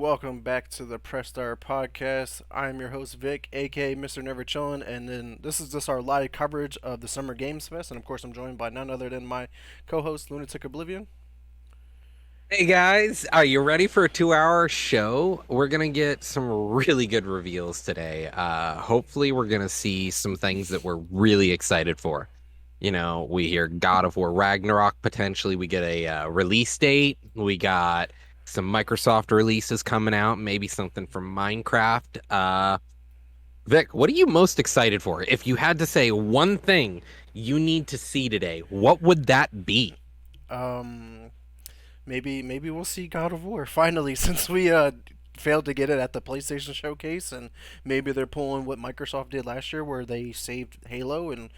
welcome back to the Press Star Podcast. I'm your host Vic, aka Mr. Never Chillin', and then this is just our live coverage of the Summer Games Fest, and of course I'm joined by none other than my co-host Lunatic Oblivion. Hey guys, are you ready for a 2 hour show? We're gonna get some really good reveals today. Hopefully we're gonna see some things that we're really excited for. We hear God of War Ragnarok potentially. We get a release date. We got some Microsoft releases coming out, maybe something from Minecraft. Vic, what are you most excited for? If you had to say one thing you need to see today, what would that be? Um, maybe we'll see God of War finally, since we failed to get it at the PlayStation Showcase, and maybe they're pulling what Microsoft did last year, where they saved Halo and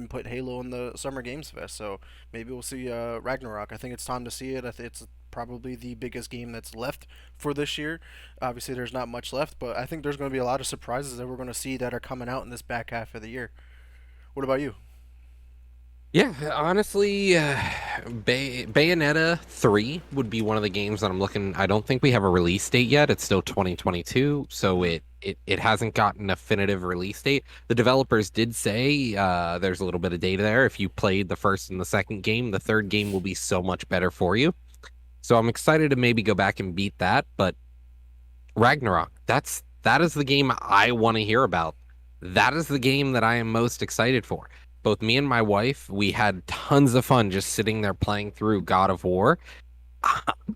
put Halo in the Summer Games Fest. So maybe we'll see Ragnarok. I think it's time to see it. It's probably the biggest game that's left for this year. Obviously, there's not much left, but I think there's going to be a lot of surprises that we're going to see that are coming out in this back half of the year. What about you? Yeah, honestly, Bayonetta 3 would be one of the games that I'm looking. I don't think we have a release date yet. It's still 2022, so Mm-hmm. it hasn't gotten a definitive release date. The developers did say there's a little bit of data there. If you played the first and the second game, the third game will be so much better for you. So I'm excited to maybe go back and beat that. But Ragnarok, that is the game I want to hear about. That is the game that I am most excited for. Both me and my wife, we had tons of fun just sitting there playing through God of War.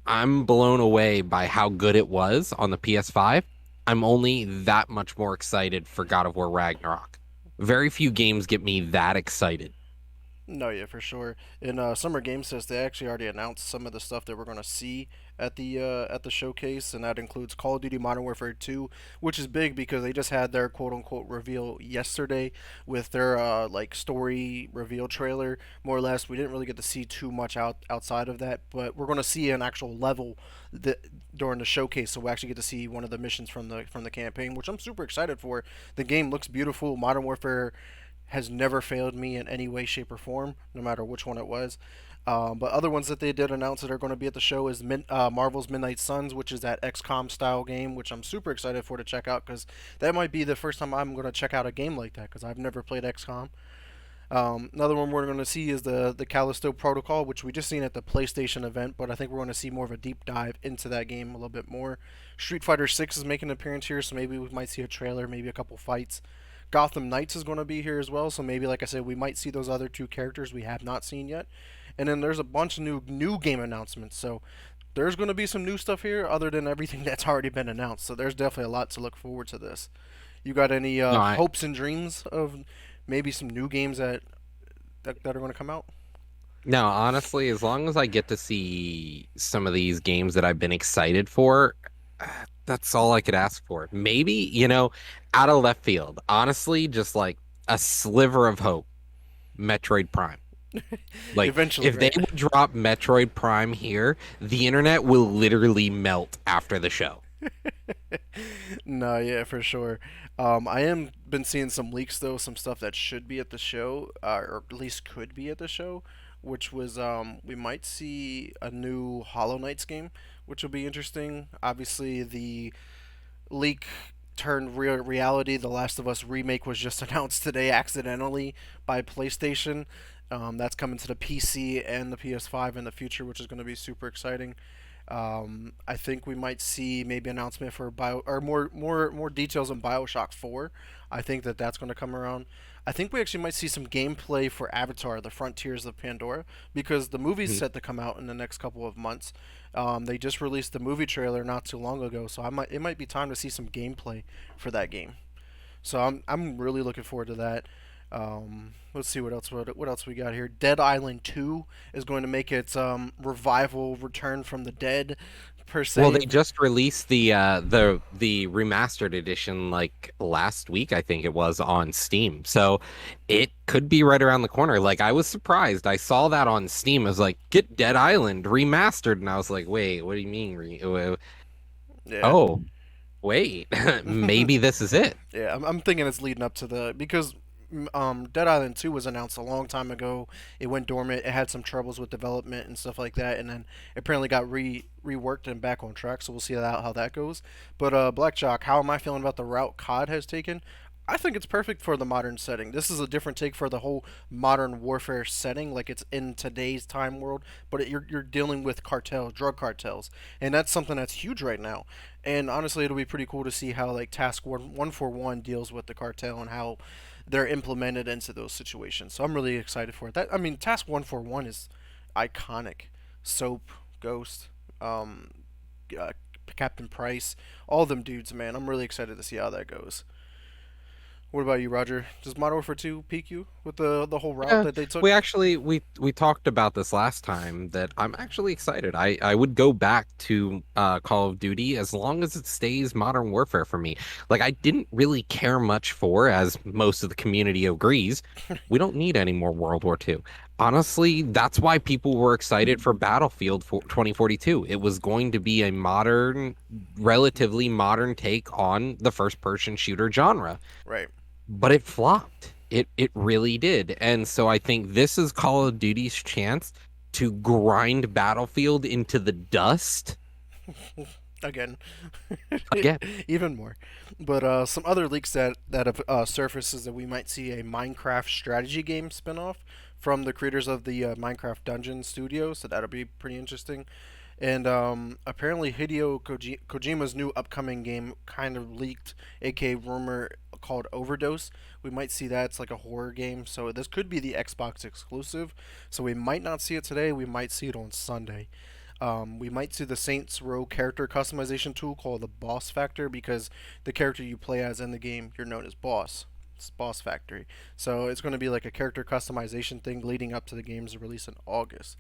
I'm blown away by how good it was on the PS5. I'm only that much more excited for God of War Ragnarok. Very few games get me that excited. No, yeah, for sure. In Summer Game Fest, they actually already announced some of the stuff that we're going to see at the showcase, and that includes Call of Duty Modern Warfare 2, which is big because they just had their quote unquote reveal yesterday with their like story reveal trailer. More or less, we didn't really get to see too much outside of that, but we're going to see an actual level that during the showcase, so we actually get to see one of the missions from the campaign, which I'm super excited for. The game looks beautiful. Modern Warfare has never failed me in any way, shape, or form, no matter which one it was. But other ones that they did announce that are going to be at the show is Marvel's Midnight Suns, which is that XCOM style game, which I'm super excited for to check out because that might be the first time I'm going to check out a game like that because I've never played XCOM. Another one we're going to see is the Callisto Protocol, which we just seen at the PlayStation event, but I think we're going to see more of a deep dive into that game a little bit more. Street Fighter 6 is making an appearance here, so maybe we might see a trailer, maybe a couple fights. Gotham Knights is going to be here as well, so maybe, like I said, we might see those other two characters we have not seen yet. And then there's a bunch of new game announcements, so there's going to be some new stuff here other than everything that's already been announced. So there's definitely a lot to look forward to this. You got any No, hopes and dreams of maybe some new games that are going to come out? no, honestly, as long as I get to see some of these games that I've been excited for, that's all I could ask for. Maybe, out of left field, honestly, just like a sliver of hope, Metroid Prime. Like, Eventually, if they right? would drop Metroid Prime here, the internet will literally melt after the show. No, yeah, for sure. I am been seeing some leaks though, some stuff that should be at the show, or at least could be at the show, which was we might see a new Hollow Knights game, which will be interesting. Obviously, the leak turned reality. The Last of Us remake was just announced today accidentally by PlayStation. That's coming to the PC and the PS5 in the future, which is going to be super exciting. I think we might see maybe announcement for Bio or more details on Bioshock 4. I think that that's going to come around. I think we actually might see some gameplay for Avatar: The Frontiers of Pandora because the movie's Mhm. set to come out in the next couple of months. They just released the movie trailer not too long ago, so it might be time to see some gameplay for that game. So I'm really looking forward to that. Let's see what else we got here. Dead Island 2 is going to make its revival return from the dead per Well, se. they just released the remastered edition like last week, I think it was on Steam. So it could be right around the corner. Like I was surprised. I saw that on Steam. I was like, "Get Dead Island remastered." And I was like, "Wait, what do you mean Yeah. oh, wait. Maybe this is it." Yeah, I'm thinking it's leading up to the because Dead Island 2 was announced a long time ago. It went dormant. It had some troubles with development and stuff like that, and then it apparently got reworked and back on track. So we'll see how that goes. But Black Jock, how am I feeling about the route COD has taken? I think it's perfect for the modern setting. This is a different take for the whole modern warfare setting, like it's in today's time world, but you're dealing with cartels, drug cartels, and that's something that's huge right now. And honestly, it'll be pretty cool to see how like Task 141 deals with the cartel and how they're implemented into those situations. So I'm really excited for it. That I mean, Task 141 is iconic. Soap, Ghost, um, uh, Captain Price, all them dudes, man. I'm really excited to see how that goes. What about you, Roger? Does Modern Warfare 2 pique you with the whole route Yeah, that they took? we actually we talked about this last time that I'm actually excited. I would go back to Call of Duty as long as it stays Modern Warfare for me. Like I didn't really care much for, as most of the community agrees, we don't need any more World War II. Honestly, that's why people were excited for Battlefield for 2042. It was going to be a modern, relatively modern take on the first person shooter genre, Right. but it flopped. It really did. And so I think this is Call of Duty's chance to grind Battlefield into the dust Again, again. even more. But some other leaks that have surfaced is that we might see a Minecraft strategy game spinoff from the creators of the Minecraft Dungeon Studio. So that'll be pretty interesting. And apparently Kojima's new upcoming game kind of leaked, aka rumor called Overdose. We might see that. It's like a horror game. So this could be the Xbox exclusive. So we might not see it today. We might see it on Sunday. We might see the Saints Row character customization tool called the Boss Factor because the character you play as in the game, you're known as Boss. It's Boss Factory. So it's going to be like a character customization thing leading up to the game's release in August.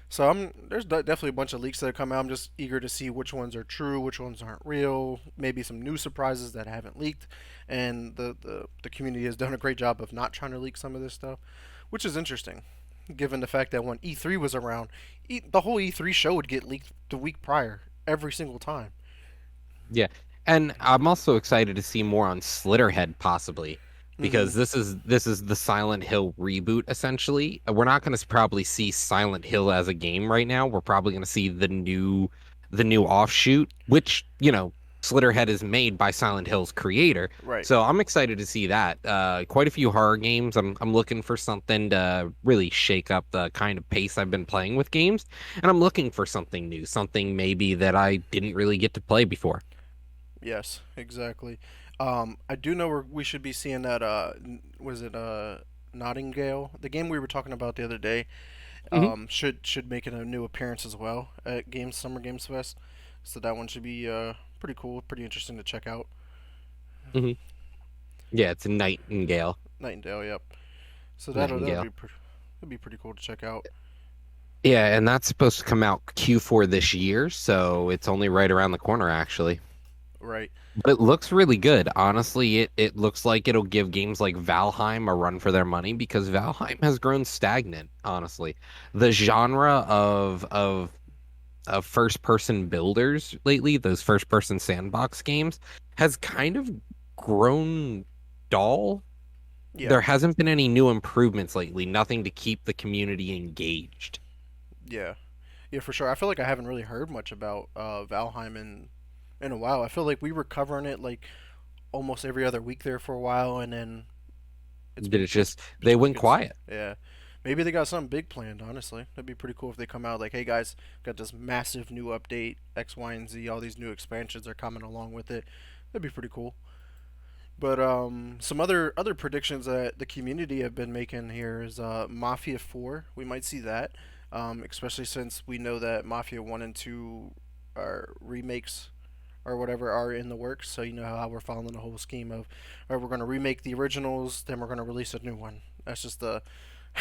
So there's definitely a bunch of leaks that have come out. I'm just eager to see which ones are true, which ones aren't real. Maybe some new surprises that haven't leaked, and the community has done a great job of not trying to leak some of this stuff, which is interesting, given the fact that when E3 was around, the whole E3 show would get leaked the week prior every single time. Yeah. And I'm also excited to see more on Slitterhead possibly Mm-hmm. because this is the Silent Hill reboot essentially. We're not going to probably see Silent Hill as a game right now. We're probably going to see the new offshoot, which, Slitterhead is made by Silent Hill's creator. Right. So I'm excited to see that. Quite a few horror games. I'm looking for something to really shake up the kind of pace I've been playing with games. And I'm looking for something new, something maybe that I didn't really get to play before. Yes. Exactly. I do know we should be seeing that. Was it Nottingale, the game we were talking about the other day? Hmm. Should make a new appearance as well at Games Summer Games Fest. So that one should be pretty cool, pretty interesting to check out. Hmm. Yeah, it's a Nightingale. Nightingale, yep. So that'll Nightingale. that'd be pretty cool to check out. Yeah, and that's supposed to come out Q4 this year, so it's only right around the corner actually. Right. But it looks really good. Honestly, it looks like it'll give games like Valheim a run for their money because Valheim has grown stagnant, honestly. The genre of first person builders lately, those first person sandbox games, has kind of grown dull. Yeah. There hasn't been any new improvements lately, nothing to keep the community engaged. Yeah. Yeah, for sure. I feel like I haven't really heard much about Valheim in a while. I feel like we were covering it like almost every other week there for a while, and then Did it it's just they been went crickets. quiet? Yeah. Maybe they got something big planned. Honestly, that'd be pretty cool if they come out like, "Hey guys, got this massive new update, X, Y, and Z. All these new expansions are coming along with it." That'd be pretty cool. But some other predictions that the community have been making here is Mafia 4. We might see that, especially since we know that Mafia 1 and 2 are remakes or whatever are in the works. So you know how we're following the whole scheme of, all right, we're going to remake the originals, then we're going to release a new one. That's just the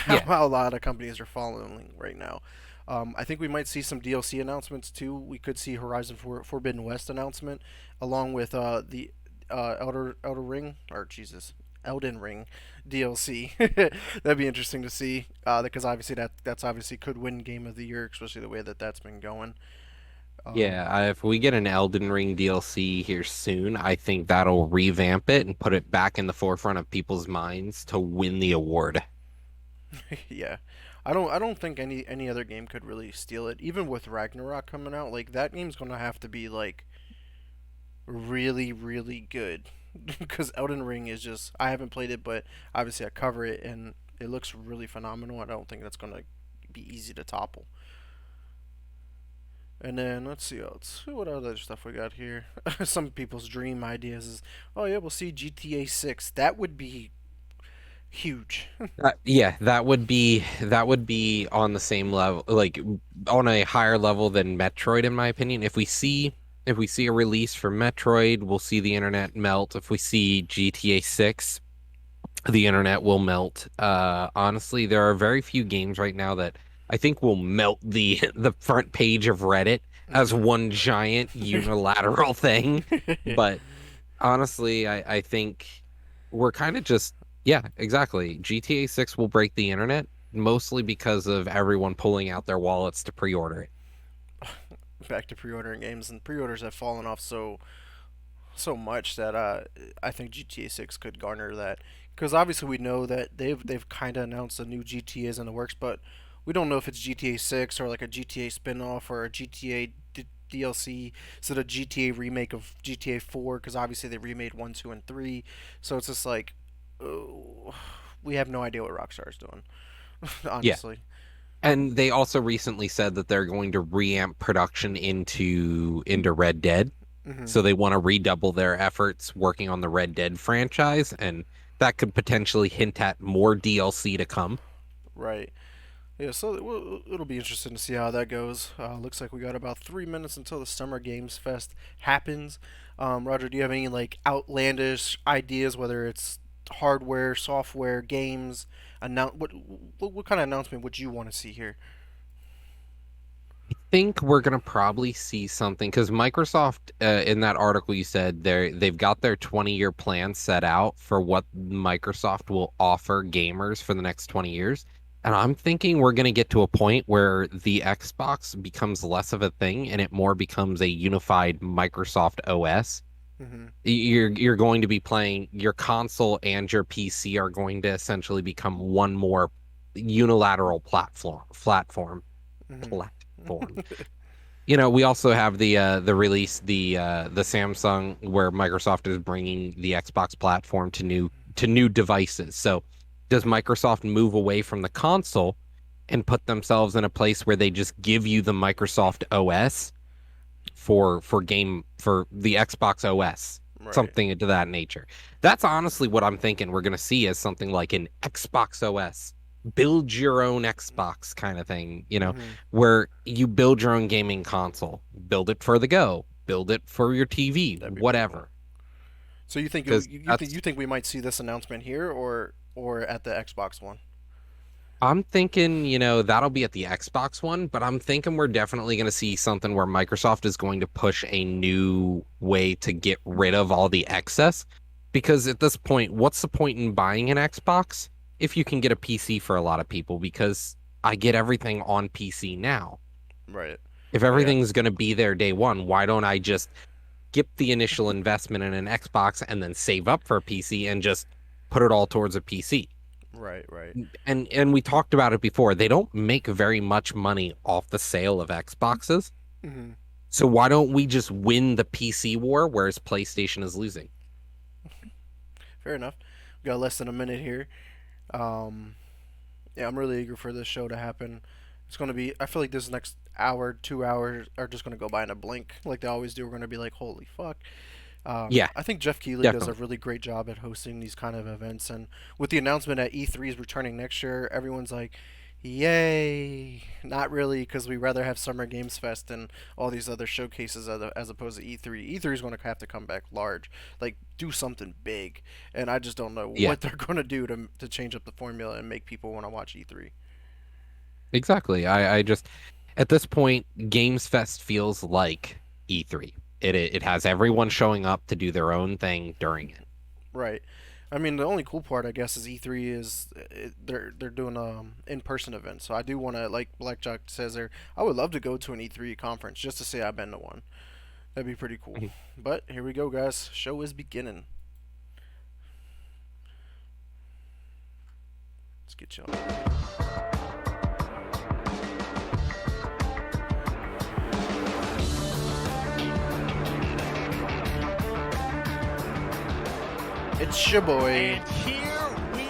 Yeah. how a lot of companies are following right now. I think we might see some DLC announcements too. We could see Horizon Forbidden West announcement, along with the Elder Ring or Jesus Elden Ring DLC. That'd be interesting to see because obviously that's obviously could win Game of the Year, especially the way that that's been going. Yeah, if we get an Elden Ring DLC here soon, I think that'll revamp it and put it back in the forefront of people's minds to win the award. Yeah, I don't think any other game could really steal it. Even with Ragnarok coming out, like that game's gonna have to be like really good because Elden Ring is just I haven't played it, but obviously I cover it and it looks really phenomenal. I don't think that's gonna be easy to topple. And then let's see what other stuff we got here. Some people's dream ideas is, oh yeah, we'll see GTA 6. That would be huge. Yeah, that would be on the same level, like on a higher level than Metroid, in my opinion. If we see a release for Metroid, we'll see the internet melt. If we see GTA 6, the internet will melt. Honestly, there are very few games right now that I think will melt the the front page of Reddit as Hmm. one giant unilateral thing. But honestly, I think we're kind of just, yeah, exactly. GTA 6 will break the internet mostly because of everyone pulling out their wallets to pre-order it. Back to pre-ordering games, and pre-orders have fallen off so much that I think GTA 6 could garner that. Because obviously we know that they've kind of announced a new GTA is in the works, but we don't know if it's GTA 6 or like a GTA spin-off or a GTA DLC. Is it a GTA remake of GTA 4? Because obviously they remade 1, 2, and 3. So it's just like, oh, we have no idea what Rockstar is doing, Yeah. honestly. And they also recently said that they're going to reamp production into Red Dead. Hmm. So they want to redouble their efforts working on the Red Dead franchise, and that could potentially hint at more DLC to come. Right. Yeah, so it'll be interesting to see how that goes. Looks like we got about 3 minutes until the Summer Games Fest happens. Roger, do you have any like outlandish ideas, whether it's hardware, software, games? What kind of announcement would you want to see here? Think we're gonna probably see something because Microsoft, in that article you said they've got their 20-year plan set out for what Microsoft will offer gamers for the next 20 years. And I'm thinking we're gonna get to a point where the Xbox becomes less of a thing and it more becomes a unified Microsoft OS. Hmm. You're going to be playing your console and your PC are going to essentially become one more unilateral Hmm. platform. We also have the release, the Samsung, where Microsoft is bringing the Xbox platform to new devices. So does Microsoft move away from the console and put themselves in a place where they just give you the Microsoft OS for the Xbox OS, Right. something to that nature? That's honestly what I'm thinking we're going to see as something like an Xbox OS, build your own Xbox kind of thing, Hmm. where you build your own gaming console, build it for the go, build it for your TV, That'd be pretty cool. whatever. So you think Because you think we might see this announcement here or at the Xbox one? I'm thinking, that'll be at the Xbox one, but I'm thinking we're definitely going to see something where Microsoft is going to push a new way to get rid of all the excess. Because at this point, what's the point in buying an Xbox if you can get a PC for a lot of people? Because I get everything on PC now. Right. If Oh yeah. everything's going to be there day one, why don't I just skip the initial investment in an Xbox and then save up for a PC and just put it all towards a PC? Right. Right. And we talked about it before. They don't make very much money off the sale of Xboxes. Hmm. So why don't we just win the PC war, whereas PlayStation is losing? Fair enough. We got less than a minute here. Um, yeah, I'm really eager for this show to happen. It's gonna be. I feel like this next hour, 2 hours are just gonna go by in a blink, like they always do. We're gonna be like, holy fuck. Yeah, I think Jeff Keighley does a definitely. really great job at hosting these kind of events, and with the announcement that E3 is returning next year, everyone's like, "Yay!" Not really, because we rather have Summer Games Fest and all these other showcases as opposed to E3. E3 is going to have to come back large, like do something big, and I just don't know Yeah, what they're going to do to change up the formula and make people want to watch E3. exactly. I just at this point, Games Fest feels like E3. It has everyone showing up to do their own thing during it. Right. I mean, the only cool part, I guess, is E3 is they're doing in-person event. So I do want to, like Blackjack says there, I would love to go to an E3 conference just to say I've been to one. That'd be pretty cool. But here we go, guys. Show is beginning. Let's get y'all. It's your boy. And here we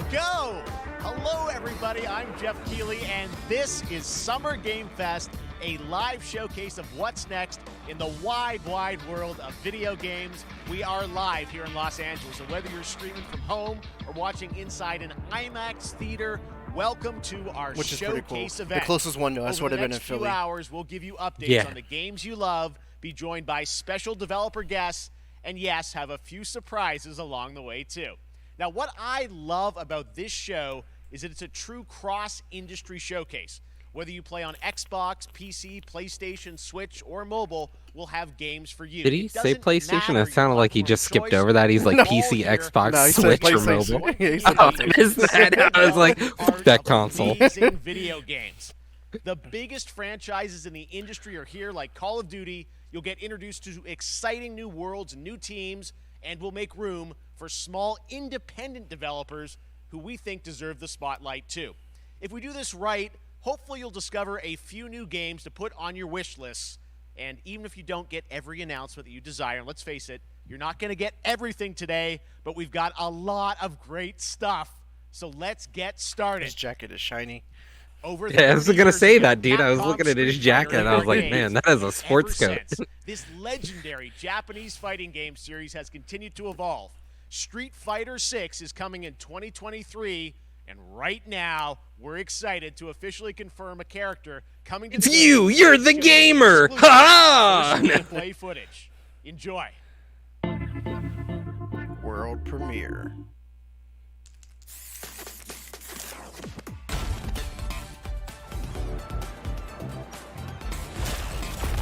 go. Hello, everybody. I'm Jeff Keighley, and this is Summer Game Fest, a live showcase of what's next in the wide, wide world of video games. We are live here in Los Angeles, so whether you're streaming from home or watching inside an IMAX theater, welcome to our showcase event. The closest one to us would have been in Philly. Over the next few hours, we'll give you updates on the games you love, be joined by special developer guests, and yes, have a few surprises along the way too. Now, what I love about this show is that it's a true cross-industry showcase. Whether you play on Xbox, PC, PlayStation, Switch, or mobile, we'll have games for you. Did he say PlayStation? It sounded like he just skipped over that. He's like PC, Xbox, Switch, or mobile. I missed that. I was like, that console. Amazing video games. The biggest franchises in the industry are here, like Call of Duty. You'll get introduced to exciting new worlds and new teams, and we'll make room for small independent developers who we think deserve the spotlight too. If we do this right, hopefully you'll discover a few new games to put on your wish lists. And even if you don't get every announcement that you desire, and let's face it, you're not going to get everything today, but we've got a lot of great stuff. So let's get started. His jacket is shiny. Yeah, I was going to say that, dude. I was looking at his jacket and I was like, man, that is a sports coat. This legendary Japanese fighting game series has continued to evolve. Street Fighter 6 is coming in 2023, and right now, we're excited to officially confirm a character coming to the game. You're the gamer! Ha! Play footage. Enjoy. World premiere.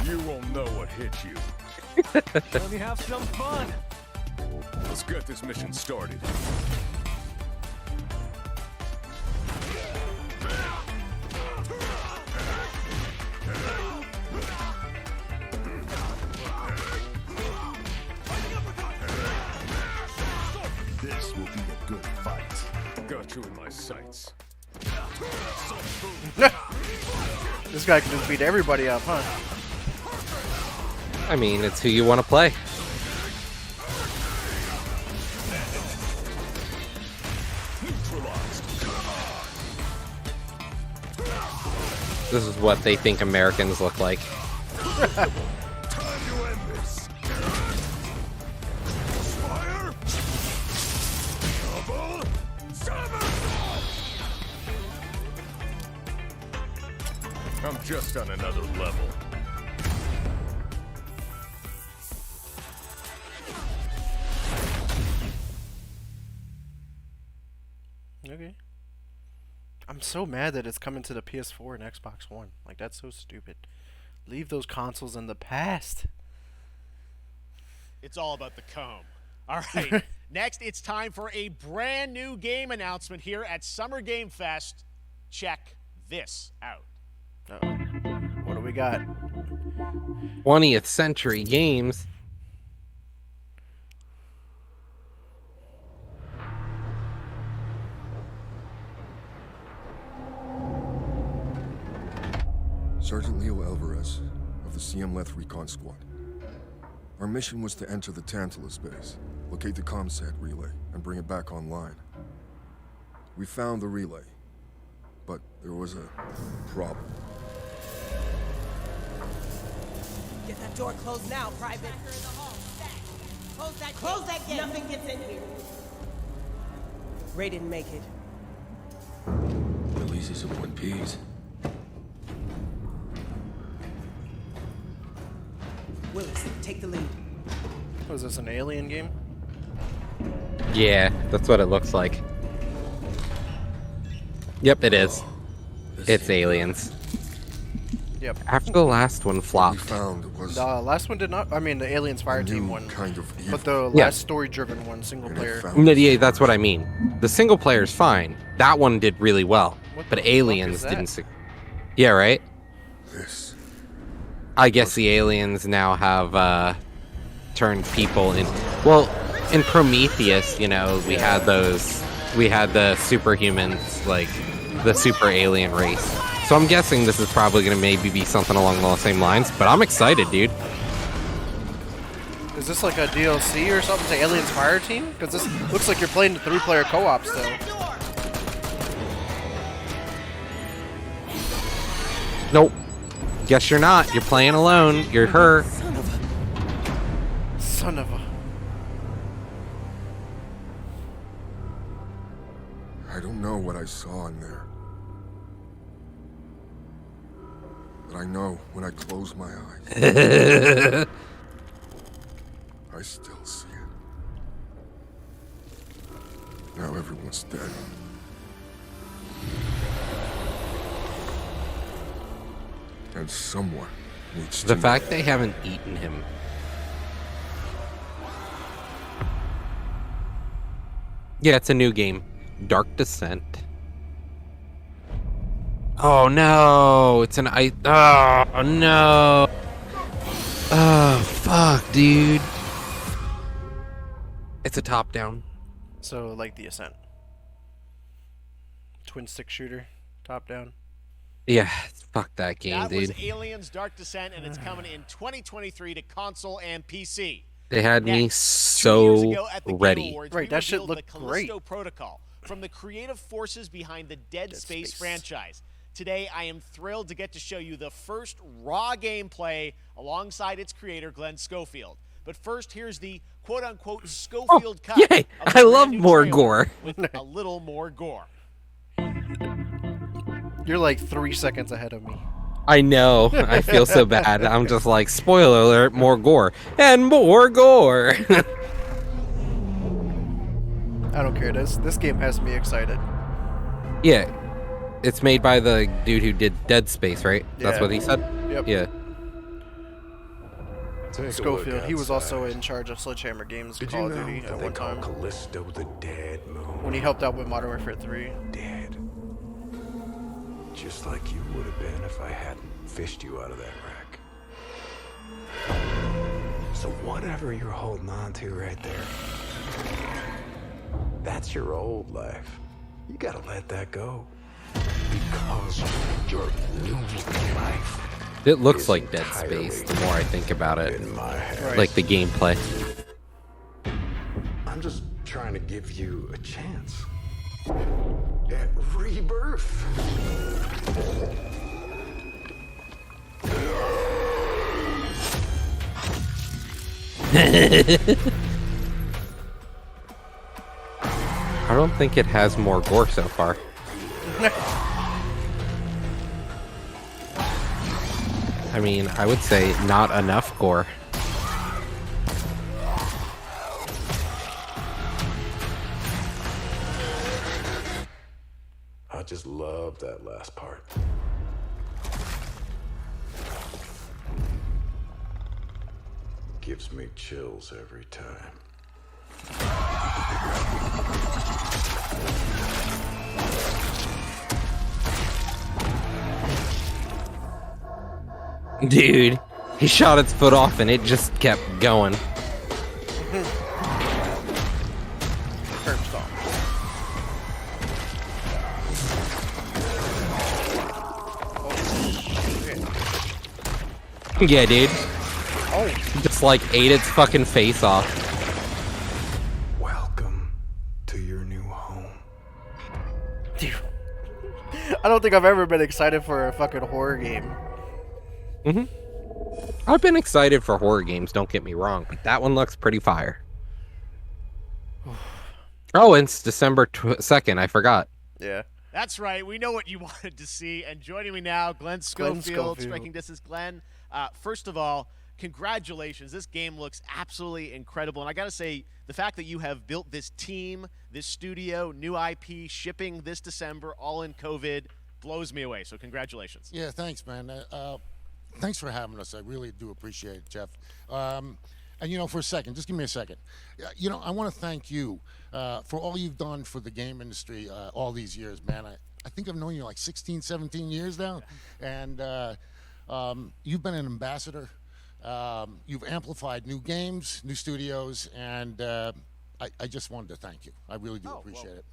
You won't know what hit you. Let me have some fun. Let's get this mission started. This will be a good fight. Got you in my sights. This guy can just beat everybody up, huh? I mean, it's who you want to play. This is what they think Americans look like. Time to end this. Fire! Double summon! I'm just on another level. Okay. I'm so mad that it's coming to the PS4 and Xbox One. Like, that's so stupid. Leave those consoles in the past. It's all about the comb. All right. Next, it's time for a brand new game announcement here at Summer Game Fest. Check this out. Uh-oh. What do we got? 20th Century Games. Sergeant Leo Alvarez of the CM Leth Recon Squad. Our mission was to enter the Tantalus base, locate the comsat relay, and bring it back online. We found the relay, but there was a problem. Get that door closed now, Private. Close that gate. Nothing gets in here. Ray didn't make it. At least he's in one piece. Willis, take the lead. Was this an alien game? Yeah, that's what it looks like. Yep, it is. It's aliens. Yep. After the last one What we flopped. found was The last one did not. I mean, the Aliens a Fire Team new one, kind of evil. but the Yeah. last story-driven one, single And it player. found No, its yeah, that's what I source. mean. The single player's fine. That one did really well. What But the fuck is Aliens that? didn't. Yeah, right? This. I guess the aliens now have turned people in. Well, in Prometheus, you know, we had the superhumans, like the super alien race. So I'm guessing this is probably going to maybe be something along those same lines. But I'm excited, dude. Is this like a DLC or something to Aliens Fire Team? Because this looks like you're playing the 3-player co-op still. Nope. Guess you're not. You're playing alone. You're her. Son of a. I don't know what I saw in there. But I know when I close my eyes, I still see it. Now everyone's dead. And someone needs The to fact they haven't eaten him. Yeah, it's a new game. Dark Descent. Oh no! It's an I. Oh no! Oh fuck, dude! It's a top-down. So like the Ascent. Twin stick shooter, top down. Yeah, fuck that game, That dude. was Aliens Dark Descent, and it's coming in 2023 to console and PC. They had me Next, 2 years so ago at the Game ready. Awards, Right, we that shit revealed looked the great. Callisto Protocol from the creative forces behind the Dead Space Space. franchise. Today, I am thrilled to get to show you the first raw gameplay alongside its creator, Glenn Schofield. But first, here's the quote-unquote Schofield cut. yay! of the I love brand new more trailer gore. With a little more gore. You're like 3 seconds ahead of me. I know. I feel so bad. I'm just like, spoiler alert, more gore. And more gore. I don't care. This game has me excited. Yeah. It's made by the dude who did Dead Space, right? That's Yeah. what he said? Yep. Yeah. Take a look Schofield. He was also outside. in charge of Sledgehammer Games Did Call you of know Duty that at they one call time Callisto the Dead Moon? when he helped out with Modern Warfare 3. Dead. Just like you would have been if I hadn't fished you out of that wreck. So whatever you're holding on to right there, that's your old life. You gotta let that go. Because your new life It looks is like Dead entirely Space the more I think about it. in my head. Right. Like the gameplay. I'm just trying to give you a chance at rebirth. I don't think it has more gore so far. I mean, I would say not enough gore. I just love that last part. Gives me chills every time. Dude, he shot its foot off and it just kept going. Curb stomp. Yeah, dude. Oh, Just like ate its fucking face off. Welcome to your new home. dude. I don't think I've ever been excited for a fucking horror game. I've been excited for horror games, don't get me wrong, but that one looks pretty fire. Oh, and it's December 2nd, I forgot. Yeah. That's right. We know what you wanted to see. And joining me now, Glenn Schofield, Schofield. Striking Distance. Glenn, first of all, congratulations. This game looks absolutely incredible. And I got to say, the fact that you have built this team, this studio, new IP, shipping this December, all in COVID, blows me away. So congratulations. Yeah, thanks, man. Thanks for having us. I really do appreciate it, Jeff. And for a second, just give me a second. I want to thank you for all you've done for the game industry all these years, man. I think I've known you like 16, 17 years now, and you've been an ambassador. You've amplified new games, new studios, and I just wanted to thank you. I really do appreciate it.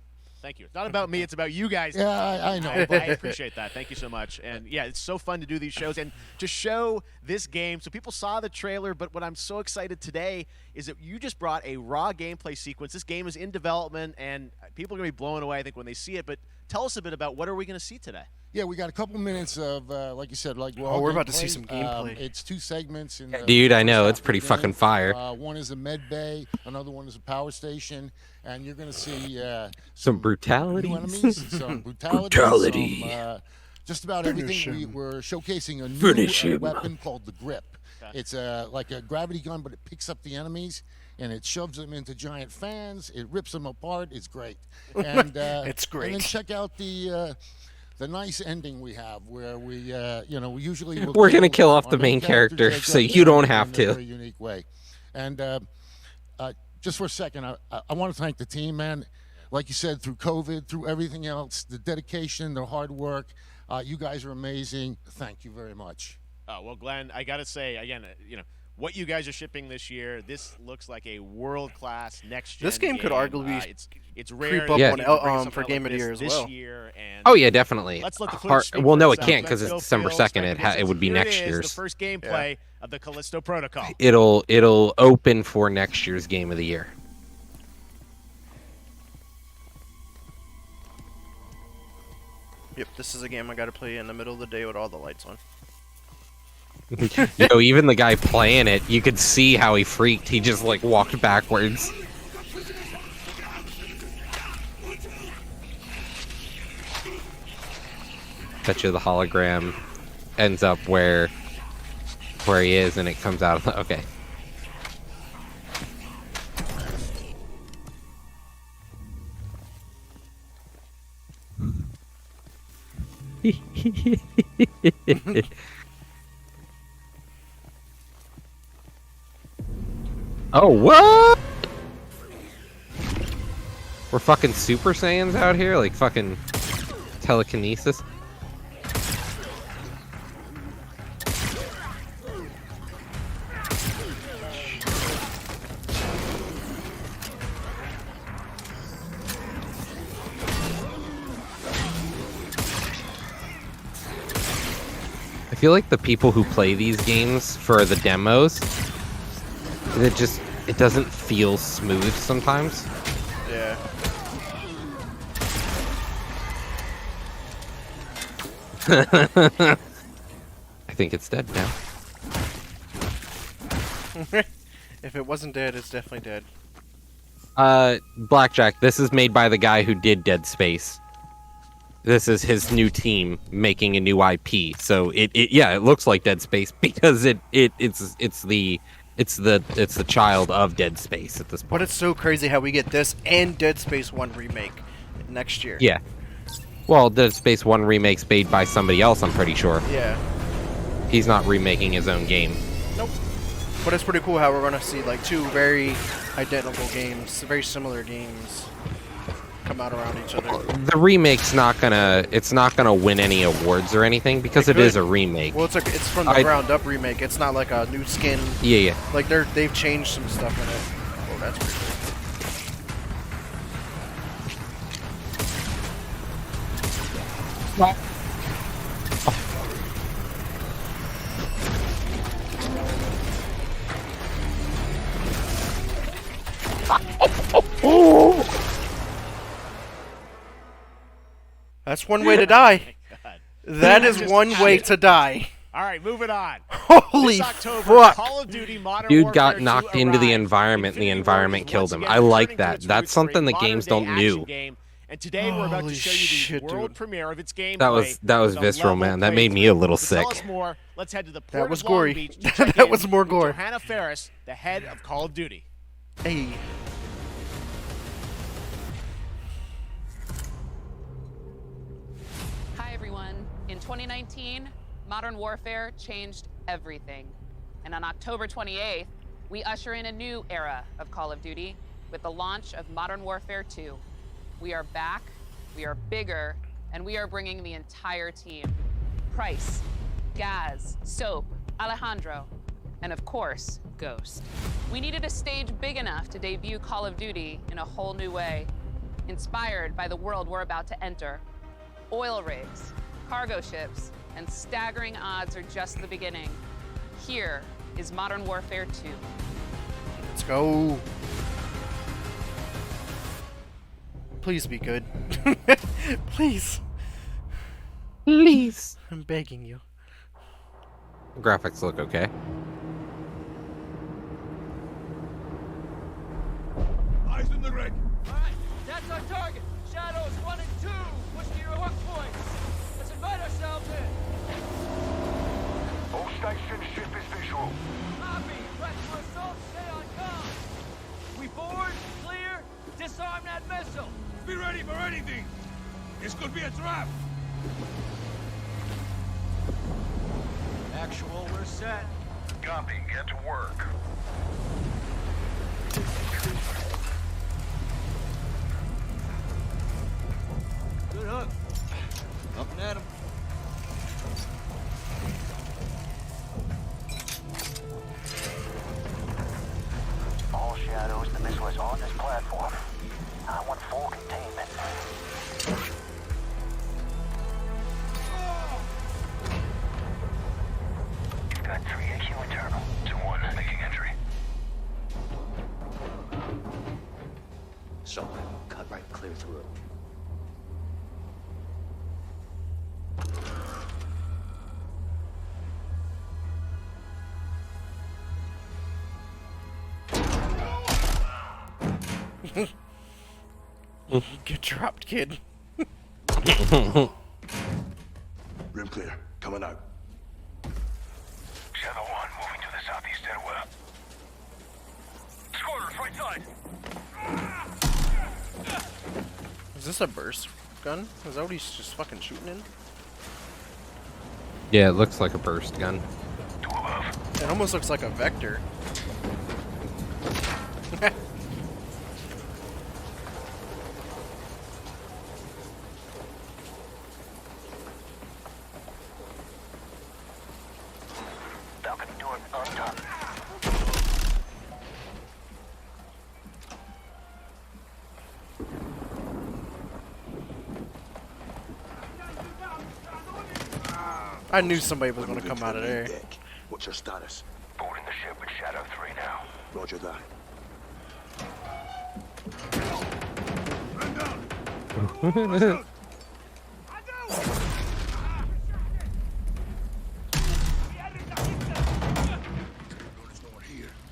Thank you. It's not about me. It's about you guys. Yeah, I know. I appreciate that. Thank you so much. And yeah, it's so fun to do these shows and to show this game. So people saw the trailer, but what I'm so excited today is that you just brought a raw gameplay sequence. This game is in development, and people are going to be blown away, I think, when they see it. But tell us a bit about what are we going to see today? Yeah, we got a couple minutes of, like you said, we're about to see some gameplay. It's 2 segments. Dude, I know. It's pretty fucking fire. One is a med bay, another one is a power station, and you're going to see some brutality. New enemies, some brutality. Just about everything. We're showcasing a new weapon called the Grip. Okay. It's like a gravity gun, but it picks up the enemies, and it shoves them into giant fans. It rips them apart. It's great. And, it's great. And then check out the nice ending we have, where we usually we're gonna kill off the main character, so you don't have to. In a very unique way. And just for a second, I want to thank the team, man. Like you said, through COVID, through everything else, the dedication, the hard work, you guys are amazing. Thank you very much. Oh, well, Glenn, I got to say again, what you guys are shipping this year, this looks like a world-class next-gen This game could arguably it's rare creep up for Game of the Year as well. Oh yeah, definitely. Let's let the footage speak well, no, for it itself. can't because it's December 2nd. It would be next Here it is, year's. the first gameplay of the Callisto Protocol. It'll open for next year's Game of the Year. Yep, this is a game I gotta play in the middle of the day with all the lights on. Even the guy playing it, you could see how he freaked. He just like walked backwards. Bet you the hologram ends up where he is, and it comes out. Okay. Oh, what? We're fucking Super Saiyans out here? Like fucking telekinesis? I feel like the people who play these games for the demos, it doesn't feel smooth sometimes. Yeah. I think it's dead now. If it wasn't dead, it's definitely dead. Blackjack, this is made by the guy who did Dead Space. This is his new team making a new IP. So it looks like Dead Space because it's the child of Dead Space at this point. But it's so crazy how we get this and Dead Space 1 remake next year. Yeah. Well, Dead Space 1 remake's made by somebody else, I'm pretty sure. Yeah. He's not remaking his own game. Nope. But it's pretty cool how we're gonna see like 2 very identical games, very similar games come out around each other. The remake's not gonna win any awards or anything because it is a remake. Well, it's from the ground up remake. It's not like a new skin. Yeah. Like they've changed some stuff in it. Oh, that's pretty cool. What? That's one way to die. That is one way to die. All right, moving on. Holy this October, fuck! Call of Duty Modern Dude Warfare got knocked 2 into the arrives. environment, and the Infinity environment Ward is killed once him. again I like returning to that. its That's roots for a something that games don't modern-day do. action game. And today we're about to Holy show you the shit, world dude. premiere of its gameplay. That was with a visceral, level man. That made me a little playthrough. To tell sick. us more, let's head to the port was of Long gory. Beach to check That in was more with gore. Johanna Ferris, the head of Call of Duty. Hey. Hi, everyone. In 2019, Modern Warfare changed everything. And on October 28th, we usher in a new era of Call of Duty with the launch of Modern Warfare 2. We are back, we are bigger, and we are bringing the entire team. Price, Gaz, Soap, Alejandro, and of course, Ghost. We needed a stage big enough to debut Call of Duty in a whole new way, inspired by the world we're about to enter. Oil rigs, cargo ships, and staggering odds are just the beginning. Here is Modern Warfare 2. Let's go. Please be good. Please. Please. I'm begging you. Graphics look okay. Eyes in the red. Alright, that's our target. Shadows 1 and 2. Push to your hook points. Let's invite ourselves in. All stations, ship is visual. Copy. Press for assault. Stay on comm. We board, clear, disarm that missile. Be ready for anything. This could be a trap. Actual, we're set. Copy. Get to work. Good hook. Up and at him. All Shadows, the missile is on this platform. I want full containment. You've got 3 AQ internal. 2-1, making entry. So, cut right clear through. Get dropped, kid. Rim clear. Coming out. Shadow 1, moving to the southeast stairwell. Scorers, right side. Is this a burst gun? Is that what he's just fucking shooting in? Yeah, it looks like a burst gun. 2 above. It almost looks like a vector. Balcony door undone. I knew somebody was going to come out of there. What's your status? Boarding the ship with Shadow 3 now. Roger that. Run down!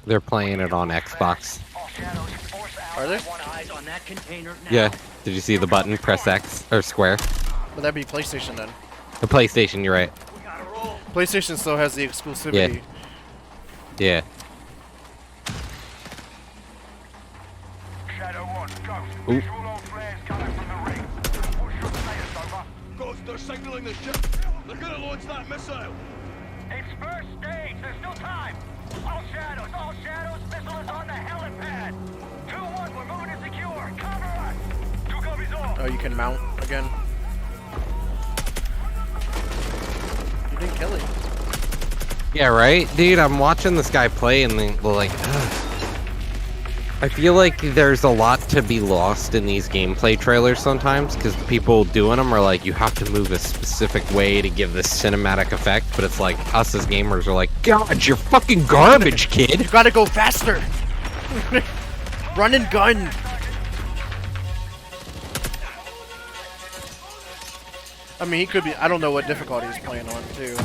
They're playing it on Xbox. All Shadows, force out. Are they? I want eyes on that container now. Yeah. Did you see the button? Press X or square. But that'd be PlayStation then. The PlayStation, you're right. We gotta roll. PlayStation still has the exclusivity. Yeah. Shadow 1, Ghost. Ooh. Visual on flares coming from the ring. What's your status, over? Ghost, they're signaling the ship. They're gonna launch that missile. It's first stage. There's still time. All Shadows, missile is on the helipad. 2-1, we're moving to secure. Cover us. 2 copies off. Oh, you can mount again. You didn't kill it. Yeah, right? Dude, I'm watching this guy play and then, like, I feel like there's a lot to be lost in these gameplay trailers sometimes, because the people doing them are like, you have to move a specific way to give this cinematic effect, but it's like, us as gamers are like, God, you're fucking garbage, kid! You gotta go faster! Run and gun! I mean, he could be, I don't know what difficulty he's playing on, too.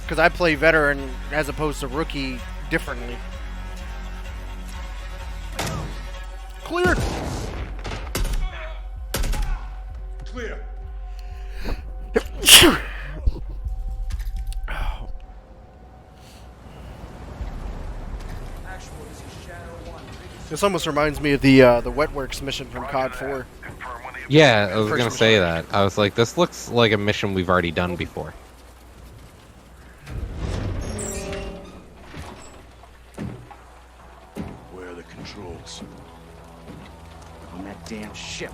Because I play veteran as opposed to rookie differently. Cleared! Clear. This almost reminds me of the Wetworks mission from COD 4. Confirm when the Yeah, I was First gonna mission. say that. I was like, this looks like a mission we've already done before. Where are the controls? On that damn ship.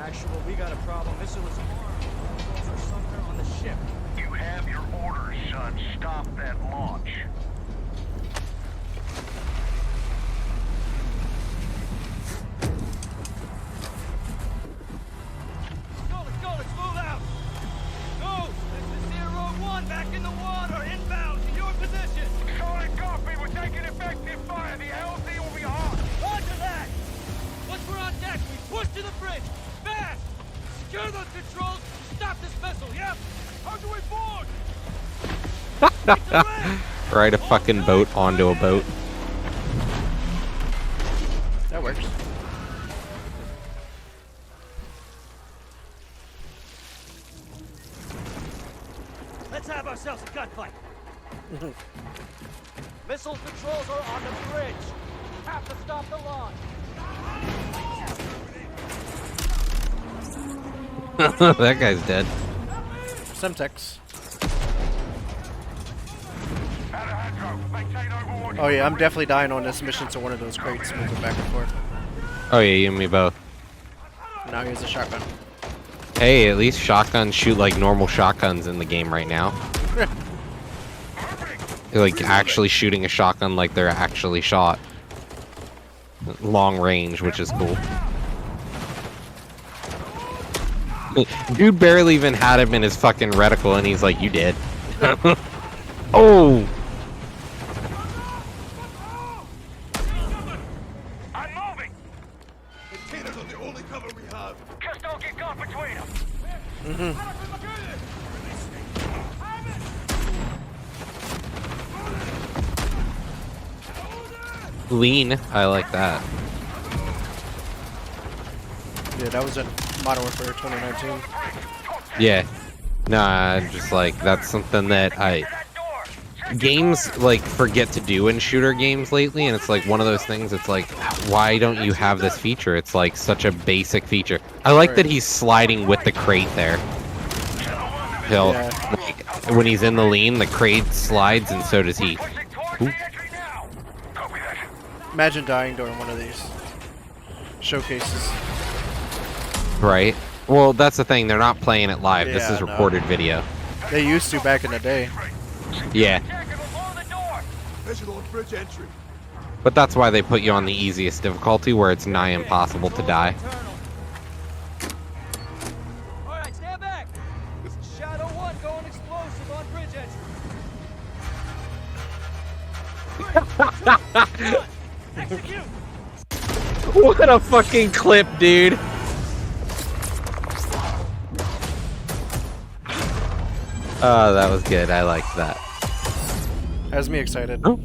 Actual, we got a problem. Missile is armed. Controls are somewhere on the ship. You have your orders, son. Stop that launch. Let's move out! Go! This is Zero 1 back in the water, inbound to your position! Solid copy. We're taking effective fire. The LZ will be hot. Roger that! Once we're on deck, we push to the bridge! Fast! Secure those controls! Stop this vessel, yep! How do we board? Ride a fucking boat onto a boat. That works. Let's have ourselves a gunfight! Missile controls are on the bridge! Have to stop the launch! That guy's dead. Semtex. Oh yeah, I'm definitely dying on this mission to one of those crates moving back and forth. Oh yeah, you and me both. Now he has a shotgun. Hey, at least shotguns shoot like normal shotguns in the game right now. They're like actually shooting a shotgun like they're actually shot. Long range, which is cool. Dude barely even had him in his fucking reticle and he's like, you did. Oh! I'm moving. Containers are the only cover we have. Just don't get caught between them. Lean, I like that. Yeah, that was in Modern Warfare 2019. Yeah. Nah, just like, that's something that games like forget to do in shooter games lately, and it's like one of those things, it's like, why don't you have this feature? It's like such a basic feature. I like that he's sliding with the crate there. He'll, like, when he's in the lean, the crate slides and so does he. Ooh. Imagine dying during one of these showcases. Right? Well, that's the thing, they're not playing it live. This Yeah, is no. recorded video. They used to back in the day. Yeah. Visual on bridge entry. But that's why they put you on the easiest difficulty, where it's nigh impossible to die. Alright, stand back! Shadow 1 going explosive on bridge entry. Execute! What a fucking clip, dude! Oh, that was good. I liked that. Has me excited. Oh.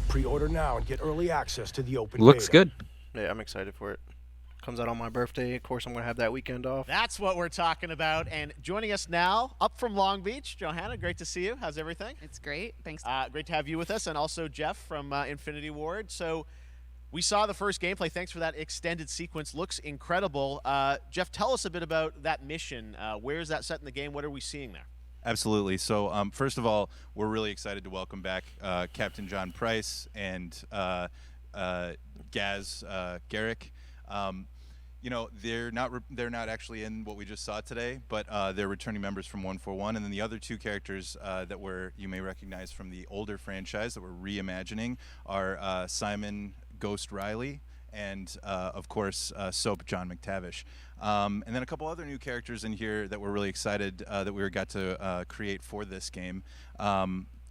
Pre-order now and get early access to the open Looks beta. good. Yeah, I'm excited for it. Comes out on my birthday. Of course, I'm going to have that weekend off. That's what we're talking about. And joining us now, up from Long Beach, Johanna, great to see you. How's everything? It's great. Thanks. Great to have you with us, and also Jeff from Infinity Ward. So we saw the first gameplay. Thanks for that extended sequence. Looks incredible. Jeff, tell us a bit about that mission. Where is that set in the game? What are we seeing there? Absolutely. So first of all, we're really excited to welcome back Captain John Price and Gaz Garrick. You know, they're not actually in what we just saw today, but they're returning members from 141, and then the other two characters that you may recognize from the older franchise that we're reimagining are Simon Ghost Riley and of course Soap John McTavish. And then a couple other new characters in here that we're really excited that we got to create for this game.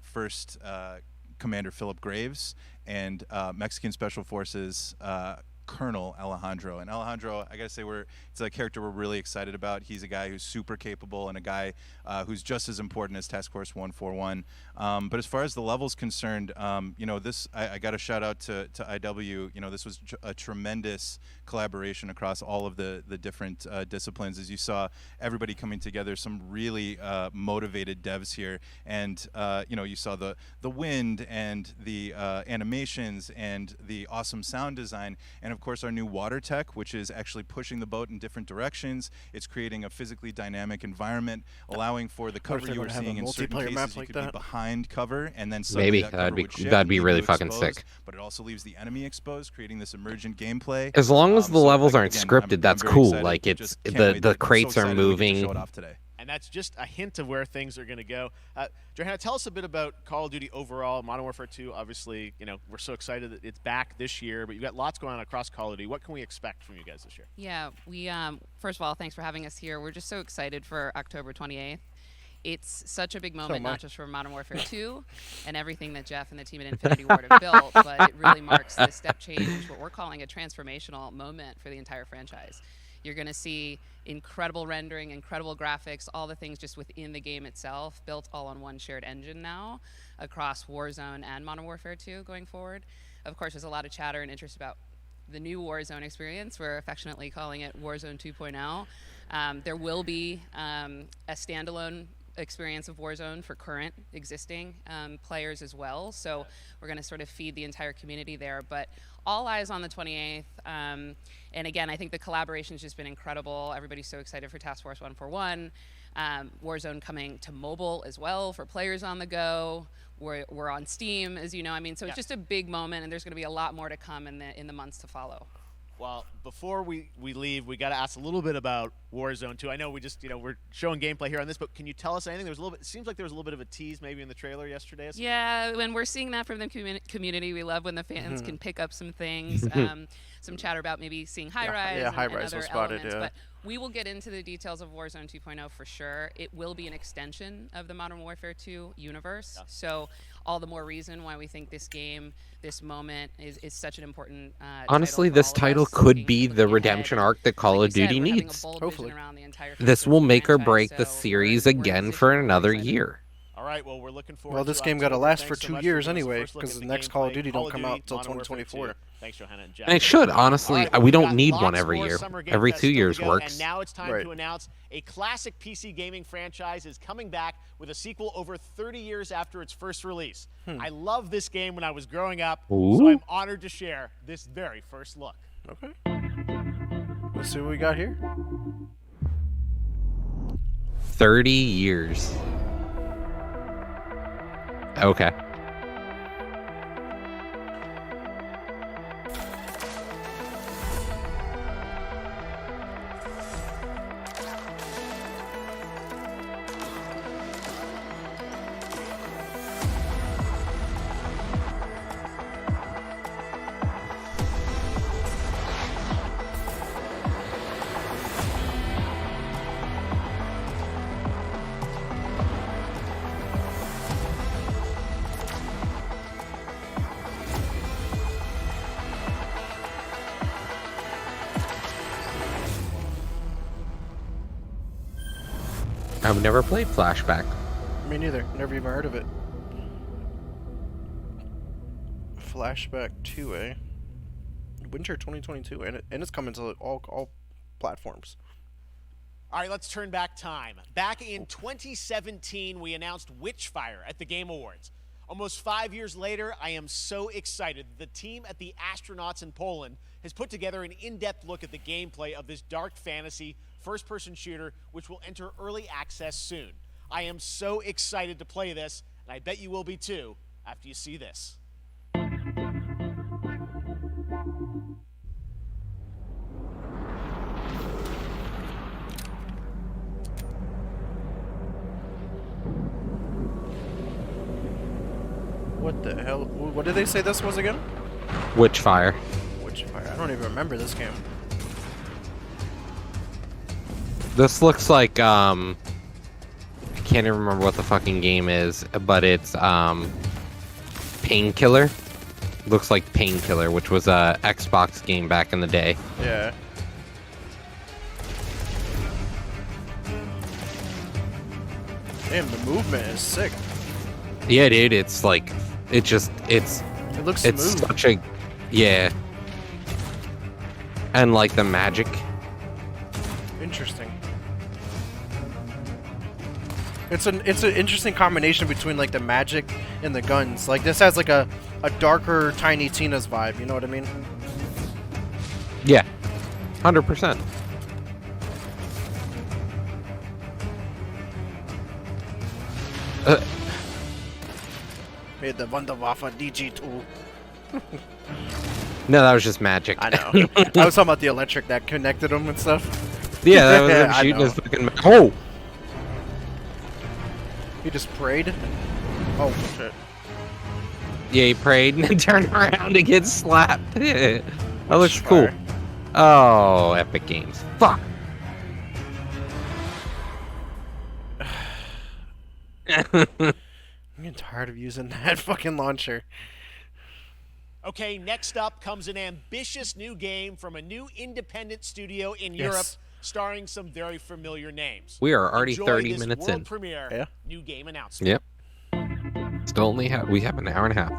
First, Commander Philip Graves and Mexican Special Forces Colonel Alejandro. And Alejandro, I gotta say, it's a character we're really excited about. He's a guy who's super capable and a guy who's just as important as Task Force 141. But as far as the level's concerned, you know, I got to shout out to IW. You know, this was a tremendous collaboration across all of the different disciplines. As you saw, everybody coming together, some really motivated devs here. And you know, you saw the wind and the animations and the awesome sound design. And of course, our new water tech, which is actually pushing the boat in different directions. It's creating a physically dynamic environment, allowing for the cover you were seeing in certain cases. You could be behind cover, and then suddenly that cover would shift, that'd be leave really you fucking exposed, sick. But it also leaves the enemy exposed, creating this emergent gameplay. As long as the levels aren't again, scripted, I'm that's very cool. excited. Like Just it's can't wait. the I'm so crates are excited we get to moving. show it off today. And that's just a hint of where things are going to go. Johanna, tell us a bit about Call of Duty overall. Modern Warfare 2, obviously, we're so excited that it's back this year, but you've got lots going on across Call of Duty. What can we expect from you guys this year? Yeah, we first of all, thanks for having us here. We're just so excited for October 28th. It's such a big moment, not just for Modern Warfare 2 and everything that Jeff and the team at Infinity Ward have built, but it really marks the step change, what we're calling a transformational moment for the entire franchise. You're going to see incredible rendering, incredible graphics, all the things just within the game itself, built all on one shared engine now across Warzone and Modern Warfare 2 going forward. Of course, there's a lot of chatter and interest about the new Warzone experience. We're affectionately calling it Warzone 2.0. There will be a standalone experience of Warzone for current existing players as well. So we're going to sort of feed the entire community there. But all eyes on the 28th. And again, I think the collaboration's just been incredible. Everybody's so excited for Task Force 141. Warzone coming to mobile as well for players on the go. We're on Steam, as you know. I mean, so it's just a big moment, and there's going to be a lot more to come in the months to follow. Well, before we leave, we got to ask a little bit about Warzone 2. I know we just, we're showing gameplay here on this, but can you tell us anything? It seems like there was a little bit of a tease maybe in the trailer yesterday. Yeah, when we're seeing that from the community, we love when the fans can pick up some things. Some chatter about maybe seeing high-rise and high-rise other was spotted, elements. yeah. But we will get into the details of Warzone 2.0 for sure. It will be an extension of the Modern Warfare 2 universe. Yeah. So all the more reason why we think this game, this moment, is such an important Honestly, title this title could be the redemption arc that Call of Duty needs. Hopefully. This will make or break the series again for another year. All right, well, we're looking forward Well, this to game got to October. last Thanks for so 2 years for giving us a anyway, first look because at the the next Call of gameplay. Duty Call don't of come Duty, out until Modern Warfare 2024. 2. Thanks, Johanna and Jeff. And it should, honestly. All right, well, we we've don't got need lots one every more year. Summer Game Every Fest 2 still to years go, works. And now it's time to announce a classic PC gaming franchise is coming back with a sequel over 30 years after its first release. I love this game when I was growing up, so I'm honored to share this very first look. Okay. Let's see what we got here. 30 years. Okay. I've never played Flashback. Me neither. Never even heard of it. Flashback 2, eh? Winter 2022, and it's coming to all platforms. All right, let's turn back time. Back in 2017, we announced Witchfire at the Game Awards. Almost 5 years later, I am so excited. The team at the Astronauts in Poland has put together an in-depth look at the gameplay of this dark fantasy first-person shooter, which will enter early access soon. I am so excited to play this, and I bet you will be too after you see this. What the hell? What did they say this was again? Witchfire. Witchfire. I don't even remember this game. This looks like, I can't even remember what the fucking game is, but it's, Painkiller. Looks like Painkiller, which was a Xbox game back in the day. Yeah. Damn, the movement is sick. Yeah, dude, it's like, it looks it's smooth. such a, yeah. And like the magic. Interesting. It's an interesting combination between like the magic and the guns. Like this has like a darker Tiny Tina's vibe, you know what I mean? Yeah, 100%. Made the Wunderwaffe DG2. No, that was just magic. I know. I was talking about the electric that connected them and stuff. Yeah, that was him I shooting know. his fucking. Oh! He just prayed. Oh shit. Yeah, he prayed and then turned around to get slapped. That looks cool. Fire. Oh, Epic Games. Fuck. I'm getting tired of using that fucking launcher. Okay, next up comes an ambitious new game from a new independent studio in Yes. Europe, starring some very familiar names. We are already Enjoy 30 this minutes world in. premiere Yeah. new game announcement. Yep. Still only we have an hour and a half.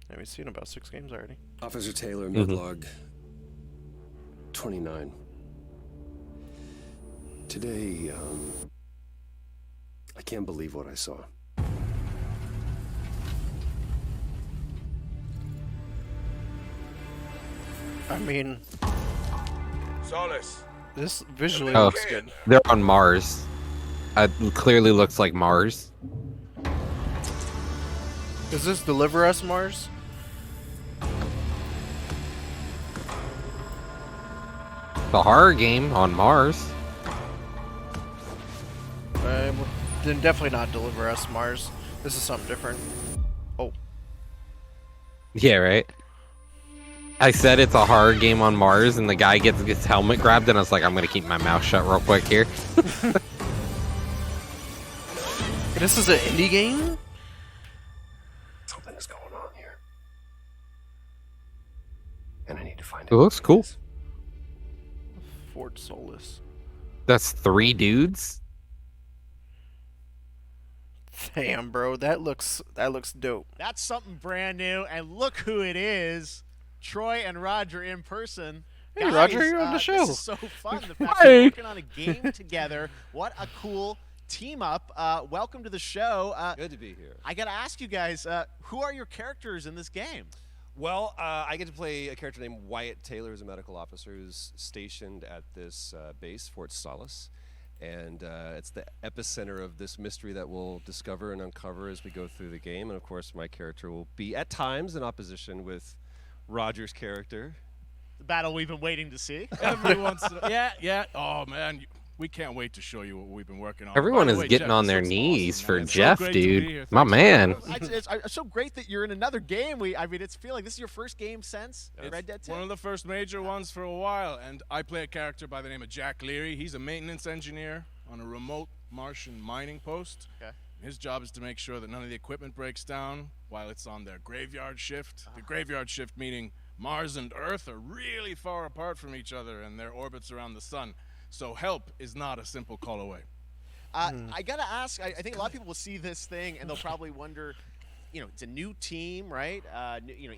Yeah, we've seen about 6 games already. Officer Taylor, Mhm. midlog 29. Today, I can't believe what I saw. I mean, Solace. this visually Oh, looks good. they're on Mars. It clearly looks like Mars. Does this deliver us Mars? The horror game on Mars. Then definitely not deliver us Mars. This is something different. Oh, Yeah, right? I said it's a horror game on Mars, and the guy gets his helmet grabbed, and I was like, I'm gonna keep my mouth shut real quick here. this is an indie game? Something is going on here. And I need to find It looks cool. Fort Solis. That's 3 dudes? Damn, bro, that looks dope. That's something brand new, and look who it is. Troy and Roger in person. Hey, Guys, Roger, you're on the show. This is so fun. The fact that you're working on a game together. What a cool team up. Welcome to the show. Good to be here. I got to ask you guys, who are your characters in this game? Well, I get to play a character named Wyatt Taylor, who's a medical officer who's stationed at this base, Fort Solace. And it's the epicenter of this mystery that we'll discover and uncover as we go through the game. And of course, my character will be at times in opposition with Roger's character. The battle we've been waiting to see. Every once in a, yeah. Oh man, we can't wait to show you what we've been working on. Everyone By the is way, getting Jeff, on this their looks knees awesome, for man. It's so Jeff, great to be dude. here. My Thanks for man. having us. It's so great that you're in another game. I mean, it's feeling this is your first game since Red Dead 2. One of the first major ones for a while, and I play a character by the name of Jack Leary. He's a maintenance engineer on a remote Martian mining post. Okay. His job is to make sure that none of the equipment breaks down while it's on their graveyard shift. The graveyard shift meaning Mars and Earth are really far apart from each other and their orbits around the sun. So help is not a simple call away. I gotta ask. I think a lot of people will see this thing and they'll probably wonder. You know, it's a new team, right?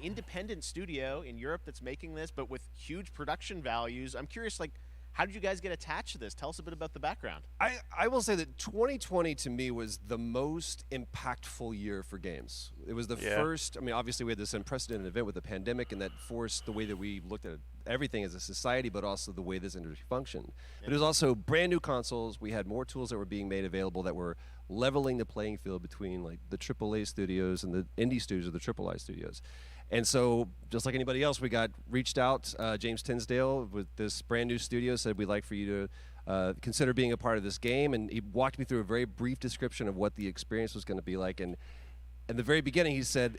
Independent studio in Europe that's making this, but with huge production values. I'm curious, like, how did you guys get attached to this? Tell us a bit about the background. I will say that 2020 to me was the most impactful year for games. It was the first, I mean, obviously we had this unprecedented event with the pandemic, and that forced the way that we looked at everything as a society, but also the way this industry functioned. But it was also brand new consoles. We had more tools that were being made available that were leveling the playing field between like the AAA studios and the indie studios or the AAA studios. And so, just like anybody else, we got reached out. James Tinsdale with this brand new studio said, we'd like for you to consider being a part of this game. And he walked me through a very brief description of what the experience was going to be like. And in the very beginning, he said,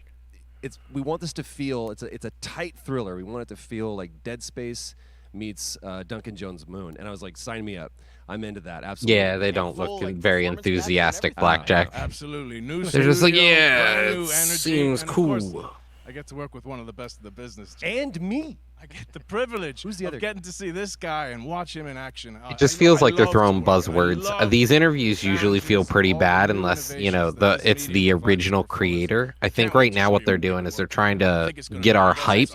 we want this to feel, it's a tight thriller. We want it to feel like Dead Space meets Duncan Jones' Moon. And I was like, sign me up. I'm into that. Absolutely. Yeah, they don't look very enthusiastic, Blackjack. Absolutely. New They're just like, studio, yeah, brand new it energy, seems and of course, cool. I get to work with one of the best of the business. And me. I get the privilege Who's the of other getting to see this guy and watch him in action. It just feels like they're throwing buzzwords. These interviews usually feel pretty bad unless, you know, it's the original creator. I think right now what they're doing is they're trying to get our hype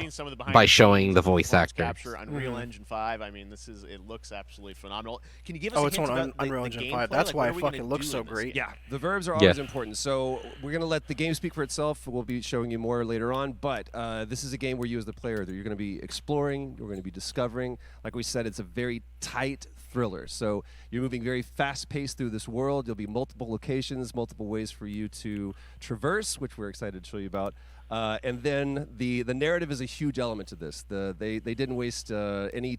by showing the voice actor. Capture Unreal Engine 5. I mean, it looks absolutely phenomenal. Can you give us Oh, a it's hint on about Unreal the Engine gameplay? 5. That's Like, why what it are we gonna fucking looks do so in this great. game? Yeah, the verbs are always important. So we're going to let the game speak for itself. We'll be showing you more later on. But this is a game where you as the player, you're going to be exploring, you're going to be discovering. Like we said, it's a very tight thriller. So you're moving very fast-paced through this world. There'll be multiple locations, multiple ways for you to traverse, which we're excited to show you about. And then the narrative is a huge element to this. They didn't waste any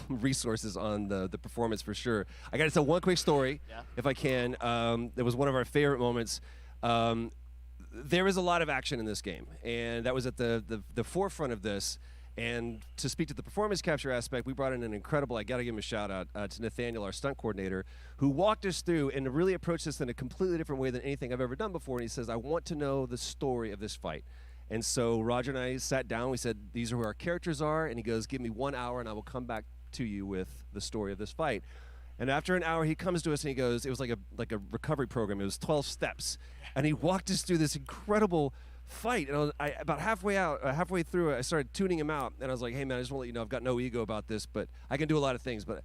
resources on the performance for sure. I got to tell one quick story, if I can. It was one of our favorite moments. There is a lot of action in this game, and that was at the forefront of this. And to speak to the performance capture aspect, we brought in an incredible, I got to give him a shout out to Nathaniel, our stunt coordinator, who walked us through and really approached this in a completely different way than anything I've ever done before. And he says, I want to know the story of this fight. And so Roger and I sat down, we said, these are who our characters are. And he goes, give me 1 hour and I will come back to you with the story of this fight. And after an hour, he comes to us and he goes, it was like a recovery program. It was 12 steps. And he walked us through this incredible fight. And about halfway through it, I started tuning him out. And I was like, hey, man, I just want to let you know I've got no ego about this, but I can do a lot of things, but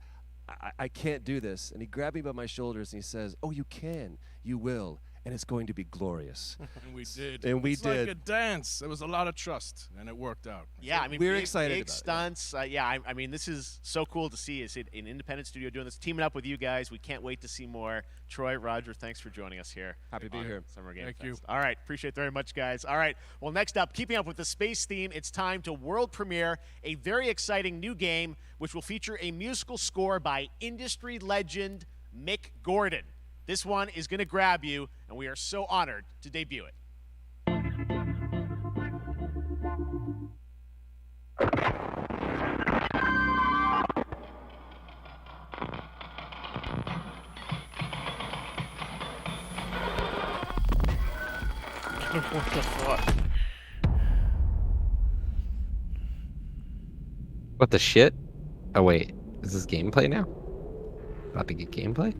I can't do this. And he grabbed me by my shoulders and he says, oh, you can. You will. And it's going to be glorious. And we did. And we it's did. like a dance. There was a lot of trust, and it worked out. Yeah, I mean, we're big, excited big about it. stunts. I mean, this is so cool to see. Is it an independent studio doing this, teaming up with you guys? We can't wait to see more. Troy, Roger, thanks for joining us here. Happy to be here. Summer Game Thank Fest. you. All right, appreciate it very much, guys. All right, well, next up, keeping up with the space theme, it's time to world premiere a very exciting new game, which will feature a musical score by industry legend Mick Gordon. This one is going to grab you, and we are so honored to debut it. What the fuck? What the shit? Oh wait, is this gameplay now? About to get gameplay?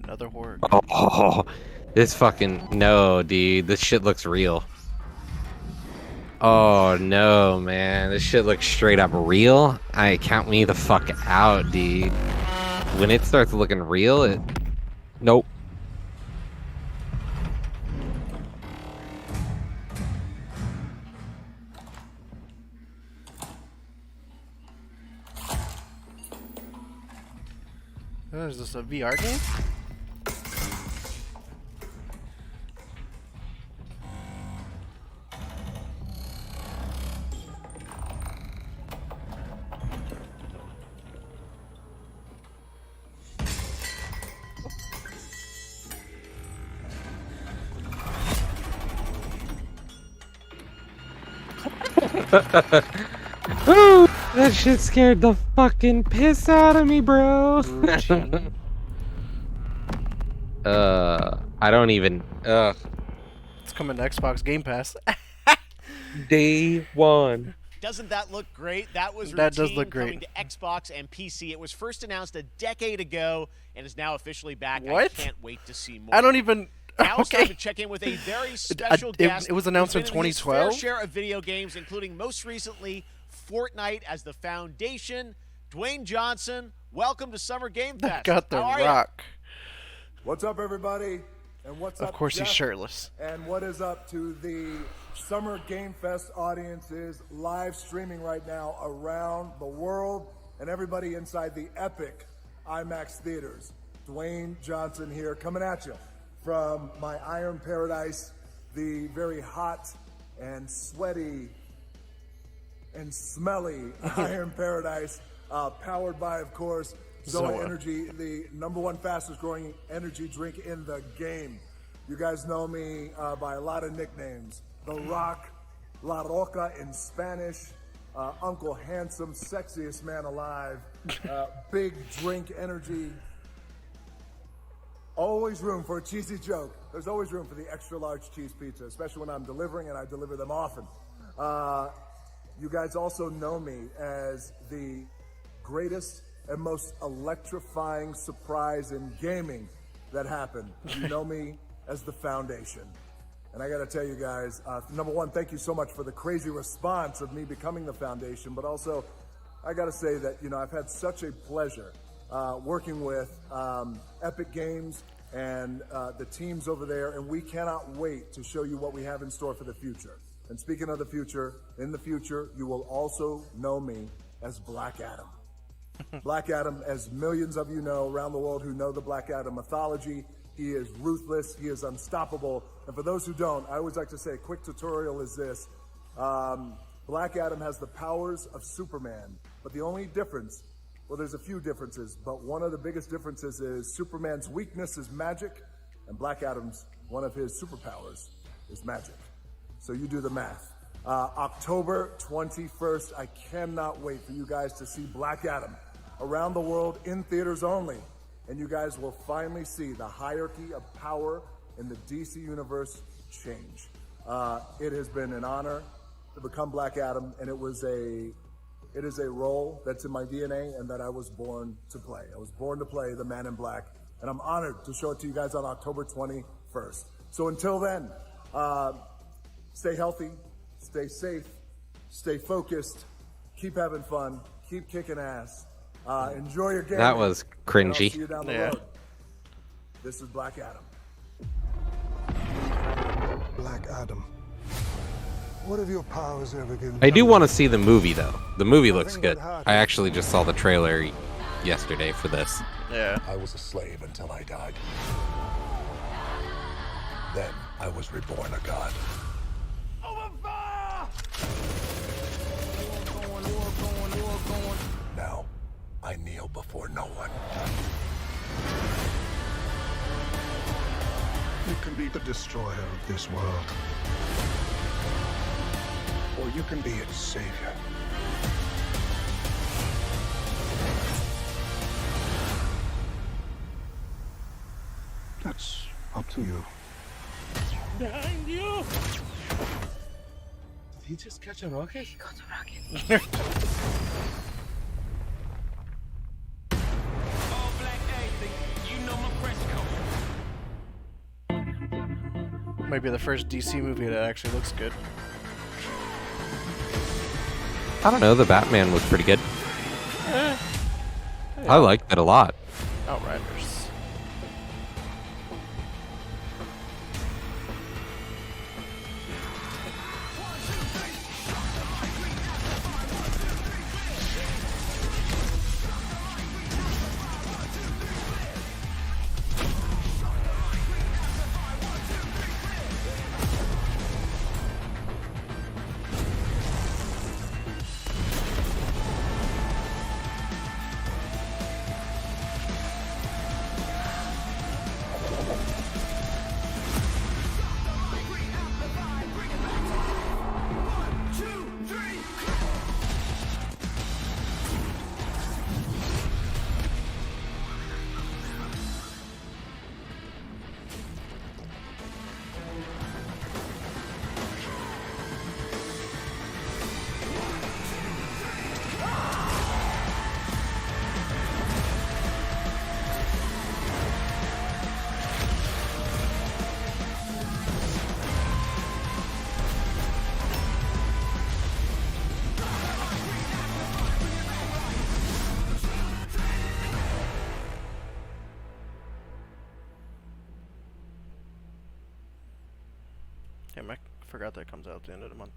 Another horror. Oh, this fucking no, dude. This shit looks real. Oh no, man. This shit looks straight up real. Count me the fuck out, dude. When it starts looking real, nope. Is this a VR game? Ooh, that shit scared the fucking piss out of me, bro. I don't even. It's coming to Xbox Game Pass. Day one. Doesn't that look great? That was That does routine look great. coming to Xbox and PC. It was first announced a decade ago and is now officially back. What? I can't wait to see more. I don't even. Now it's Okay. time to check in with a very special guest. It was announced in who's been his 2012. fair share of video games, including most recently Fortnite as the foundation. Dwayne Johnson, welcome to Summer Game Fest. Got the How are ya? rock. What's up, everybody? And what's up, Of course, he's Jeff? shirtless. And what is up to the Summer Game Fest audiences live streaming right now around the world and everybody inside the epic IMAX theaters. Dwayne Johnson here, coming at you from my Iron Paradise, the very hot and sweaty and smelly Iron Paradise, powered by, of course, Zoa Energy, the #1 fastest growing energy drink in the game. You guys know me by a lot of nicknames. The Rock, La Roca in Spanish, Uncle Handsome, sexiest man alive, big drink energy. Always room for a cheesy joke. There's always room for the extra large cheese pizza, especially when I'm delivering, and I deliver them often. You guys also know me as the greatest and most electrifying surprise in gaming that happened. You know me as the Foundation. And I gotta tell you guys, number one, thank you so much for the crazy response of me becoming the Foundation, but also I gotta say that, I've had such a pleasure working with Epic Games and the teams over there, and we cannot wait to show you what we have in store for the future. And speaking of the future, in the future, you will also know me as Black Adam. Black Adam, as millions of you know around the world who know the Black Adam mythology, he is ruthless, he is unstoppable. And for those who don't, I always like to say a quick tutorial is this. Black Adam has the powers of Superman, but the only difference, well, there's a few differences, but one of the biggest differences is Superman's weakness is magic, and Black Adam's, one of his superpowers is magic. So you do the math. October 21st, I cannot wait for you guys to see Black Adam around the world in theaters only. And you guys will finally see the hierarchy of power in the DC universe change. It has been an honor to become Black Adam, and it is a role that's in my DNA and that I was born to play. I was born to play the Man in Black, and I'm honored to show it to you guys on October 21st. So until then, stay healthy, stay safe, stay focused, keep having fun, keep kicking ass, enjoy your game. That was cringy. I'll see you down the road. This is Black Adam. Black Adam. What have your powers ever given? I do want to see the movie, though. The movie looks good. I actually just saw the trailer yesterday for this. Yeah. I was a slave until I died. Then I was reborn a god. Now, I kneel before no one. You can be the destroyer of this world. Or you can be its savior. That's up to you. Behind you! Did he just catch a rocket? He got a rocket. Might be the first DC movie that actually looks good. I don't know, the Batman was pretty good. I liked it a lot. Outriders. Damn, I forgot that comes out at the end of the month.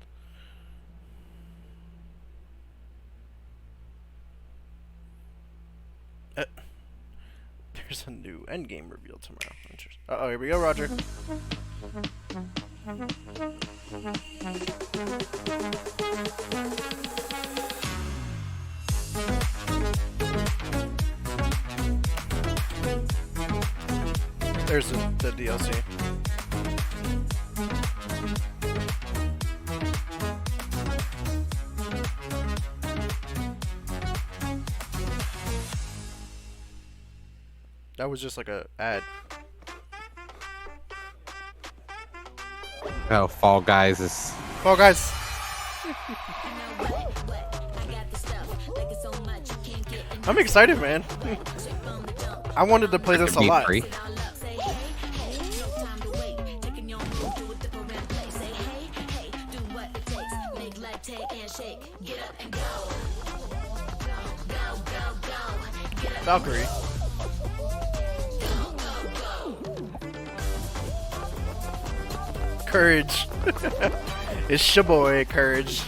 There's a new endgame reveal tomorrow. Interesting. Uh-oh, here we go, Roger. There's the DLC. That was just like a ad. Oh, Fall Guys is... Fall Guys! I'm excited, man. I wanted to play this a lot. Free. Valkyrie. Courage. It's your boy, Courage.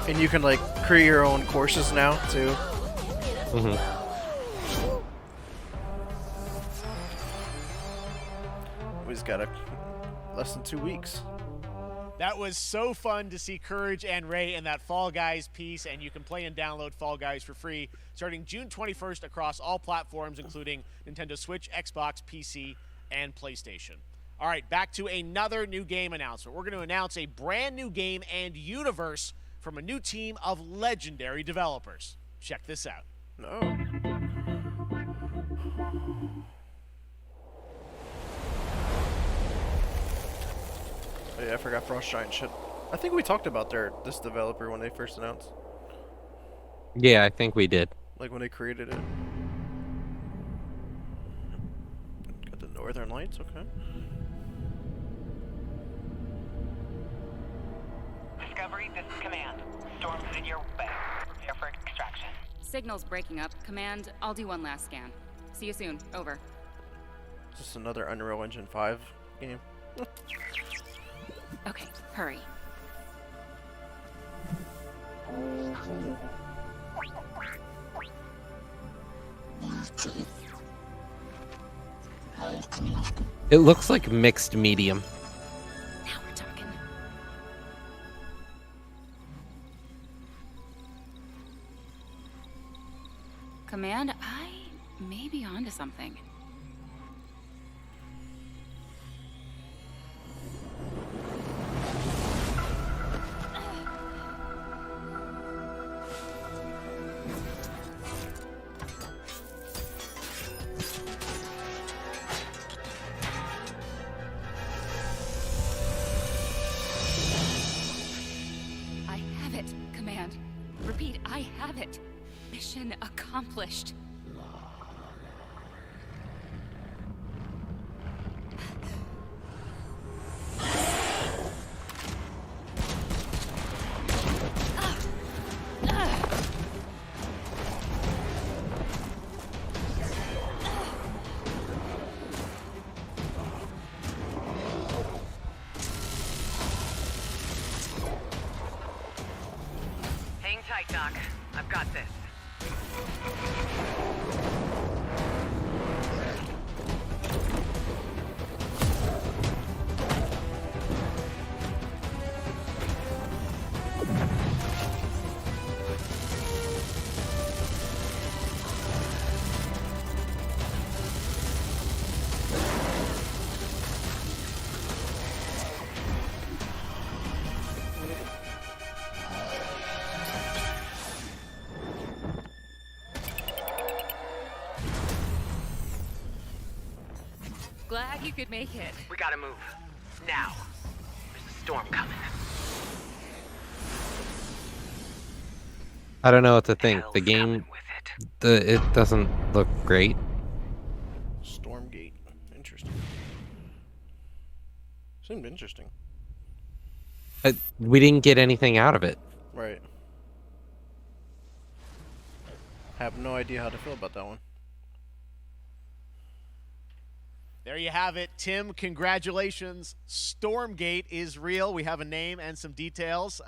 And you can like create your own courses now too. We've got less than 2 weeks. That was so fun to see Courage and Ray in that Fall Guys piece, and you can play and download Fall Guys for free starting June 21st across all platforms, including Nintendo Switch, Xbox, PC, and PlayStation. All right, back to another new game announcement. We're going to announce a brand new game and universe from a new team of legendary developers. Check this out. No. Oh yeah, I forgot Frost Giant shit. I think we talked about this developer when they first announced. Yeah, I think we did. Like when they created it. Got the Northern Lights, okay. Discovery, this is Command. Storm's in your way. Prepare for extraction. Signal's breaking up. Command, I'll do one last scan. See you soon. Over. Just another Unreal Engine 5 game. Okay, hurry. It looks like mixed medium. Now we're talking. Command, I may be onto something. Repeat, I have it. Mission accomplished. Hang tight, Doc. I've got this. Glad you could make it. We gotta move. Now. There's a storm coming. I don't know what to think. The game, it doesn't look great. Stormgate. Interesting. Seemed interesting. We didn't get anything out of it. Right. Have no idea how to feel about that one. There you have it. Tim, congratulations. Stormgate is real. We have a name and some details.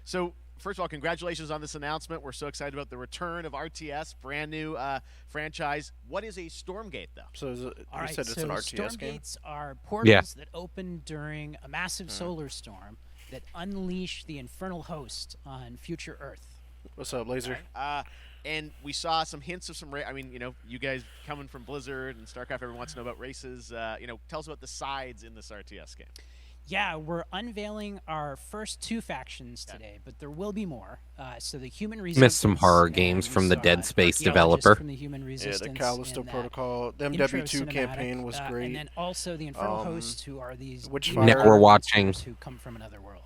So, first of all, congratulations on this announcement. We're so excited about the return of RTS, brand new franchise. What is a Stormgate, though? So, you All said right, it's an RTS game? Stormgates are portals that open during a massive solar storm that unleash the infernal host on future Earth. What's up, Laser? And we saw some hints of some. I mean, you guys coming from Blizzard and StarCraft, everyone wants to know about races. Tell us about the sides in this RTS game. Yeah, we're unveiling our first 2 factions today, but there will be more. So the Human Resistance. Missed some horror games from the Dead Space developer. From the Human Resistance. Yeah, the Callisto Protocol. The MW2 campaign was great. And then also the Infernal Hosts, who are these Nick, we're watching. Who come from another world.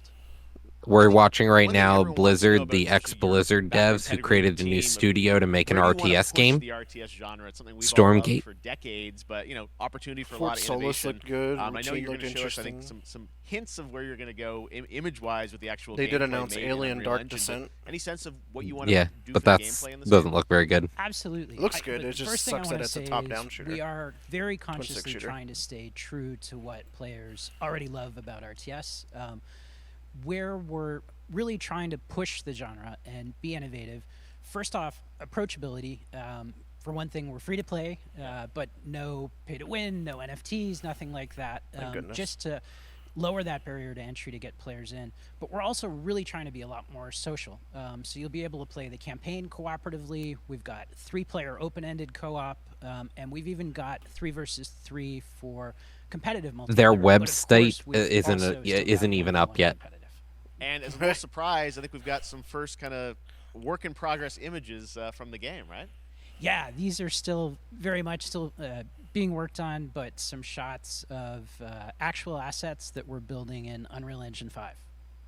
We're watching right now Blizzard, the ex-Blizzard devs who created a new studio to make an RTS game. The RTS genre, it's something we've Stormgate. loved for decades, but opportunity for Fort a lot of Solus innovation. looked good. I know Routine you're going looked to show us, I think, interesting. some hints of where you're going to go image-wise with the actual. They did gameplay announce made in Alien Unreal Dark Engine, Descent. Any sense of what you want Yeah, to do but for the that gameplay in this doesn't game? look very good. Absolutely. Looks good. The It just first thing I sucks that wanna it's a say top-down is shooter. We are very Twin stick consciously shooter. trying to stay true to what players already love about RTS. Where we're really trying to push the genre and be innovative. First off, approachability. For one thing, we're free to play, but no pay to win, no NFTs, nothing like that. Thank goodness. Just to lower that barrier to entry to get players in. But we're also really trying to be a lot more social. So you'll be able to play the campaign cooperatively. We've got 3-player open-ended co-op, and we've even got 3 versus 3 for competitive multiplayer. Their But of website course, we've also still got isn't even up 1v1 yet. competitive. And as a little surprise, I think we've got some first kind of work-in-progress images from the game, right? Yeah, these are still very much still being worked on, but some shots of actual assets that we're building in Unreal Engine 5.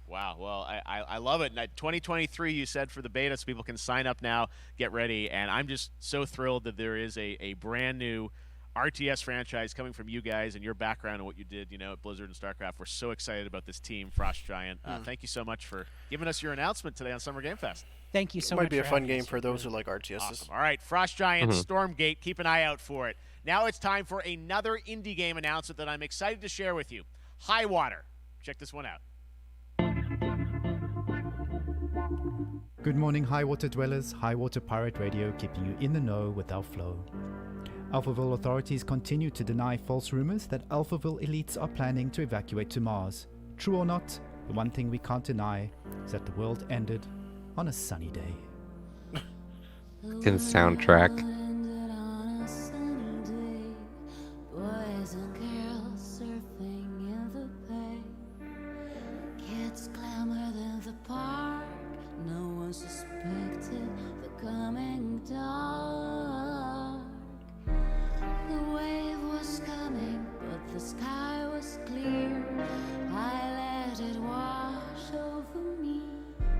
Wow, well, I love it. And 2023, you said, for the beta, so people can sign up now, get ready. And I'm just so thrilled that there is a brand new RTS franchise coming from you guys and your background and what you did, at Blizzard and StarCraft. We're so excited about this team, Frost Giant. Thank you so much for giving us your announcement today on Summer Game Fest. Thank you so It much. might be a for fun having game us. for those who like RTSs. Awesome. All right, Frost Giant, Stormgate, keep an eye out for it. Now it's time for another indie game announcement that I'm excited to share with you. High Water. Check this one out. Good morning, High Water dwellers. High Water Pirate Radio, keeping you in the know with our flow. Alphaville authorities continue to deny false rumors that Alphaville elites are planning to evacuate to Mars. True or not, the one thing we can't deny is that the world ended on a sunny day. Tin soundtrack. Boys and girls surfing in the bay. Kids clamored in the park. No one suspected the coming dark. The wave was coming, but the sky was clear. I let it wash over me.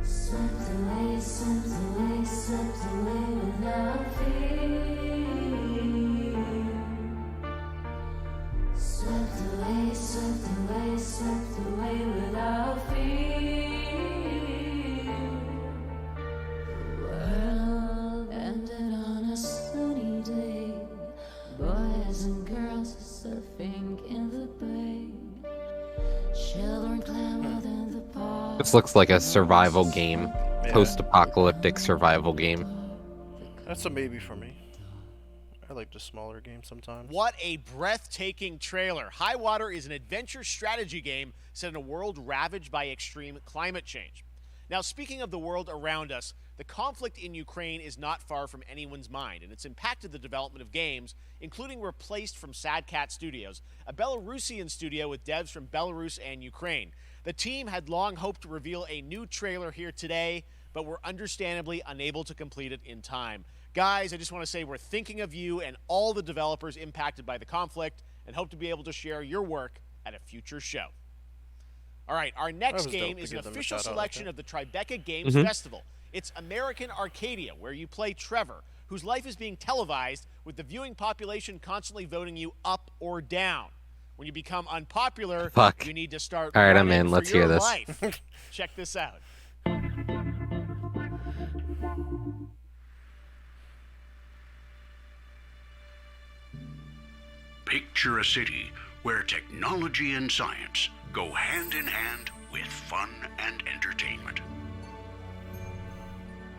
Swept away, swept away, swept away without fear. Swept away, swept away, swept away without fear. The world ended on a sunny day. Boys and girls surfing in the bay. Children clamored in the park. This looks like a survival game, post-apocalyptic survival game. That's a maybe for me. I like the smaller games sometimes. What a breathtaking trailer. High Water is an adventure strategy game set in a world ravaged by extreme climate change. Now, speaking of the world around us, the conflict in Ukraine is not far from anyone's mind, and it's impacted the development of games, including Replaced from Sad Cat Studios, a Belarusian studio with devs from Belarus and Ukraine. The team had long hoped to reveal a new trailer here today, but were understandably unable to complete it in time. Guys, I just want to say we're thinking of you and all the developers impacted by the conflict and hope to be able to share your work at a future show. All right, our next game is an official selection of the Tribeca Games Festival. It's American Arcadia, where you play Trevor, whose life is being televised with the viewing population constantly voting you up or down. When you become unpopular, Fuck. you need to start All right, I'm running in. for Let's your hear this. life. Check this out. Picture a city where technology and science go hand in hand with fun and entertainment.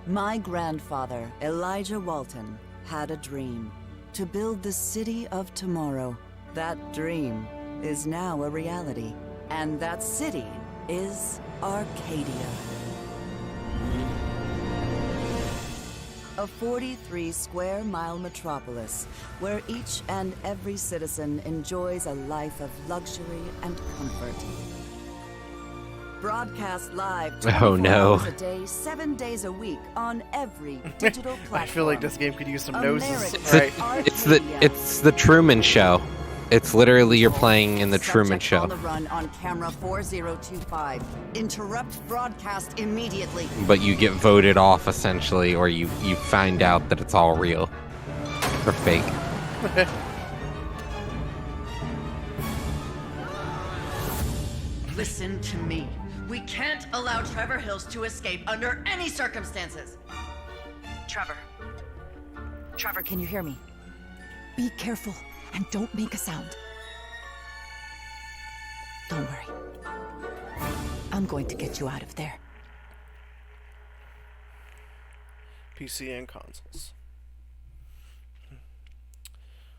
My grandfather, Elijah Walton, had a dream to build the city of tomorrow. That dream is now a reality, and that city is Arcadia. A 43-square-mile metropolis where each and every citizen enjoys a life of luxury and comfort. Broadcast live 24 hours a day, 7 days a week on every digital platform. I feel like this game could use some noses. It's the Truman Show. It's literally you're playing in the Truman Show. On the run on camera 4025. Interrupt broadcast immediately. But you get voted off essentially, or you find out that it's all real or fake. Listen to me. We can't allow Trevor Hills to escape under any circumstances. Trevor. Trevor, can you hear me? Be careful and don't make a sound. Don't worry. I'm going to get you out of there. PC and consoles.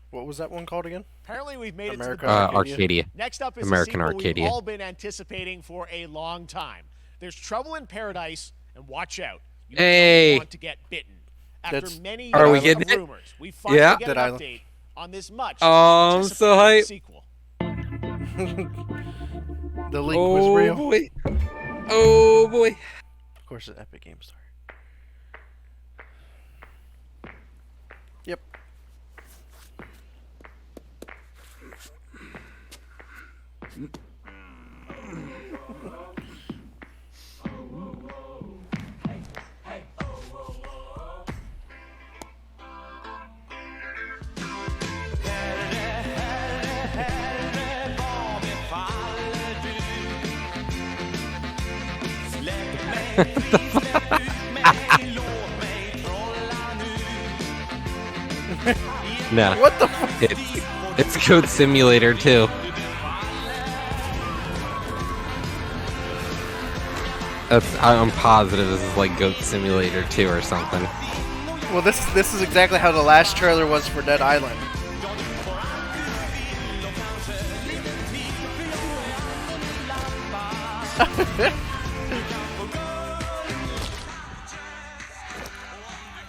What was that one called again? Apparently we've made America it to the Arcadia. Next up is American a sequel Arcadia. we've all been anticipating for a long time. There's Trouble in Paradise, and watch out. You Hey. don't want to get bitten. After That's- many Are we years getting of it? rumors, we finally Yeah. get an Dead Island. update on this much Oh, I'm so anticipated hyped. sequel. The leak was real. Boy. Oh boy. Of course, it's Epic Games Store. Yep. No. What the fuck? It's Goat Simulator 2. I'm positive this is like Goat Simulator 2 or something. Well, this is exactly how the last trailer was for Dead Island.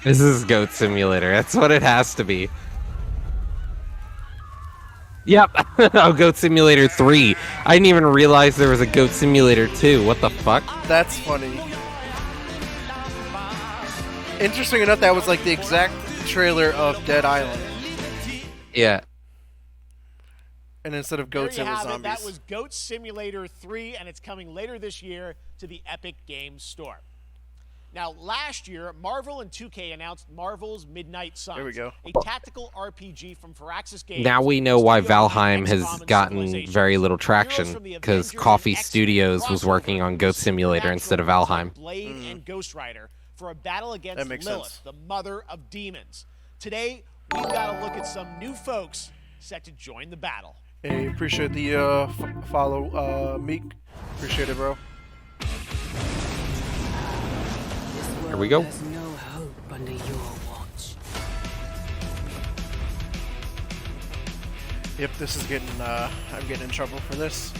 This is Goat Simulator. That's what it has to be. Yep. Oh, Goat Simulator 3. I didn't even realize there was a Goat Simulator 2. What the fuck? That's funny. Interesting enough, that was like the exact trailer of Dead Island. Yeah. And instead of There goats, you it was have it. zombies. That was Goat Simulator 3, and it's coming later this year to the Epic Games Store. Now, last year, Marvel and 2K announced Marvel's Midnight Suns. There we go. A tactical RPG from Firaxis Games. Now we know why studio Valheim behind has XCOM and gotten Civilization. very little Heroes traction from the because Avengers Coffee and X-Men Studios was crossover working on Goat with Simulator instead of supernatural Valheim. Blade and Ghost Rider for a battle against That makes Lilith, sense. the mother of demons. Today, we've got to look at some new folks set to join the battle. Hey, appreciate the follow, Meek. Appreciate it, bro. Here we go. There's no hope under your watch. Yep, this is getting, I'm getting in trouble for this.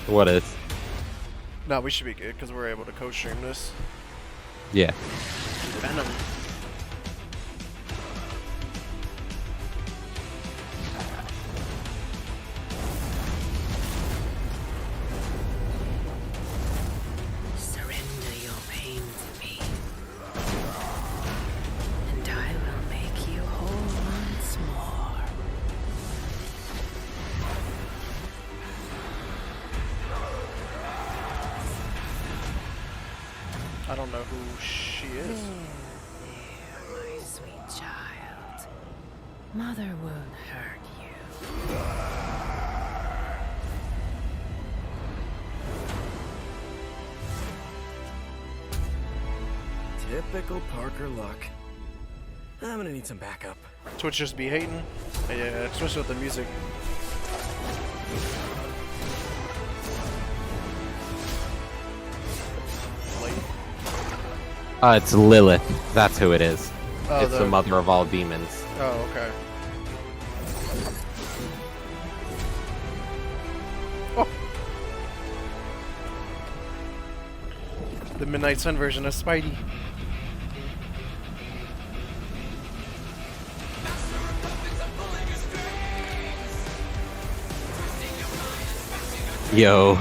What is? No, we should be good because we're able to co-stream this. Yeah. Venom. Surrender your pain to me, and I will make you whole once more. I don't know who she is. My sweet child, Mother won't hurt you. Typical Parker luck. I'm gonna need some backup. Twitch just be hating. Yeah, especially with the music. It's Lilith. That's who it is. Oh, It's the mother of all demons. Oh, okay. Oh. The Midnight Sun version of Spidey. Yo.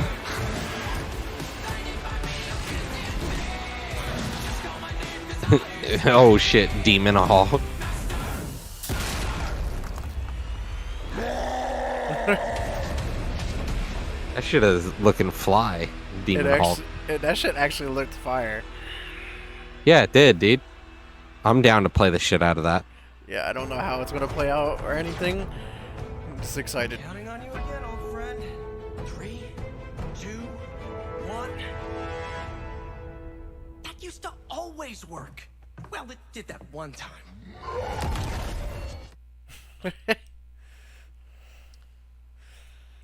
Oh shit, Demon Hall. That shit is looking fly. Demon Hall. That shit actually looked fire. Yeah, it did, dude. I'm down to play the shit out of that. Yeah, I don't know how it's gonna play out or anything. I'm just excited. Counting on you again, old friend. 3, 2, 1. That used to always work. Well, it did that one time.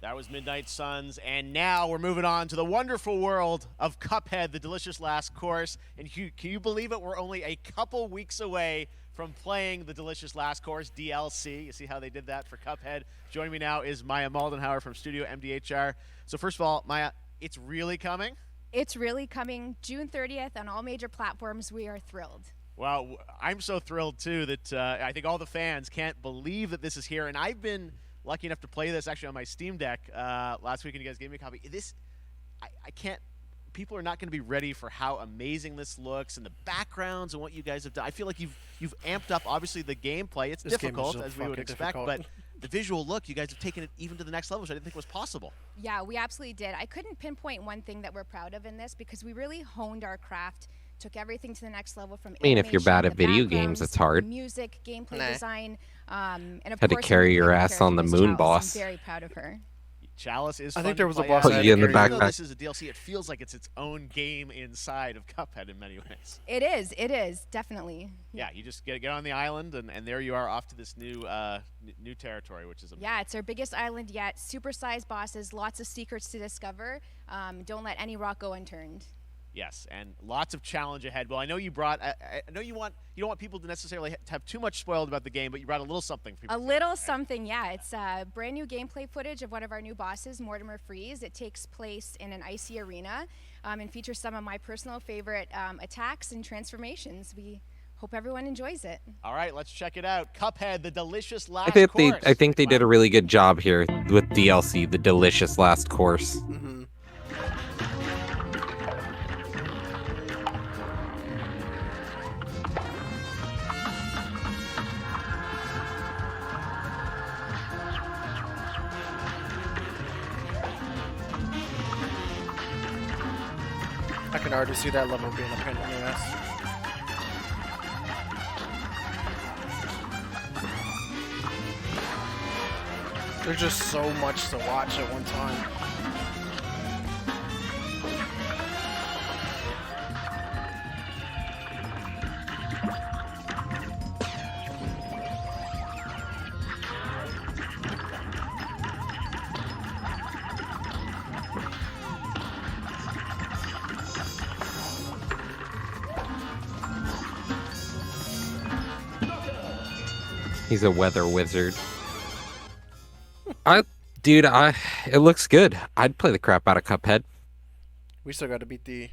That was Midnight Suns, and now we're moving on to the wonderful world of Cuphead, the delicious last course. And can you believe it? We're only a couple weeks away from playing the delicious last course DLC. You see how they did that for Cuphead? Joining me now is Maya Moldenhauer from Studio MDHR. So first of all, Maya, it's really coming? It's really coming June 30th on all major platforms. We are thrilled. Well, I'm so thrilled, too, that I think all the fans can't believe that this is here. And I've been lucky enough to play this actually on my Steam Deck last week, and you guys gave me a copy. I can't. People are not going to be ready for how amazing this looks and the backgrounds and what you guys have done. I feel like you've amped up, obviously, the gameplay. It's difficult, as we would expect, but the visual look, you guys have taken it even to the next level, which I didn't think was possible. Yeah, we absolutely did. I couldn't pinpoint one thing that we're proud of in this because we really honed our craft, took everything to the next level from I mean, if you're bad at video games, it's hard. Music, gameplay design, and of Had to course, carry your ass on the moon, Chalice. boss. I'm very proud of her. Chalice is I fun think there to was a play boss as. Put you in the Even though backpack. this is a DLC, it feels like it's its own game inside of Cuphead in many ways. It is, definitely. Yeah, you just get on the island, and there you are off to this new new territory, which is amazing. Yeah, it's our biggest island yet. Super-sized bosses, lots of secrets to discover. Don't let any rock go unturned. Yes, and lots of challenge ahead. Well, I know you brought. I know you don't want people to necessarily have too much spoiled about the game, but you brought a little something for people. A little something, yeah. It's brand new gameplay footage of one of our new bosses, Mortimer Freeze. It takes place in an icy arena and features some of my personal favorite attacks and transformations. We hope everyone enjoys it. All right, let's check it out. Cuphead, the delicious last I think course. I think they did a really good job here with DLC, the delicious last course. I can already see that level being a pain in the ass. There's just so much to watch at one time. He's a weather wizard. It looks good. I'd play the crap out of Cuphead. We still got to beat the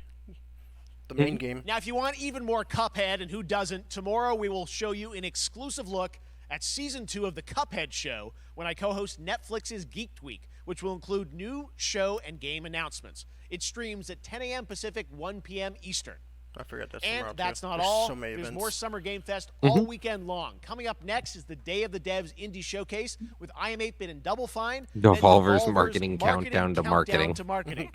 main game. Now, if you want even more Cuphead, and who doesn't, tomorrow we will show you an exclusive look at Season 2 of the Cuphead Show when I co-host Netflix's Geeked Week, which will include new show and game announcements. It streams at 10 a.m. Pacific, 1 p.m. Eastern. I forgot that's And tomorrow, that's too. not There's all. so many There's events. more Summer Game Fest all weekend long. Coming up next is the Day of the Devs Indie Showcase with IM8-Bit and Double Fine. then Devolver's marketing countdown to marketing.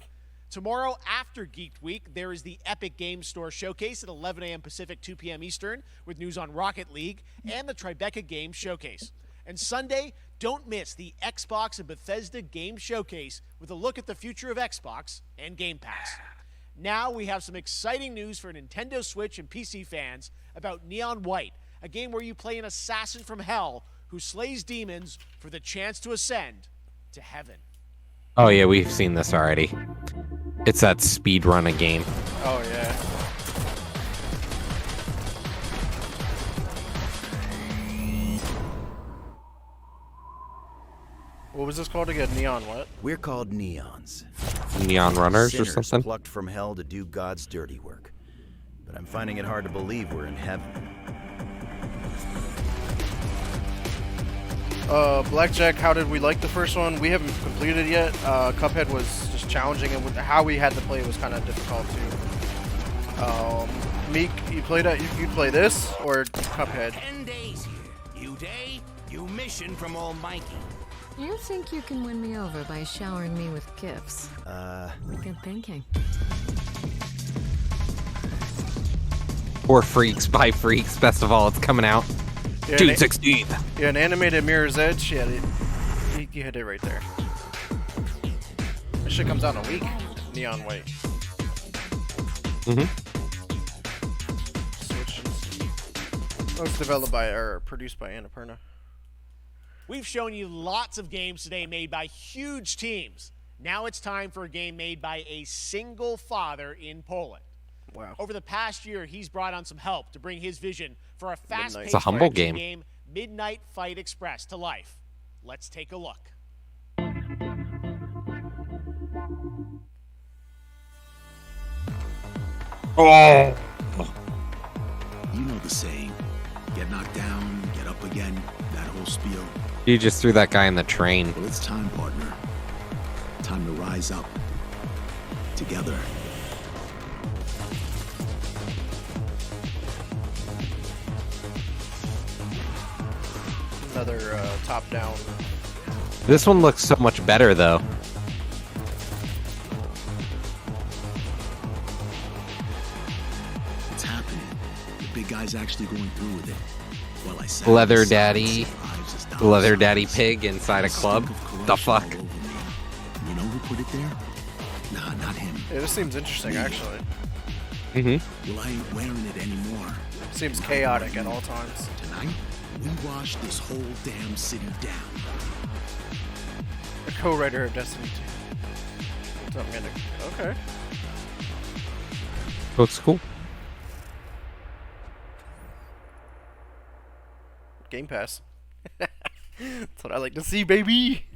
Tomorrow after Geeked Week, there is the Epic Games Store Showcase at 11 a.m. Pacific, 2 p.m. Eastern with news on Rocket League and the Tribeca Games Showcase. And Sunday, don't miss the Xbox and Bethesda Games Showcase with a look at the future of Xbox and Game Pass. Now we have some exciting news for Nintendo Switch and PC fans about Neon White, a game where you play an assassin from hell who slays demons for the chance to ascend to heaven. Oh yeah, we've seen this already. It's that speedrun game. Oh yeah. What was this called again? Neon what? We're called Neons. Neon Runners or Sinners something? plucked from hell to do God's dirty work. But I'm finding it hard to believe we're in heaven. Blackjack, how did we like the first one? We haven't completed it yet. Cuphead was just challenging, and how we had to play was kind of difficult too. Meek, you played it? You'd play this or Cuphead? 10 days here. New day, new mission from Almighty. You think you can win me over by showering me with gifts? Good thinking. For freaks, by freaks. Best of all, it's coming out Yeah, June 16th. Yeah, an animated Mirror's Edge. Yeah, you hit it right there. This shit comes out in a week. Neon White. Mm-hmm. Oh, it's developed by or produced by Annapurna. We've shown you lots of games today made by huge teams. Now it's time for a game made by a single father in Poland. Wow. Over the past year, he's brought on some help to bring his vision for a fast-paced It's a humble action game. Midnight Fight Express, to life. Let's take a look. Oh! You know the saying. Get knocked down, get up again, that whole spiel. You just threw that guy in the train. Well, it's time, partner. Time to rise up. Together. Another top-down. This one looks so much better, though. It's happening. The big guy's actually going through with it. Well, I said Leather Daddy, Leather Daddy Pig inside a club. The fuck? You know who put it there? Nah, not him. Yeah, this seems interesting, actually. Mm-hmm. Well, I ain't wearing it anymore. Seems chaotic at all times. Tonight, we wash this whole damn city down. A co-writer of Destiny 2. Okay. Looks cool. Game Pass. That's what I like to see, baby.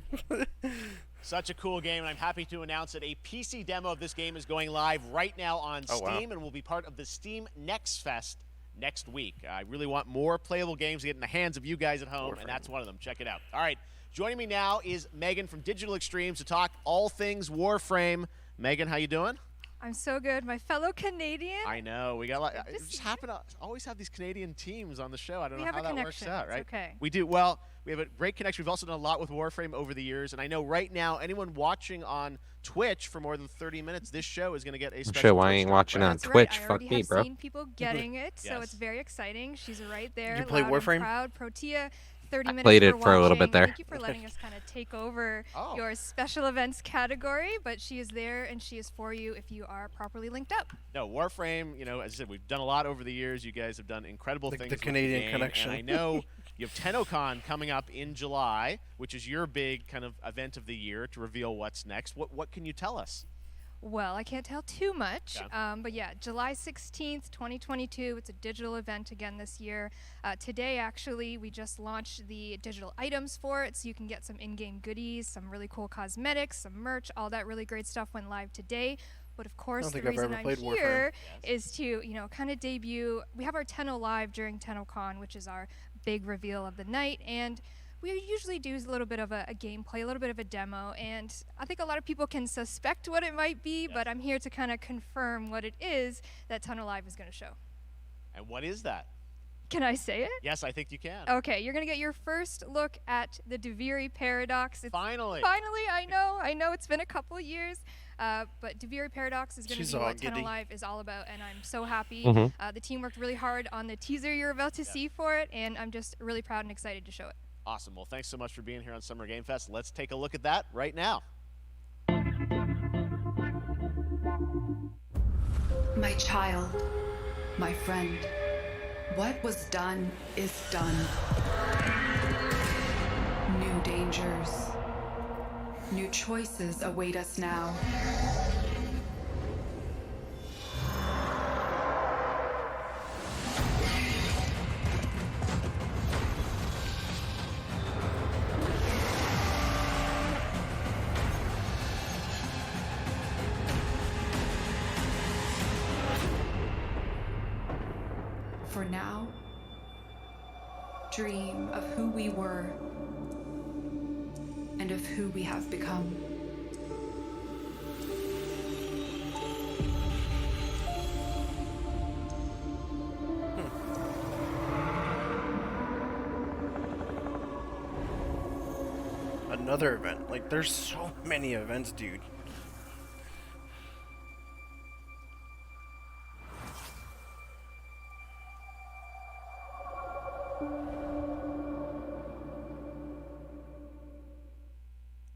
Such a cool game, and I'm happy to announce that a PC demo of this game is going live right now on Steam and will be part of the Steam Next Fest next week. I really want more playable games to get in the hands of you guys at home, and that's one of them. Check it out. All right, joining me now is Megan from Digital Extremes to talk all things Warframe. Megan, how you doing? I'm so good. My fellow Canadian. I know. We got we just happen to always have these Canadian teams on the show. I don't know how that works out, right? Okay. We do. Well, we have a great connection. We've also done a lot with Warframe over the years, and I know right now anyone watching on Twitch for more than 30 minutes, this show is going to get a special. Sure, why ain't watching on Twitch? Right. Fuck me, bro. I've seen people getting it, so Yes. it's very exciting. She's right there. Did you play loud Warframe? And proud. Protea. 30 minutes played it for for a little bit watching. there. Thank you for letting us kind of take over your special events category, but she is there and she is for you if you are properly linked up. No, Warframe, you know, as I said, we've done a lot over the years. You guys have done incredible things. The with Canadian game, connection. And I know you have TennoCon coming up in July, which is your big kind of event of the year to reveal what's next. What can you tell us? Well, I can't tell too much, Yeah. but yeah, July 16th, 2022. It's a digital event again this year. Today, actually, we just launched the digital items for it, so you can get some in-game goodies, some really cool cosmetics, some merch, all that really great stuff went live today. But of course, the reason I'm here is to, you know, kind of debut. We have our Tenno Live during TennoCon, which is our big reveal of the night, and we usually do a little bit of a gameplay, a little bit of a demo, and I think a lot of people can suspect what it might be, but I'm here to kind of confirm what it is that Tenno Live is going to show. And what is that? Can I say it? Yes, I think you can. Okay, you're going to get your first look at the Deviri Paradox. Finally. Finally, I know it's been a couple years, but Deviri Paradox is going to be what Tenno Live is all about, and I'm so happy. The team worked really hard on the teaser you're about to see for it, and I'm just really proud and excited to show it. Awesome. Well, thanks so much for being here on Summer Game Fest. Let's take a look at that right now. My child, my friend, what was done is done. New dangers, new choices await us now. For now, dream of who we were and of who we have become. Another event. Like, there's so many events, dude.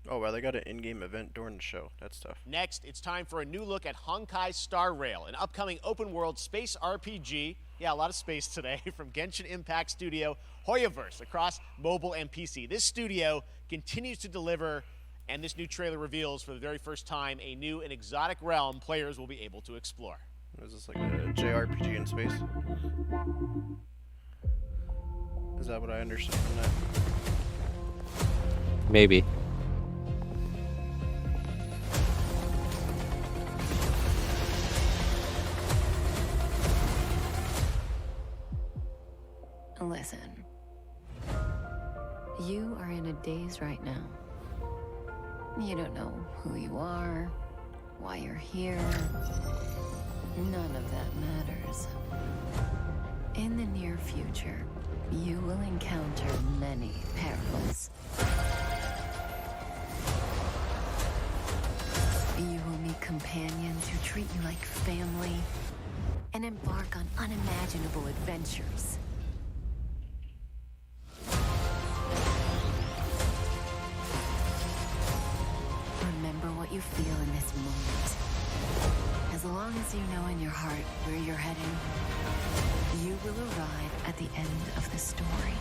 Oh, wow, they got an in-game event during the show. That's tough. Next, it's time for a new look at Honkai Star Rail, an upcoming open-world space RPG. Yeah, a lot of space today from Genshin Impact studio Hoyoverse across mobile and PC. This studio continues to deliver, and this new trailer reveals for the very first time a new and exotic realm players will be able to explore. Is this like a JRPG in space? Is that what I understand from that? Maybe. Listen. You are in a daze right now. You don't know who you are, why you're here. None of that matters. In the near future, you will encounter many perils. You will meet companions who treat you like family and embark on unimaginable adventures. Remember what you feel in this moment. As long as you know in your heart where you're heading, you will arrive at the end of the story.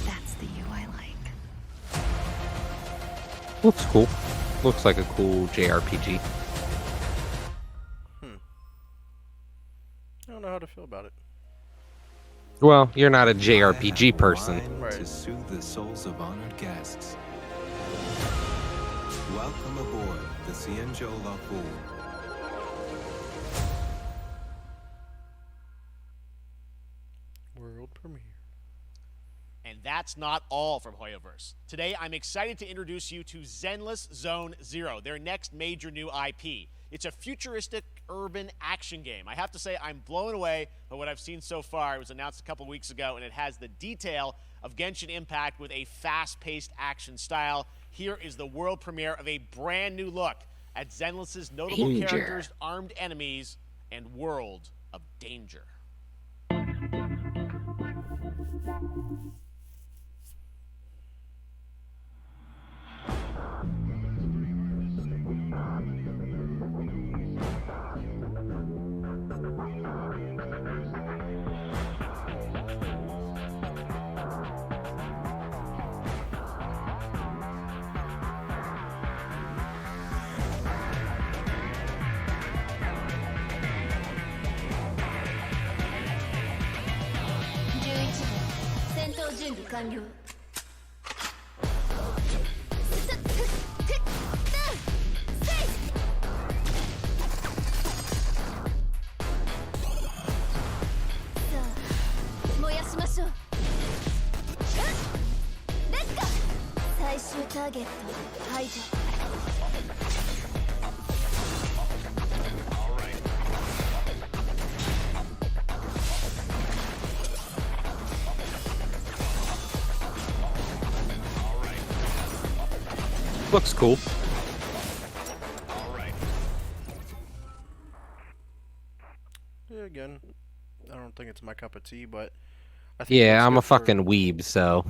That's the you I like. Looks cool. Looks like a cool JRPG. I don't know how to feel about it. Well, you're not a JRPG person. Wine to soothe the souls of honored guests. Welcome aboard the Cienjo La Fool. World premiere. And that's not all from Hoyoverse. Today, I'm excited to introduce you to Zenless Zone Zero, their next major new IP. It's a futuristic urban action game. I have to say, I'm blown away by what I've seen so far. It was announced a couple weeks ago, and it has the detail of Genshin Impact with a fast-paced action style. Here is the world premiere of a brand new look at Zenless's notable characters, armed enemies, and world of danger. Looks cool. Yeah, again, I don't think it's my cup of tea, but I think Yeah, I'm a fucking weeb, so.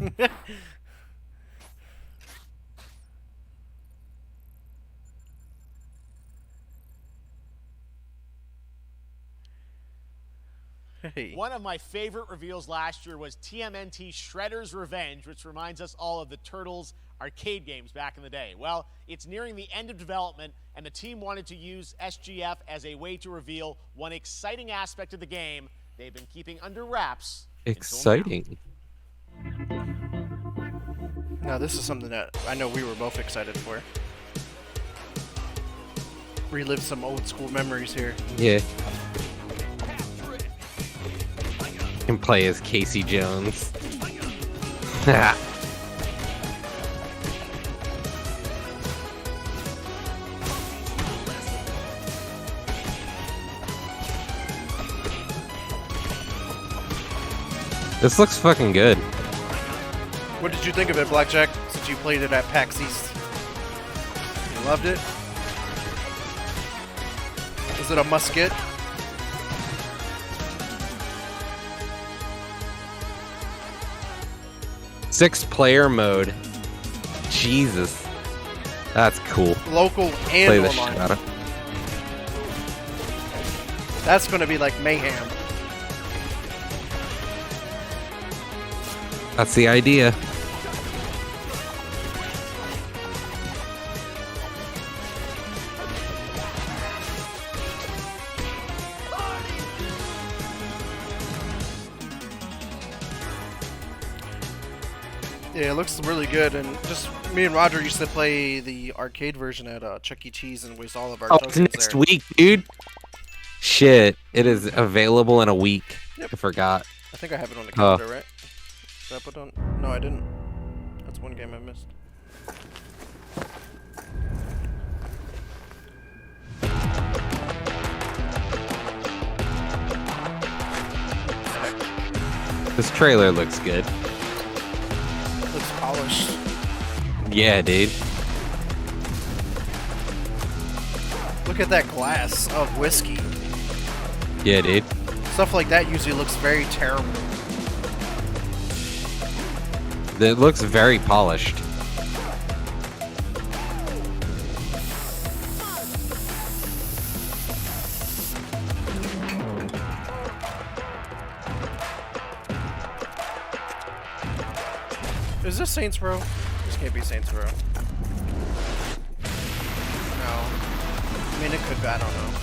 Hey. One of my favorite reveals last year was TMNT Shredder's Revenge, which reminds us all of the Turtles arcade games back in the day. Well, it's nearing the end of development, and the team wanted to use SGF as a way to reveal one exciting aspect of the game they've been keeping under wraps. Exciting. Now, this is something that I know we were both excited for. relive some old school memories here. Yeah. Can play as Casey Jones. This looks fucking good. What did you think of it, Blackjack, since you played it at PAX East? You loved it? Is it a must-get? Six-player mode. Jesus. That's cool. Local and Play the online. shit out of. That's gonna be like mayhem. That's the idea. Yeah, it looks really good, and just me and Roger used to play the arcade version at Chuck E. Cheese and waste all of our Oh, tokens it's next there. week, dude. Shit, it is available in a week. Yep. I forgot. I think I have it on the calendar, right? Did I put on? No, I didn't. That's one game I missed. This trailer looks good. Looks polished. Yeah, dude. Look at that glass of whiskey. Yeah, dude. Stuff like that usually looks very terrible. It looks very polished. Is this Saints Row? This can't be Saints Row. No. I mean, it could be. I don't know.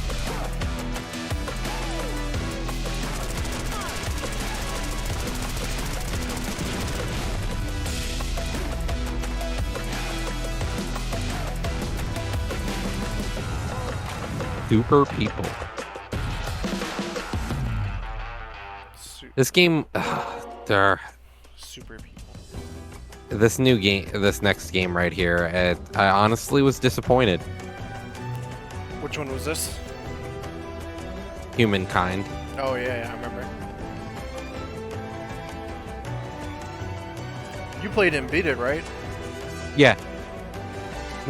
Super people. This game, there. Super people. This new game, this next game right here, I honestly was disappointed. Which one was this? Humankind. Oh yeah, I remember. You played and beat it, right? Yeah.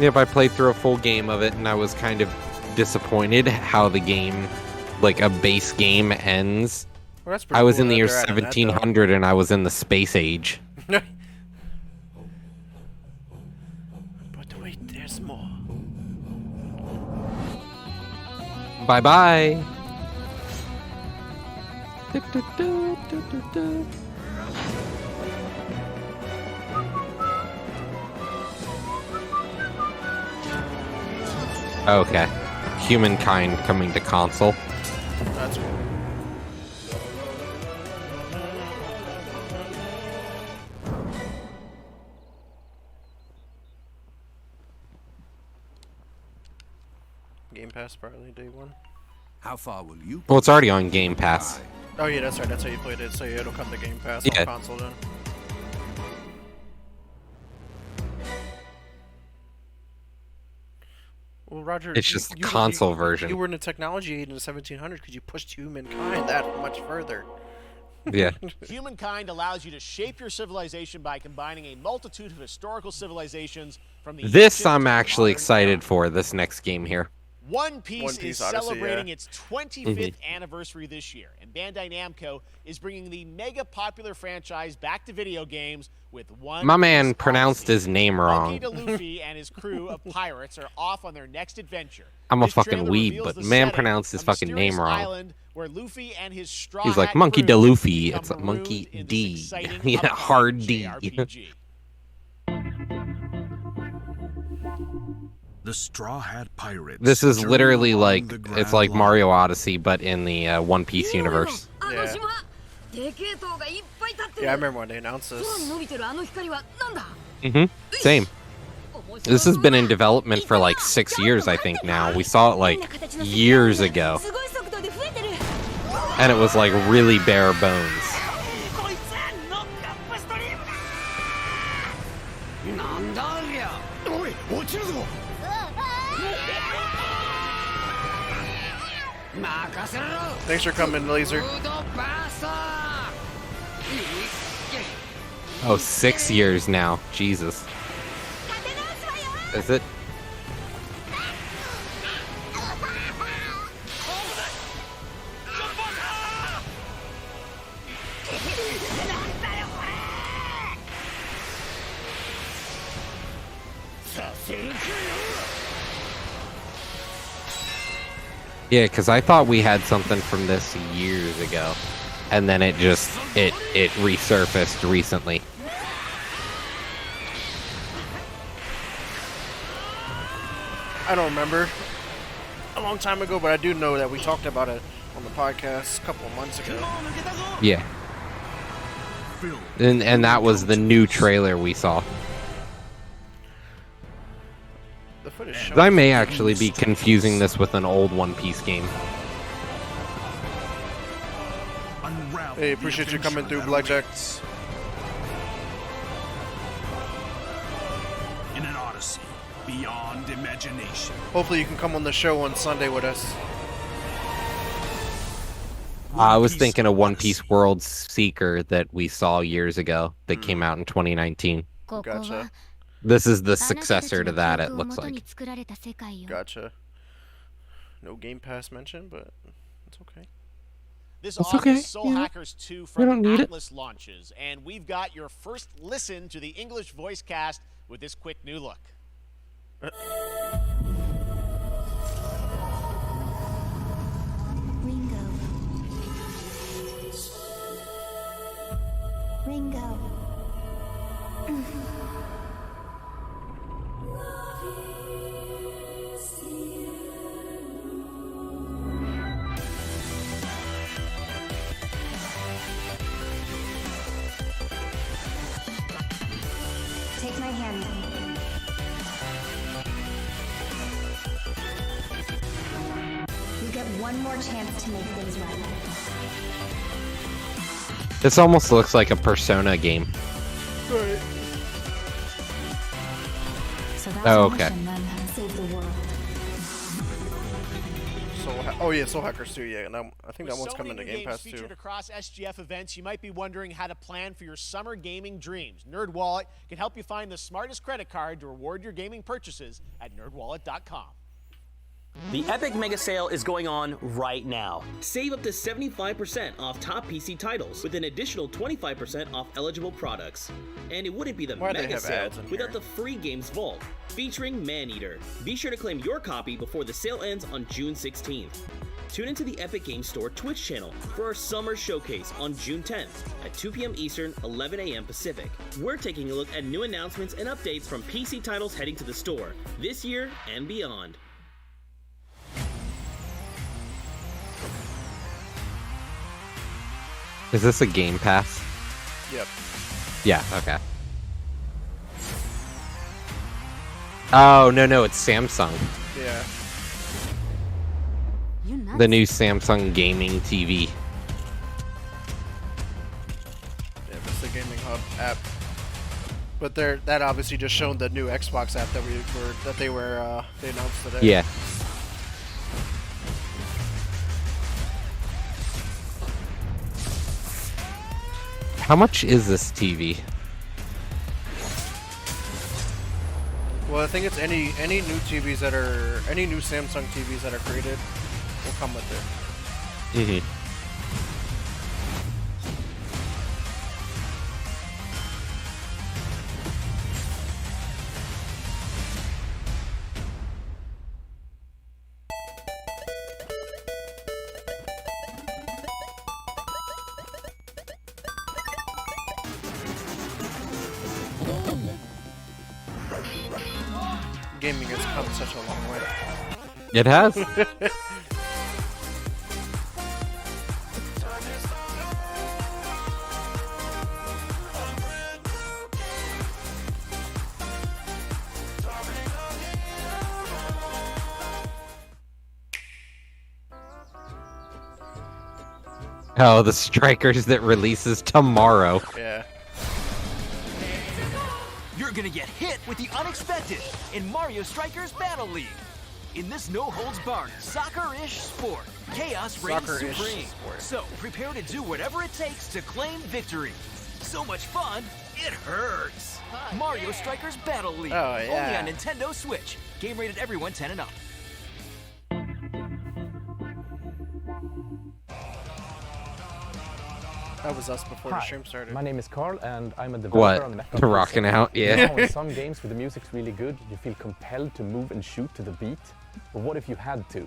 Yep, I played through a full game of it, and I was kind of disappointed how the game, like a base game, ends. Well, that's pretty I was cool in the that year they're adding that, though. 1700, and I was in the space age. But wait, there's more. Bye-bye. Okay. Humankind coming to console. That's cool. Game Pass probably day one. How far will you? Well, it's already on Game Pass. Oh yeah, that's right. That's how you played it. So yeah, it'll come to Game Pass Yeah. on console then. Well, Roger, It's just the console version. You were in the technology age in the 1700s because you pushed humankind that much further. Yeah. Humankind allows you to shape your civilization by combining a multitude of historical civilizations from the This ancient I'm to the actually modern excited for, this next game here. One Piece is Odyssey, celebrating yeah. its 25th anniversary this year, and Bandai Namco is bringing the mega popular franchise back to video games with One My man Piece pronounced Odyssey. his name wrong. Monkey D. Luffy and his crew of pirates are off on their next adventure. I'm a This fucking trailer weeb, reveals but the man setting, pronounced his a fucking mysterious name wrong. island where Luffy and his Straw He's like Hat Monkey crew D. Luffy. become It's a marooned Monkey in this D. exciting Yeah, upcoming hard D. JRPG. The Straw Hat Pirates. This is journey literally along like, the it's Grand like Line. Mario Odyssey, but in the One Piece universe. Yeah. Yeah, I remember when they announced this. Mm-hmm. Same. This has been in development for like 6 years, I think now. We saw it like years ago. And it was like really bare bones. Thanks for coming, Laser. Oh, 6 years now. Jesus. Is it? Yeah, because I thought we had something from this years ago, and then it resurfaced recently. I don't remember. A long time ago, but I do know that we talked about it on the podcast a couple of months ago. Yeah. And that was the new trailer we saw. The footage I may actually be confusing this with an old One Piece game. Hey, appreciate you coming through, Blackjack. In an odyssey beyond imagination. Hopefully you can come on the show on Sunday with us. I was thinking of One Piece World Seeker that we saw years ago that came out in 2019. Gotcha. This is the successor to that, it looks like. Gotcha. No Game Pass mention, but it's okay. This It's August, okay. Soul Yeah. Hackers 2 We from don't need it. Atlas launches, and we've got your first listen to the English voice cast with this quick new look. Ringo. Take my hand. You get one more chance to make things right. This almost looks like a Persona game. Right. So that's Oh, our okay. mission, then. Save the world. Oh yeah, Soul Hackers 2, yeah. And I think With that one's so coming to many Game new games Pass too. featured across SGF events, you might be wondering how to plan for your summer gaming dreams. NerdWallet can help you find the smartest credit card to reward your gaming purchases at nerdwallet.com. The Epic Mega Sale is going on right now. Save up to 75% off top PC titles with an additional 25% off eligible products. And it wouldn't be the Why do they Mega have Sale ads in without here? the free games vault featuring Maneater. Be sure to claim your copy before the sale ends on June 16th. Tune into the Epic Games Store Twitch channel for our summer showcase on June 10th at 2 p.m. Eastern, 11 a.m. Pacific. We're taking a look at new announcements and updates from PC titles heading to the store this year and beyond. Is this a Game Pass? Yep. Yeah, okay. Oh, no, it's Samsung. Yeah. The new Samsung gaming TV. Yeah, that's the Gaming Hub app. But that obviously just shown the new Xbox app that they announced today. Yeah. How much is this TV? Well, I think it's any new TVs that are any new Samsung TVs that are created will come with it. Mm-hmm. Gaming has come such a long way. It has. Oh, the Strikers that releases tomorrow. Yeah. You're gonna get hit with the unexpected in Mario Strikers Battle League. In this no-holds-barred, soccer-ish sport, chaos reigns Soccer-ish supreme. sport. So prepare to do whatever it takes to claim victory. So much fun, it hurts. Mario Strikers Battle League. Oh, yeah. Only on Nintendo Switch. Game rated everyone 10 and up. That was us before the stream started. My name is Carl, and I'm a developer on What? Metal. Rocking out, You yeah. know, in some games where the music's really good, you feel compelled to move and shoot to the beat. But what if you had to?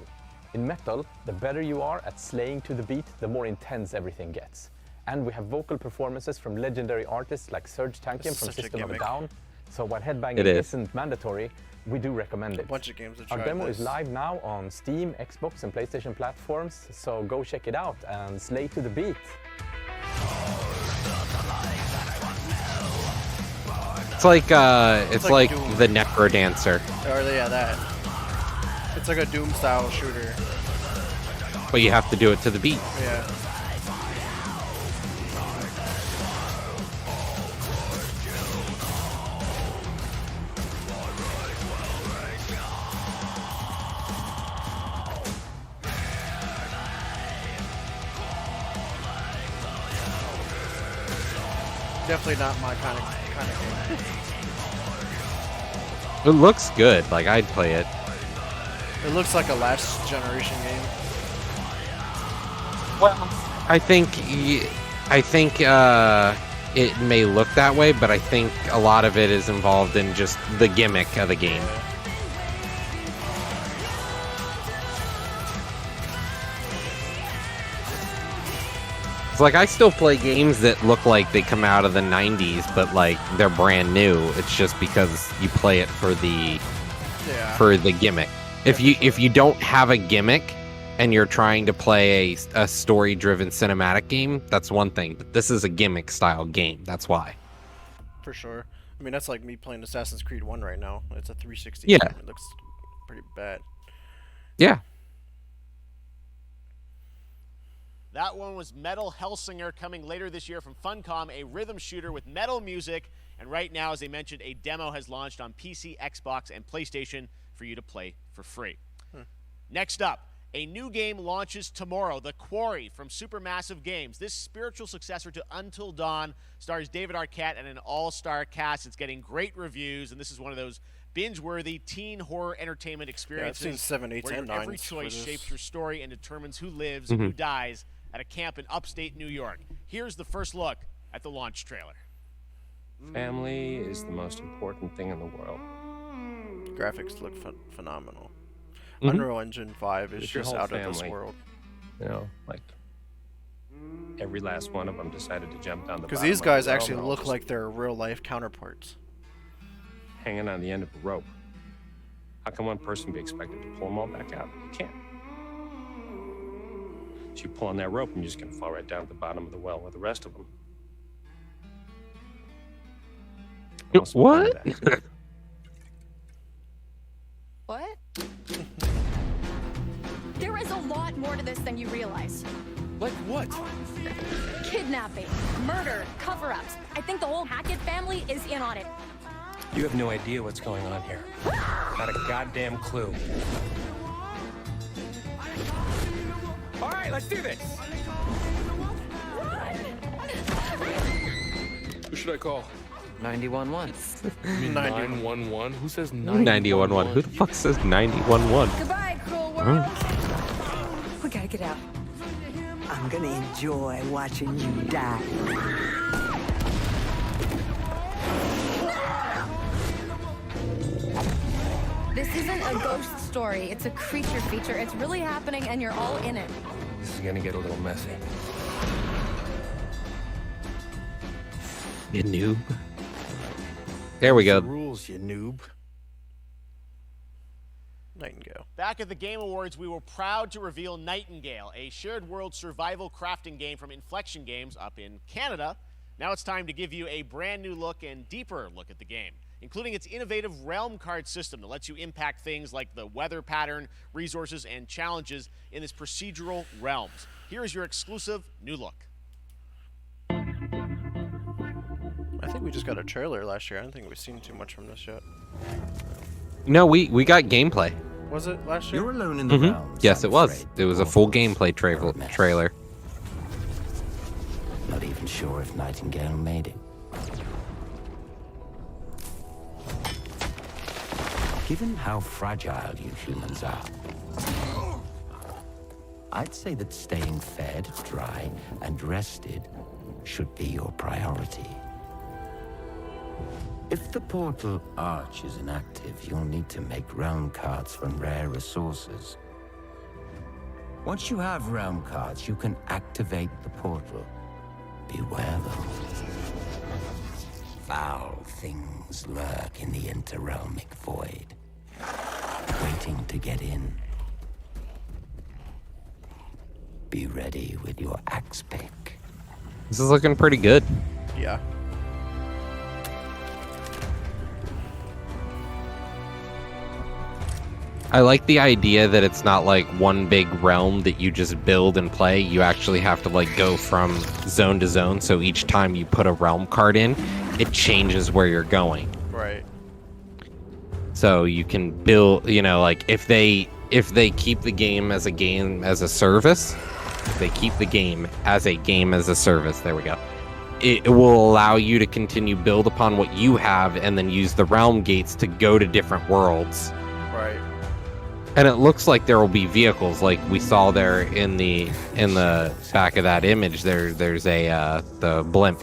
In Metal, the better you are at slaying to the beat, the more intense everything gets. And we have vocal performances from legendary artists like Serge Tankian That's from such a System of a gimmick. Down. So while headbanging It is. isn't mandatory, we do recommend it. A bunch of games have Our tried demo this. is live now on Steam, Xbox, and PlayStation platforms, so go check it out and slay to the beat. It's like Doom. the Necro Dancer, Or yeah, that. It's like a Doom style shooter. but you have to do it to the beat. Yeah. Definitely not my kind of game. It looks good. Like, I'd play it. It looks like a last generation game. Well, I think it may look that way, but I think a lot of it is involved in just the gimmick of the game. It's like I still play games that look like they come out of the 90s, but like they're brand new. It's just because you play it for the gimmick. If you don't have a gimmick and you're trying to play a story-driven cinematic game, that's one thing. But this is a gimmick-style game. That's why. For sure. I mean, that's like me playing Assassin's Creed 1 right now. It's a 360 Yeah. game. It looks pretty bad. Yeah. That one was Metal Hellsinger, coming later this year from Funcom, a rhythm shooter with metal music. And right now, as I mentioned, a demo has launched on PC, Xbox, and PlayStation for you to play for free. Next up, a new game launches tomorrow, The Quarry from Supermassive Games. This spiritual successor to Until Dawn stars David Arquette and an all-star cast. It's getting great reviews, and this is one of those binge-worthy teen horror entertainment experiences. seen 7, 8, where and your every 9s for choice this. shapes your story and determines who lives and who dies at a camp in upstate New York. Here's the first look at the launch trailer. Family is the most important thing in the world. Graphics look phenomenal. Mhm. Unreal Engine 5 is It's your just whole out of this family. world. You know, like every last one of them decided to jump down the Because bottom these of guys the well, actually and all look just like their real-life counterparts. hanging on the end of a rope. How can one person be expected to pull them all back out? You can't. So you pull on that rope and you're just going to fall right down to the bottom of the well with the rest of them. What? What? There is a lot more to this than you realize. Like what? Kidnapping, murder, cover-ups. I think the whole Hackett family is in on it. You have no idea what's going on here. Not a goddamn clue. All right, let's do this. Who should I call? 911. You mean 911? Who says 911. Who the fuck says 911? Goodbye, cruel world. We gotta get out. I'm gonna enjoy watching you die. This isn't a ghost story. It's a creature feature. It's really happening, and you're all in it. This is going to get a little messy. You noob. There we go. Rules, you noob. Nightingale. Back at the Game Awards, we were proud to reveal Nightingale, a shared world survival crafting game from Inflection Games up in Canada. Now it's time to give you a brand new look and deeper look at the game. including its innovative realm card system that lets you impact things like the weather pattern, resources, and challenges in this procedural realms. Here is your exclusive new look. I think we just got a trailer last year. I don't think we've seen too much from this yet. No, we got gameplay. Was it last year? You're alone in the realms. Yes, I'm it was. afraid. It was a full gameplay trailer. Not even sure if Nightingale made it. Given how fragile you humans are, I'd say that staying fed, dry, and rested should be your priority. If the portal arch is inactive, you'll need to make realm cards from rare resources. Once you have realm cards, you can activate the portal. Beware though. Foul things lurk in the interrealmic void, waiting to get in. Be ready with your axe pick. This is looking pretty good. Yeah. I like the idea that it's not like one big realm that you just build and play. You actually have to like go from zone to zone. So each time you put a realm card in, it changes where you're going. Right. So you can build, you know, like if they keep the game as a service, if they keep the game as a service, there we go. It will allow you to continue build upon what you have and then use the realm gates to go to different worlds. Right. And it looks like there will be vehicles like we saw there in the back of that image. There's the blimp.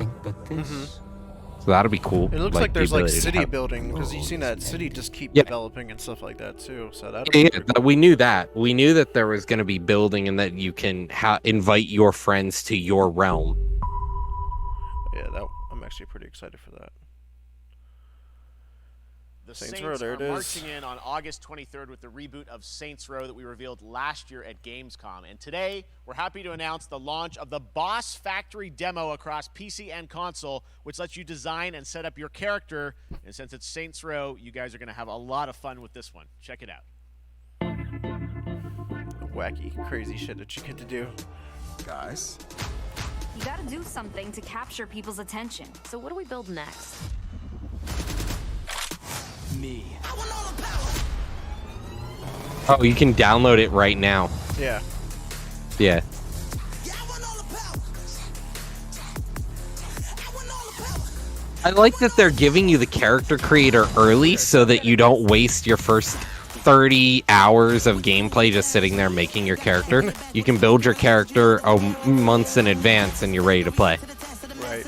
So that'll be cool. It looks like there's like city have... building because you've seen that city just keep Yeah. developing and stuff like that too. So that'll Yeah, be pretty cool. we knew that. We knew that there was going to be building and that you can invite your friends to your realm. Yeah, I'm actually pretty excited for that. The Saints Saints Row, there are it is. marching in on August 23rd with the reboot of Saints Row that we revealed last year at Gamescom. And today, we're happy to announce the launch of the Boss Factory demo across PC and console, which lets you design and set up your character. And since it's Saints Row, you guys are going to have a lot of fun with this one. Check it out. Wacky, crazy shit that you get to do. Guys. You gotta do something to capture people's attention. So what do we build next? Me. Oh, you can download it right now. Yeah. Yeah. I like that they're giving you the character creator early so that you don't waste your first 30 hours of gameplay just sitting there making your character. You can build your character months in advance and you're ready to play. Right.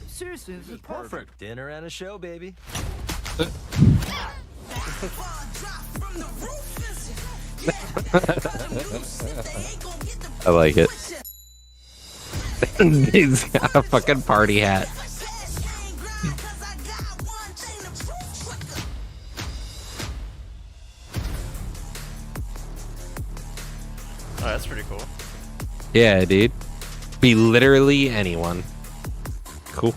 Seriously, this is perfect. Dinner and a show, baby. I like it. He's got a fucking party hat. Oh, that's pretty cool. Yeah, dude. Be literally anyone. Cool.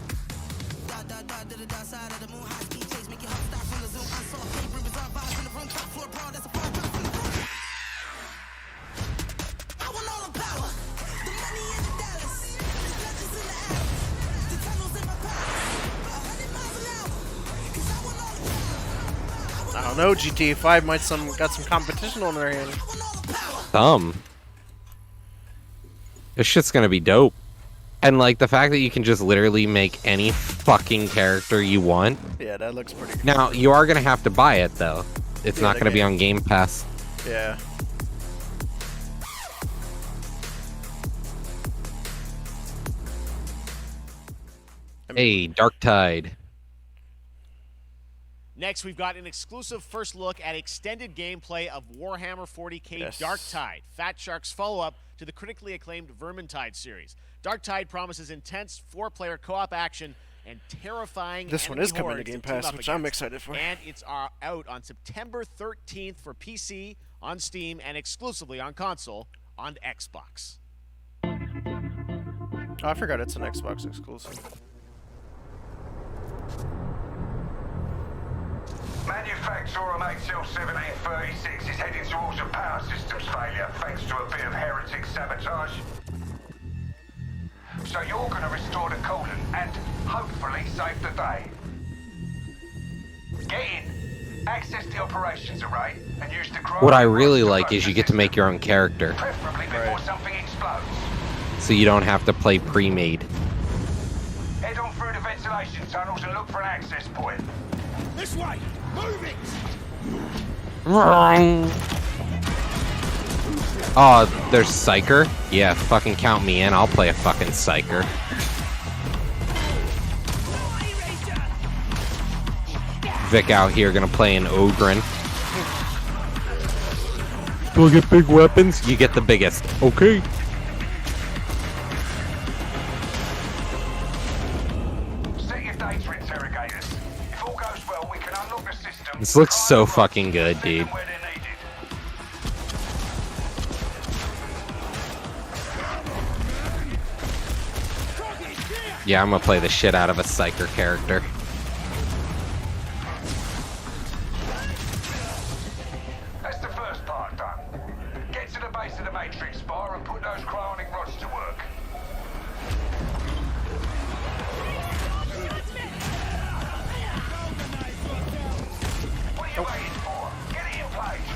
I don't know, GTA 5 might got some competition on their hand. This shit's gonna be dope. And like the fact that you can just literally make any fucking character you want. Yeah, that looks pretty cool. Now, you are gonna have to buy it though. It's Yeah, not the gonna be game. on Game Pass. Yeah. Hey, Dark Tide. Next, we've got an exclusive first look at extended gameplay of Warhammer 40k Yes. Dark Tide, Fat Shark's follow-up to the critically acclaimed Vermintide series. Dark Tide promises intense 4-player co-op action and terrifying This one enemy is coming to hordes Game team Pass, up which I'm against. excited for. And it's out on September 13th for PC, on Steam, and exclusively on console on Xbox. Oh, I forgot it's an Xbox exclusive. Manufacturer of HL 1736 is heading towards a power systems failure thanks to a bit of heretic sabotage. So you're going to restore the coolant and hopefully save the day. Get in, access the operations array, and use the What I really like is you get to make your own character, preferably before something explodes. so you don't have to play pre-made. Head on through the ventilation tunnels and look for an access point. This way! Move it! Oh, there's Psyker? Yeah, fucking count me in. I'll play a fucking Psyker. Vic out here gonna play an Ogren. Do I get big weapons? You get the biggest. Okay. Set your data interrogators. If all goes well, we can unlock the system. This looks so fucking good, dude. Yeah, I'm gonna play the shit out of a Psyker character. That's the first part done. Get to the base of the Matrix bar and put those cryonic rods to work. What are you waiting for? Get it in place.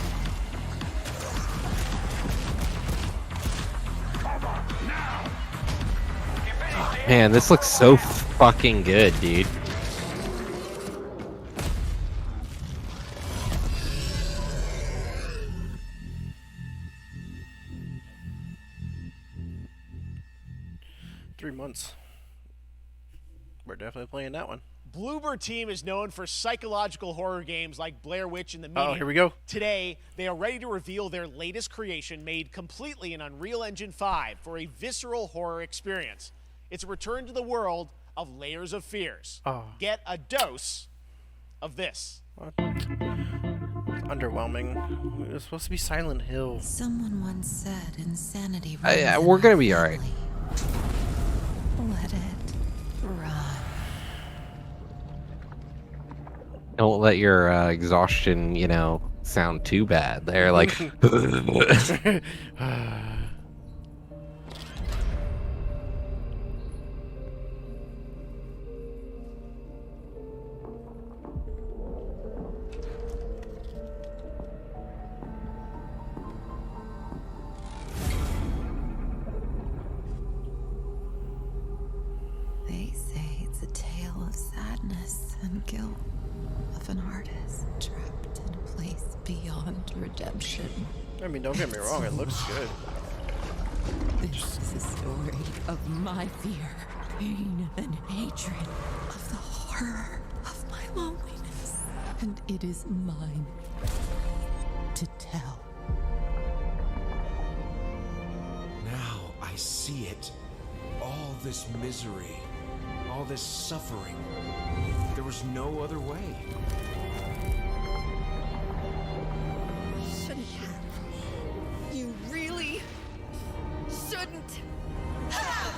Man, this looks so fucking good, dude. $3 months. We're definitely playing that one. Bloober Team is known for psychological horror games like Blair Witch and The Medium. Oh, here we go. Today, they are ready to reveal their latest creation made completely in Unreal Engine 5 for a visceral horror experience. It's a return to the world of Layers of Fears. Oh. Get a dose of this. What? Underwhelming. It was supposed to be Silent Hill. Someone once said insanity. We're gonna be alright. Let it run. Don't let your exhaustion, you know, sound too bad. They're like... They say it's a tale of sadness and guilt of an artist trapped in a place beyond redemption. I mean, don't get me wrong, it looks good. This is a story of my fear, pain, and hatred, of the horror of my loneliness. And it is mine to tell. Now I see it. All this misery, all this suffering. There was no other way. Shouldn't have. You really shouldn't have.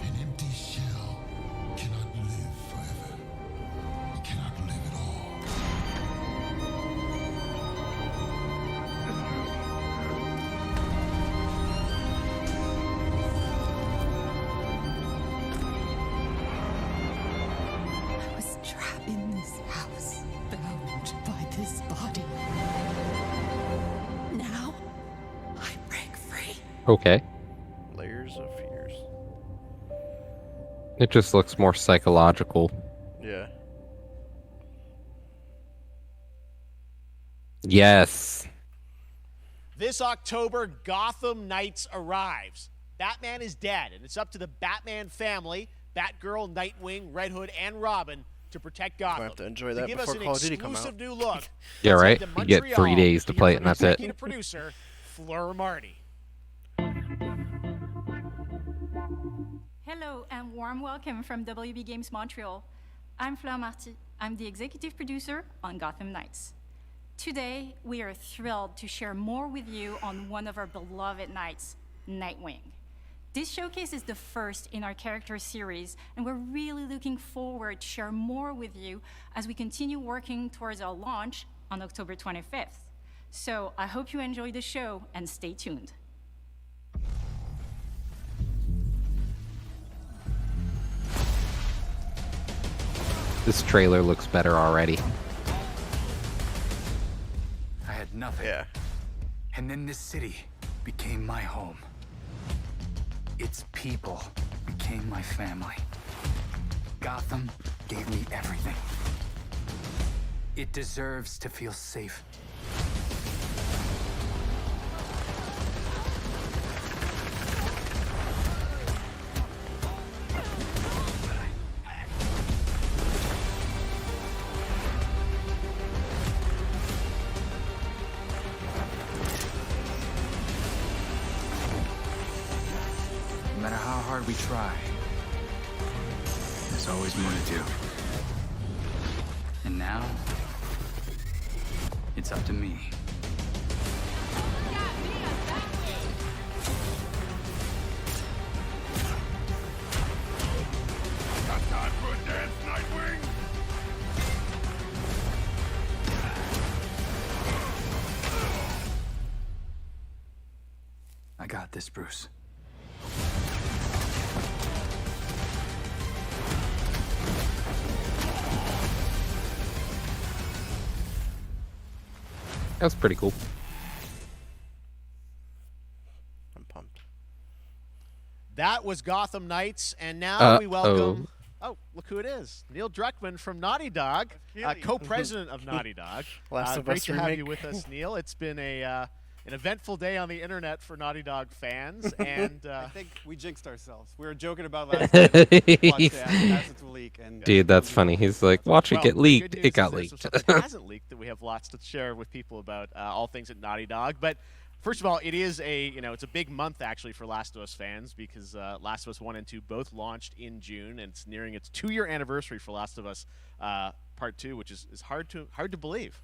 An empty shell cannot live forever. It cannot live at all. I was trapped in this house, bound by this body. Now, I break free. Okay. Layers of Fears. It just looks more psychological. Yeah. Yes. This October, Gotham Knights arrives. Batman is dead, and it's up to the Batman family, Batgirl, Nightwing, Red Hood, and Robin to protect Gotham. We'll have to enjoy that give before us an Call of Duty come exclusive out. new look. Yeah, let's right? head to You get 3 Montreal days to hear play it from and that's it. executive producer Fleur Marty. Hello and warm welcome from WB Games Montreal. I'm Fleur Marty. I'm the executive producer on Gotham Knights. Today, we are thrilled to share more with you on one of our beloved knights, Nightwing. This showcase is the first in our character series, and we're really looking forward to share more with you as we continue working towards our launch on October 25th. So I hope you enjoy the show and stay tuned. This trailer looks better already. I had nothing. Yeah. And then this city became my home. Its people became my family. Gotham gave me everything. It deserves to feel safe. No matter how hard we try, there's always more to do. And now, it's up to me. Got time for a dance, Nightwing? I got this, Bruce. That's pretty cool. I'm pumped. That was Gotham Knights, and now we welcome. Oh. Oh, look who it is! Neil Druckmann from Naughty Dog, co-president of Naughty Dog. Last of Great Us to have remake. you with us, Neil. It's been an eventful day on the internet for Naughty Dog fans, and I think we jinxed ourselves. We were joking about last night. Watch the assets will leak, and Dude, that's funny. He's like, watch it Well, get the leaked. good It news got is there's leaked. something that hasn't leaked that we have lots to share with people about all things at Naughty Dog. But first of all, it is it's a big month actually for Last of Us fans because Last of Us 1 and 2 both launched in June, and it's nearing its 2-year anniversary for Last of Us Part 2, which is hard to believe.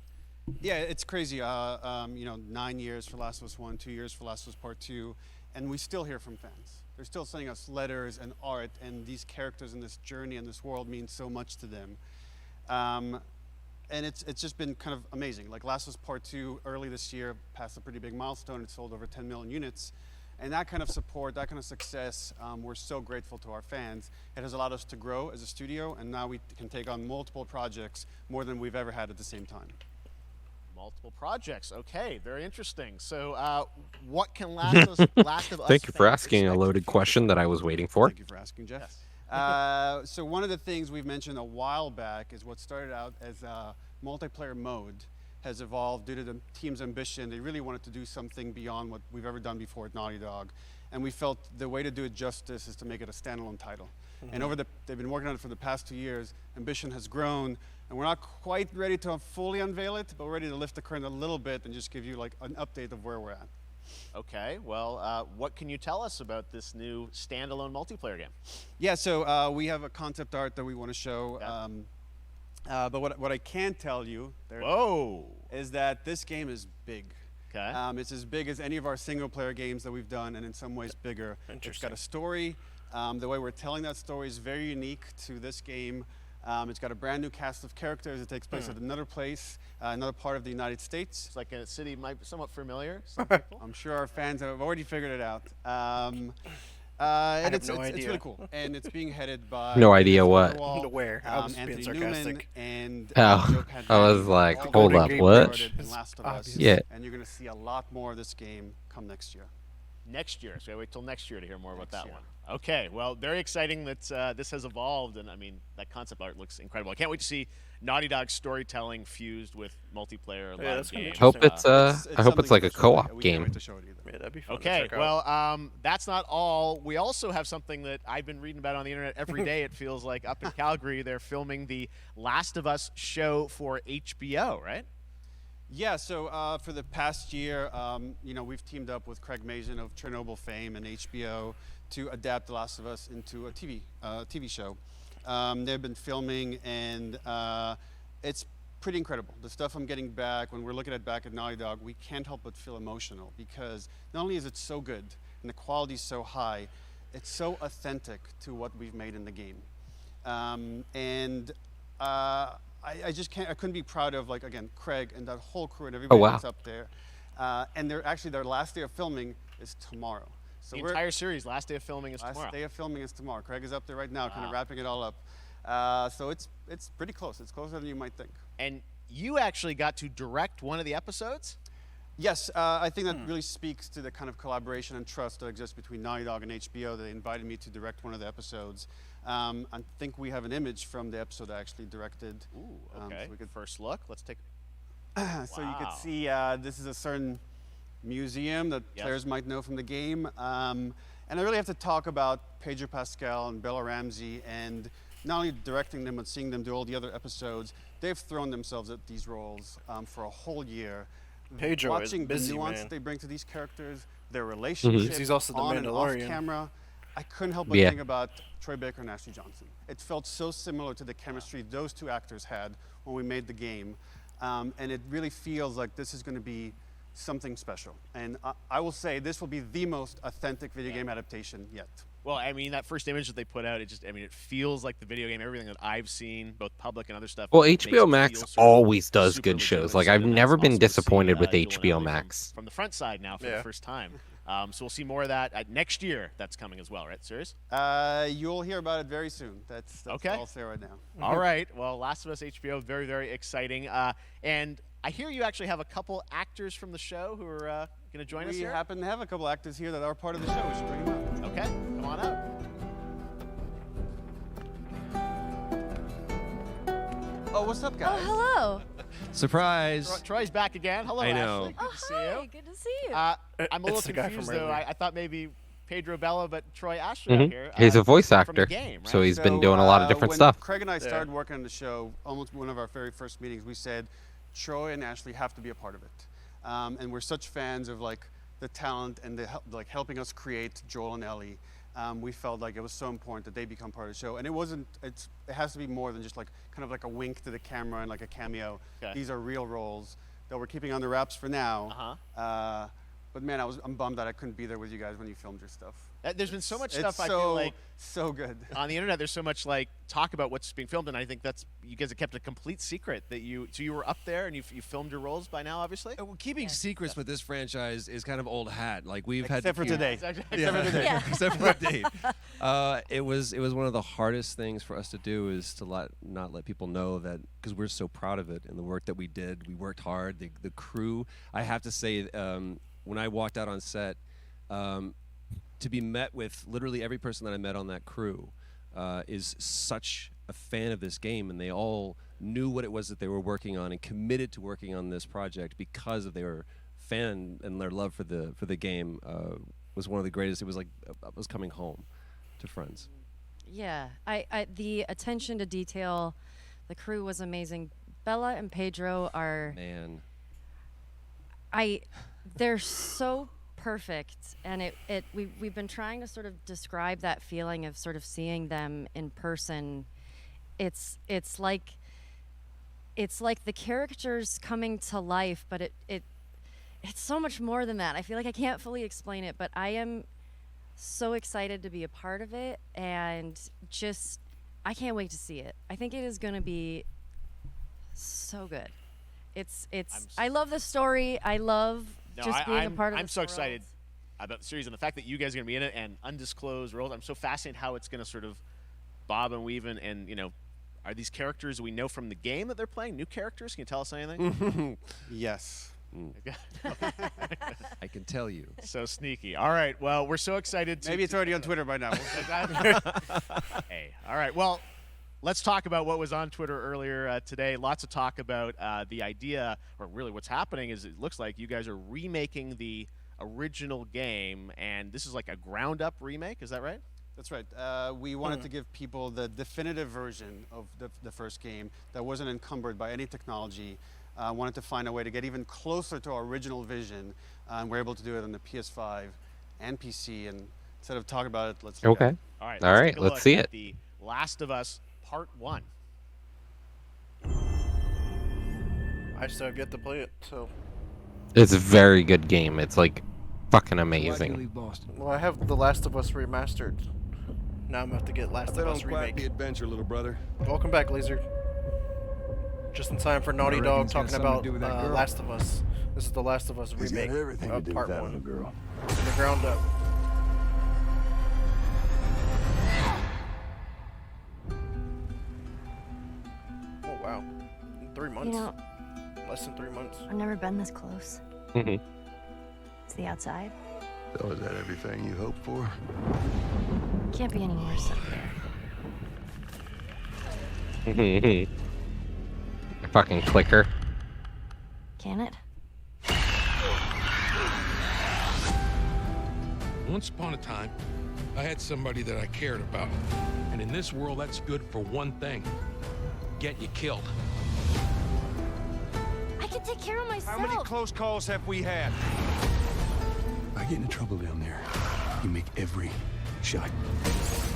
yeah, it's crazy. 9 years for Last of Us 1, 2 years for Last of Us Part 2, and we still hear from fans. They're still sending us letters and art, and these characters in this journey and this world mean so much to them. And it's just been kind of amazing. Like Last of Us Part 2 early this year passed a pretty big milestone. It sold over 10 million units. And that kind of support, that kind of success, we're so grateful to our fans. It has allowed us to grow as a studio, and now we can take on multiple projects, more than we've ever had at the same time. Multiple projects. Okay, very interesting. So, what can Last of Us? Thank you for fans asking a expect loaded question that I was waiting for. Thank you for asking, Jeff. Yes. So one of the things we've mentioned a while back is what started out as a multiplayer mode has evolved due to the team's ambition. They really wanted to do something beyond what we've ever done before at Naughty Dog. And we felt the way to do it justice is to make it a standalone title. And they've been working on it for the past 2 years. Ambition has grown, and we're not quite ready to fully unveil it, but we're ready to lift the curtain a little bit and just give you like an update of where we're at. Okay, well, what can you tell us about this new standalone multiplayer game? Yeah, so we have a concept art that we want to show. But what I can tell you is that this game is big. Okay. It's as big as any of our single-player games that we've done, and in some ways bigger. It's got a story. The way we're telling that story is very unique to this game. It's got a brand new cast of characters. It takes place at another place, another part of the United States. It's like a city might be somewhat familiar. Some people. I'm sure our fans have already figured it out. have It's no really idea. cool, and it's being headed by No idea what. Where? I was being Anthony sarcastic. Newman, and Oh, Joe I was Padgett, like, all hold very up, great what? regarded in Last of Us, Yeah. and you're going to see a lot more of this game come next year. Next year, so I wait till next year to hear more about that one. Okay, well, very exciting that this has evolved, and I mean that concept art looks incredible. I can't wait to see Naughty Dog's storytelling fused with multiplayer live games. Hope it's I hope it's like a co-op game. Yeah, that'd be fun to Okay, check out. well, that's not all. We also have something that I've been reading about on the internet every day. It feels like up in Calgary, they're filming the Last of Us show for HBO, right? Yeah, so for the past year, we've teamed up with Craig Mazin of Chernobyl fame and HBO to adapt The Last of Us into a TV show. They've been filming, and it's pretty incredible. The stuff I'm getting back, when we're looking at back at Naughty Dog, we can't help but feel emotional because not only is it so good and the quality is so high, it's so authentic to what we've made in the game. I just can't, I couldn't be proud of, like, again, Craig and that whole crew and everybody that's up there. And their last day of filming is tomorrow. So the entire series, last day of filming is tomorrow. Last day of filming is tomorrow. Craig is up there right now, kind of wrapping it all up. So it's pretty close. It's closer than you might think. And you actually got to direct one of the episodes? Yes, I think that really speaks to the kind of collaboration and trust that exists between Naughty Dog and HBO. They invited me to direct one of the episodes. I think we have an image from the episode I actually directed. Ooh, okay. So we could first look. Let's take. So you can see this is a certain museum that players might know from the game. And I really have to talk about Pedro Pascal and Bella Ramsey, and not only directing them but seeing them do all the other episodes. They've thrown themselves at these roles for a whole year. Pedro Watching is busy, the nuance man. that they bring to these characters, their relationships, He's also the on and off Mandalorian. camera. I couldn't help but think about Troy Baker and Ashley Johnson. It felt so similar to the chemistry those two actors had when we made the game. And it really feels like this is going to be something special. And I will say this will be the most authentic video game adaptation yet. Well, I mean, that first image that they put out, it feels like the video game, everything that I've seen, both public and other stuff. Well, HBO Max always does good shows. Like, I've never been disappointed with HBO Max. From the front side now for the first time. So we'll see more of that next year. That's coming as well, right? Serious? You'll hear about it very soon. That's okay. all I'll say right now. All right. Well, Last of Us HBO, very, very exciting. And I hear you actually have a couple actors from the show who are going to join us here. We happen to have a couple actors here that are part of the show. We should bring them up. Okay, come on up. Oh, what's up, guys? Oh, hello. Surprise. Troy's back again. Hello, I know. Ashley. Good to see you. Good to see you. I'm a little It's the guy confused, from though. earlier. I thought maybe Pedro Bella, but Troy Ashley out here. He's a voice from actor, the game, right? so he's been doing a lot of different when stuff. Craig and I started working on the show, almost one of our very first meetings, we said, Troy and Ashley have to be a part of it. And we're such fans of like the talent and the helping us create Joel and Ellie. We felt like it was so important that they become part of the show. And it has to be more than just like kind of like a wink to the camera and like a cameo. Okay. These are real roles that we're keeping under wraps for now. But man, I'm bummed that I couldn't be there with you guys when you filmed your stuff. There's been so much It's stuff I feel like so good on the internet. There's so much like talk about what's being filmed, and I think that's you guys have kept a complete secret that you were up there and you filmed your roles by now, obviously. Well, keeping secrets with this franchise is kind of old hat. Like we've Except had for today. Except for today. Except for today. It was one of the hardest things for us to do is to not let people know that, because we're so proud of it and the work that we did. We worked hard. The crew. I have to say, when I walked out on set, to be met with literally every person that I met on that crew is such a fan of this game, and they all knew what it was that they were working on and committed to working on this project because of their fan and their love for the game was one of the greatest. It was like I was coming home to friends. Yeah, the attention to detail, the crew was amazing. Bella and Pedro are they're so perfect, and we've been trying to sort of describe that feeling of sort of seeing them in person. It's like the characters coming to life, but it's so much more than that. I feel like I can't fully explain it, but I am so excited to be a part of it, and just I can't wait to see it. I think it is going to be so good. I love the story. I love just being a part of I'm this so world. excited about the series and the fact that you guys are going to be in it and undisclosed roles. I'm so fascinated how it's going to sort of bob and weave and are these characters we know from the game that they're playing new characters? Can you tell us anything? Yes. I can tell you. So sneaky. All right. Well, we're so excited. Maybe it's already on Twitter by now. Hey. All right. Well, let's talk about what was on Twitter earlier today. Lots of talk about the idea, or really what's happening is it looks like you guys are remaking the original game, and this is like a ground-up remake. Is that right? That's right. We wanted to give people the definitive version of the first game that wasn't encumbered by any technology. Wanted to find a way to get even closer to our original vision, and we're able to do it on the PS5 and PC. And instead of talking about it, let's look at it. All right. All right. Take a Let's look see at it. The Last of Us Part 1. I still have yet to play it, so. It's a very good game. It's like fucking amazing. Well, I have The Last of Us remastered. Now I'm gonna have to get Last of Us remake. The adventure, little brother. Welcome back, Laser. Just in time for Naughty Dog talking about Last of Us. This is The Last of Us remake of Part 1. Girl. From the ground up. Oh wow. 3 months. You know, Less than 3 months. I've never been this close. Mhm. It's the outside. So is that everything you hoped for? Can't be any worse up there. Fucking clicker. Can it? Once upon a time, I had somebody that I cared about. And in this world, that's good for one thing. Getting you killed. I can take care of myself. How many close calls have we had? I get into trouble down there. You make every shot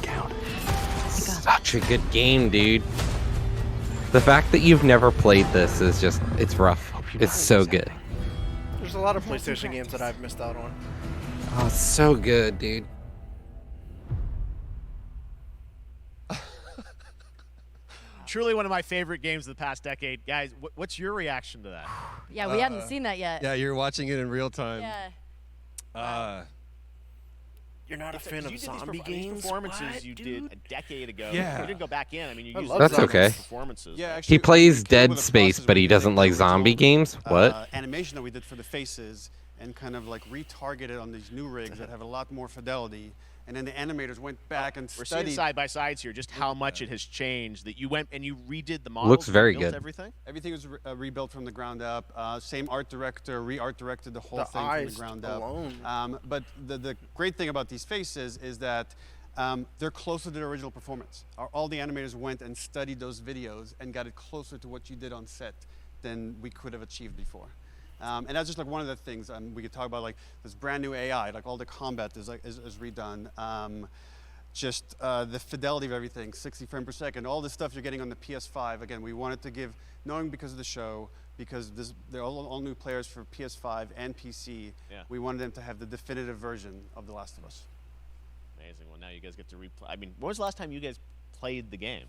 count. Such a good game, dude. The fact that you've never played this is just, it's rough. It's so good. There's a lot of PlayStation games that I've missed out on. Oh, it's so good, dude. Truly one of my favorite games of the past decade. Guys, what's your reaction to that? Yeah, we hadn't seen that yet. Yeah, you're watching it in real time. Yeah. You're not a fan of zombie these games? performances What, you dude? did a decade ago. Yeah. You didn't go back in. I mean, you I used love That's zombies. okay. performances. Yeah, He actually, plays we came Dead with a Space, process but where he we doesn't took like the zombie original, games? What? Animation that we did for the faces and kind of like retargeted on these new rigs that have a lot more fidelity. And then the animators went back and We're seeing studied. side by sides here just how much it has changed. That you went and you redid the models. Looks very rebuilt good. Everything. Everything was rebuilt from the ground up. Same art director, re-art directed the whole The thing from eyes the ground alone. up. But the great thing about these faces is that they're closer to the original performance. All the animators went and studied those videos and got it closer to what you did on set than we could have achieved before. And that's just like one of the things we could talk about, like this brand new AI, like all the combat is redone. Just the fidelity of everything, 60 frames per second, all the stuff you're getting on the PS5. Again, we wanted to give, knowing because of the show, because they're all new players for PS5 and PC, we wanted them to have the definitive version of The Last of Us. Amazing. Well, now you guys get to replay. I mean, when was the last time you guys played the game?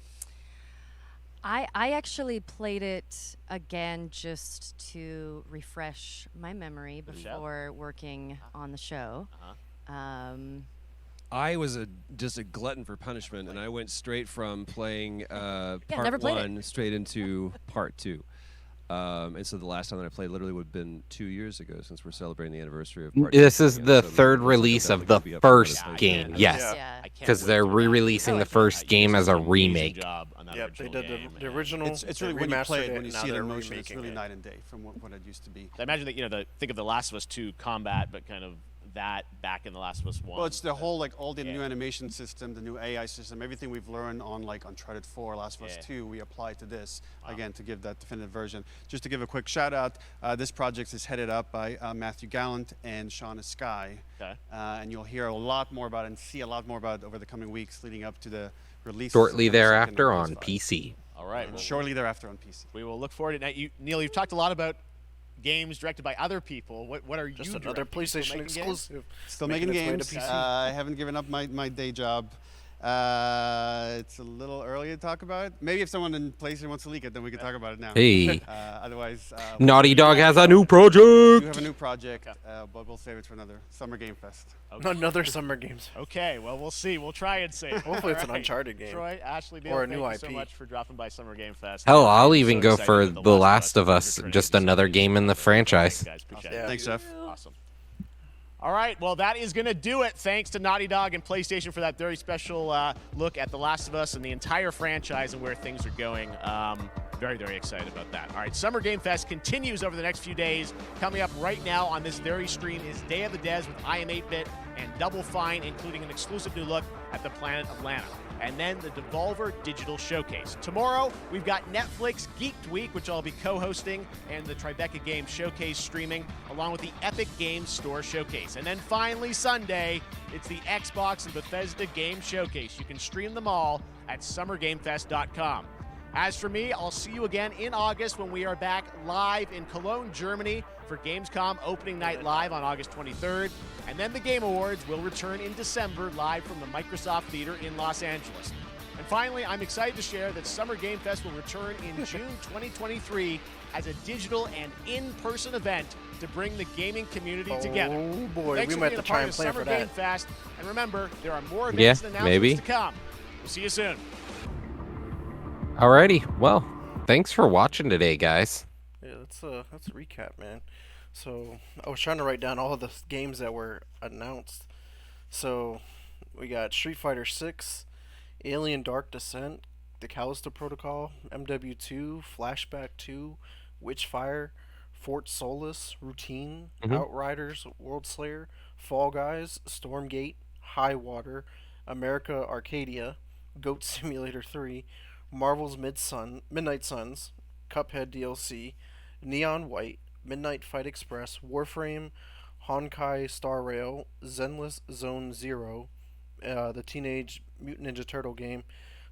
I actually played it again just to refresh my memory before working on the show. I was just a glutton for punishment, and I went straight from playing never part played 1 straight into part 2. And so the last time that I played literally would have been 2 years ago, since we're celebrating the anniversary of part 2. This is the So third it looks like release I'm of the definitely gonna be up first for it. game. I Yes. can't Because wait they're to go back. re-releasing the first game as a remake. Job on that Yep, they original did game, the and original. It's they really when you remastered play it, it, when you now see it they're in motion, it's remaking really it. night and day from what it used to be. I imagine that think of The Last of Us 2 combat, but kind of that back in The Last of Us 1. Well, it's the whole, like, all the new animation system, the new AI system, everything we've learned on, like, Uncharted 4, Last of Us 2, we apply to this, again, to give that definitive version. Just to give a quick shout out, this project is headed up by Matthew Gallant and Shauna Skye. Okay. And you'll hear a lot more about it and see a lot more about it over the coming weeks leading up to the release. Shortly thereafter on PC. All right. And shortly thereafter on PC. We will look forward to it. Now, Neil, you've talked a lot about games directed by other people. What are Just you another directing? Still PlayStation making exclusive. games? Still Making making its way to games. PC. I haven't given up my day job. It's a little early to talk about. Maybe if someone in PlayStation wants to leak it, then we can talk about it now. Hey. Otherwise, Naughty Dog has a new project. We have a new project, but we'll save it for another Summer Game Fest. Another Summer Games. Okay, well, we'll see. We'll try and see. Hopefully it's an All right. Uncharted game. Troy, Ashley, Neil, Or a thank new you IP. so much for dropping by Summer Game Fest. Hell, I'll I'm even so go excited for with The Last of Us, just another game in the franchise. Thanks, guys. Appreciate Yeah. it. Thanks, Jeff. Awesome. All right, well, that is going to do it. Thanks to Naughty Dog and PlayStation for that very special look at The Last of Us and the entire franchise and where things are going. Very, very excited about that. All right, Summer Game Fest continues over the next few days. Coming up right now on this very stream is Day of the Des with I Am 8-Bit and Double Fine, including an exclusive new look at the Planet Atlanta. And then the Devolver Digital Showcase. Tomorrow, we've got Netflix Geeked Week, which I'll be co-hosting, and the Tribeca Games Showcase streaming, along with the Epic Games Store Showcase. And then finally, Sunday, it's the Xbox and Bethesda Games Showcase. You can stream them all at summergamefest.com. As for me, I'll see you again in August when we are back live in Cologne, Germany for Gamescom opening night live on August 23rd. And then the Game Awards will return in December live from the Microsoft Theater in Los Angeles. And finally, I'm excited to share that Summer Game Fest will return in June 2023 as a digital and in-person event to bring the gaming community together. Oh boy, Thanks we for might being have a to try part and of plan Summer for Game that. Fest. And remember, there are more Yeah, events and announcements maybe. to come. We'll see you soon. Alrighty, well, thanks for watching today, guys. Yeah, let's recap, man. So I was trying to write down all of the games that were announced. So we got Street Fighter 6, Alien Dark Descent, The Callisto Protocol, MW2, Flashback 2, Witchfire, Fort Solis, Routine, Mhm. Outriders, World Slayer, Fall Guys, Stormgate, High Water, America Arcadia, Goat Simulator 3, Marvel's Midnight Suns, Cuphead DLC, Neon White, Midnight Fight Express, Warframe, Honkai Star Rail, Zenless Zone Zero, the Teenage Mutant Ninja Turtle game,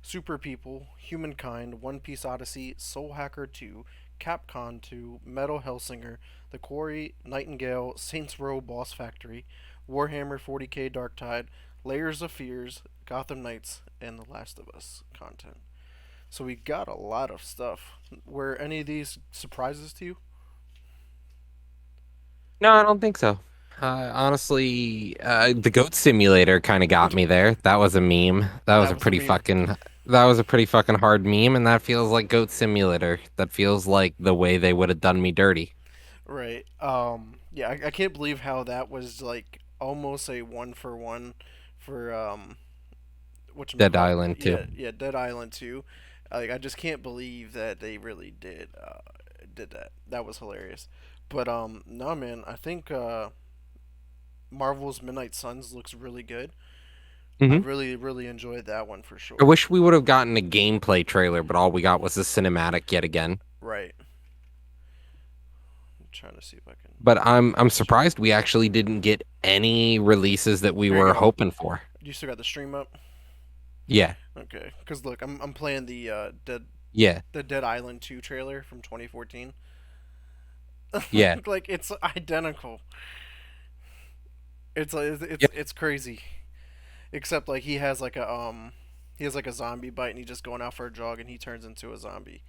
Super People, Humankind, One Piece Odyssey, Soul Hacker 2, Capcom 2, Metal Hellsinger, The Quarry, Nightingale, Saints Row Boss Factory, Warhammer 40k Darktide, Layers of Fears, Gotham Knights, and The Last of Us content. So we got a lot of stuff. Were any of these surprises to you? No, I don't think so. Honestly, the Goat Simulator kind of got me there. That was a meme. That was That a was a pretty meme. fucking. That was a pretty fucking hard meme, and that feels like Goat Simulator. That feels like the way they would have done me dirty. Right. Yeah, I can't believe how that was like almost a one for one for Dead whatchamacallit? Island too. Yeah, Dead Island 2. Like I just can't believe that they really did that. That was hilarious. But no man, I think Marvel's Midnight Suns looks really good. I hmm really enjoyed that one for I sure. wish we would have gotten a gameplay trailer, but all we got was a cinematic yet again. Right. I'm trying to see if I can. But I'm surprised we actually didn't get any releases that we Here you were go. hoping for. You still got the stream up? Yeah. Okay. Cuz look, I'm playing the Yeah. Dead Island 2 trailer from 2014. Yeah. Like it's identical. Yep. It's crazy. Except like he has like a zombie bite and he's just going out for a jog and he turns into a zombie.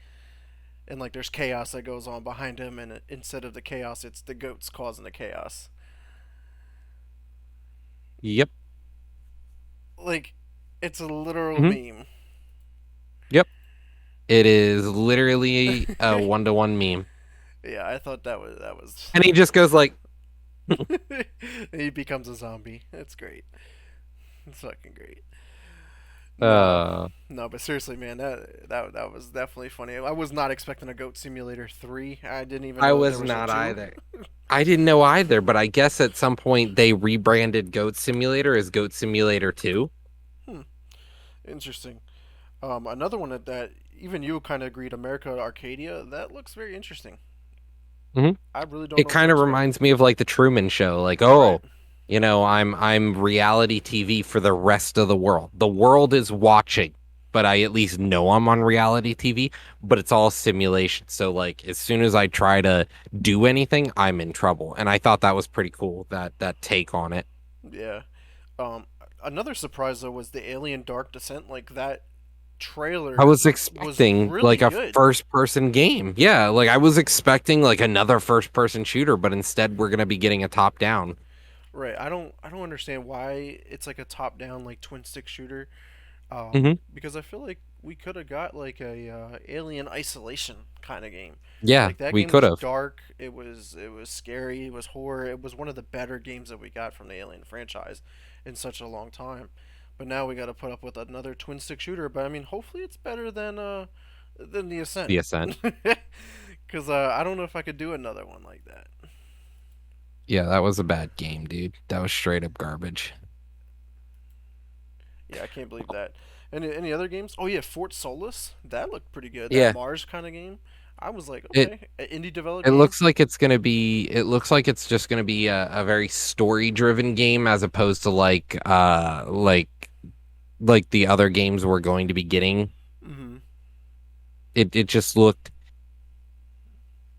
And like there's chaos that goes on behind him and instead of the chaos it's the goats causing the chaos. Yep. Like it's a literal Mhm. meme. Yep. It is literally a one-to-one meme. Yeah, I thought that was And he just goes like he becomes a zombie. It's great. It's fucking great. uh No, but seriously, man, that was definitely funny. I was not expecting a Goat Simulator 3. I didn't even I know was there was not a 2. either. I didn't know either, but I guess at some point they rebranded Goat Simulator as Goat Simulator 2. Interesting. Another one that even you kind of agreed, America Arcadia, that looks very interesting. hmm I really don't It know what to kind of expect. reminds me of like the Truman Show. Like, Right. oh, I'm reality TV for the rest of the world. The world is watching, but I at least know I'm on reality TV, but it's all simulation. So like as soon as I try to do anything, I'm in trouble. And I thought that was pretty cool, that take on it. Yeah. Another surprise though was the Alien Dark Descent. Like that trailer I was was expecting really like a good. first person game. Yeah, like I was expecting like another first person shooter, but instead we're gonna be getting a top down. Right. I don't understand why it's like a top down like twin stick shooter. hmm Because I feel like we could have got like a Alien Isolation kind of game. Yeah, Like that we game could was have. dark. It was scary. It was horror. It was one of the better games that we got from the Alien franchise in such a long time. But now we got to put up with another twin stick shooter. But I mean, hopefully it's better than the Ascent. The Ascent. Because I don't know if I could do another one like that. Yeah, that was a bad game, dude. That was straight up garbage. Yeah, I can't believe that. Any other games? Oh yeah, Fort Solis. That looked pretty good. That Yeah. Mars kind of game. I was like, It okay, an indie developed it game. looks like it's gonna be it looks like it's just gonna be a very story driven game as opposed to like the other games we're going to be getting. hmm it just looked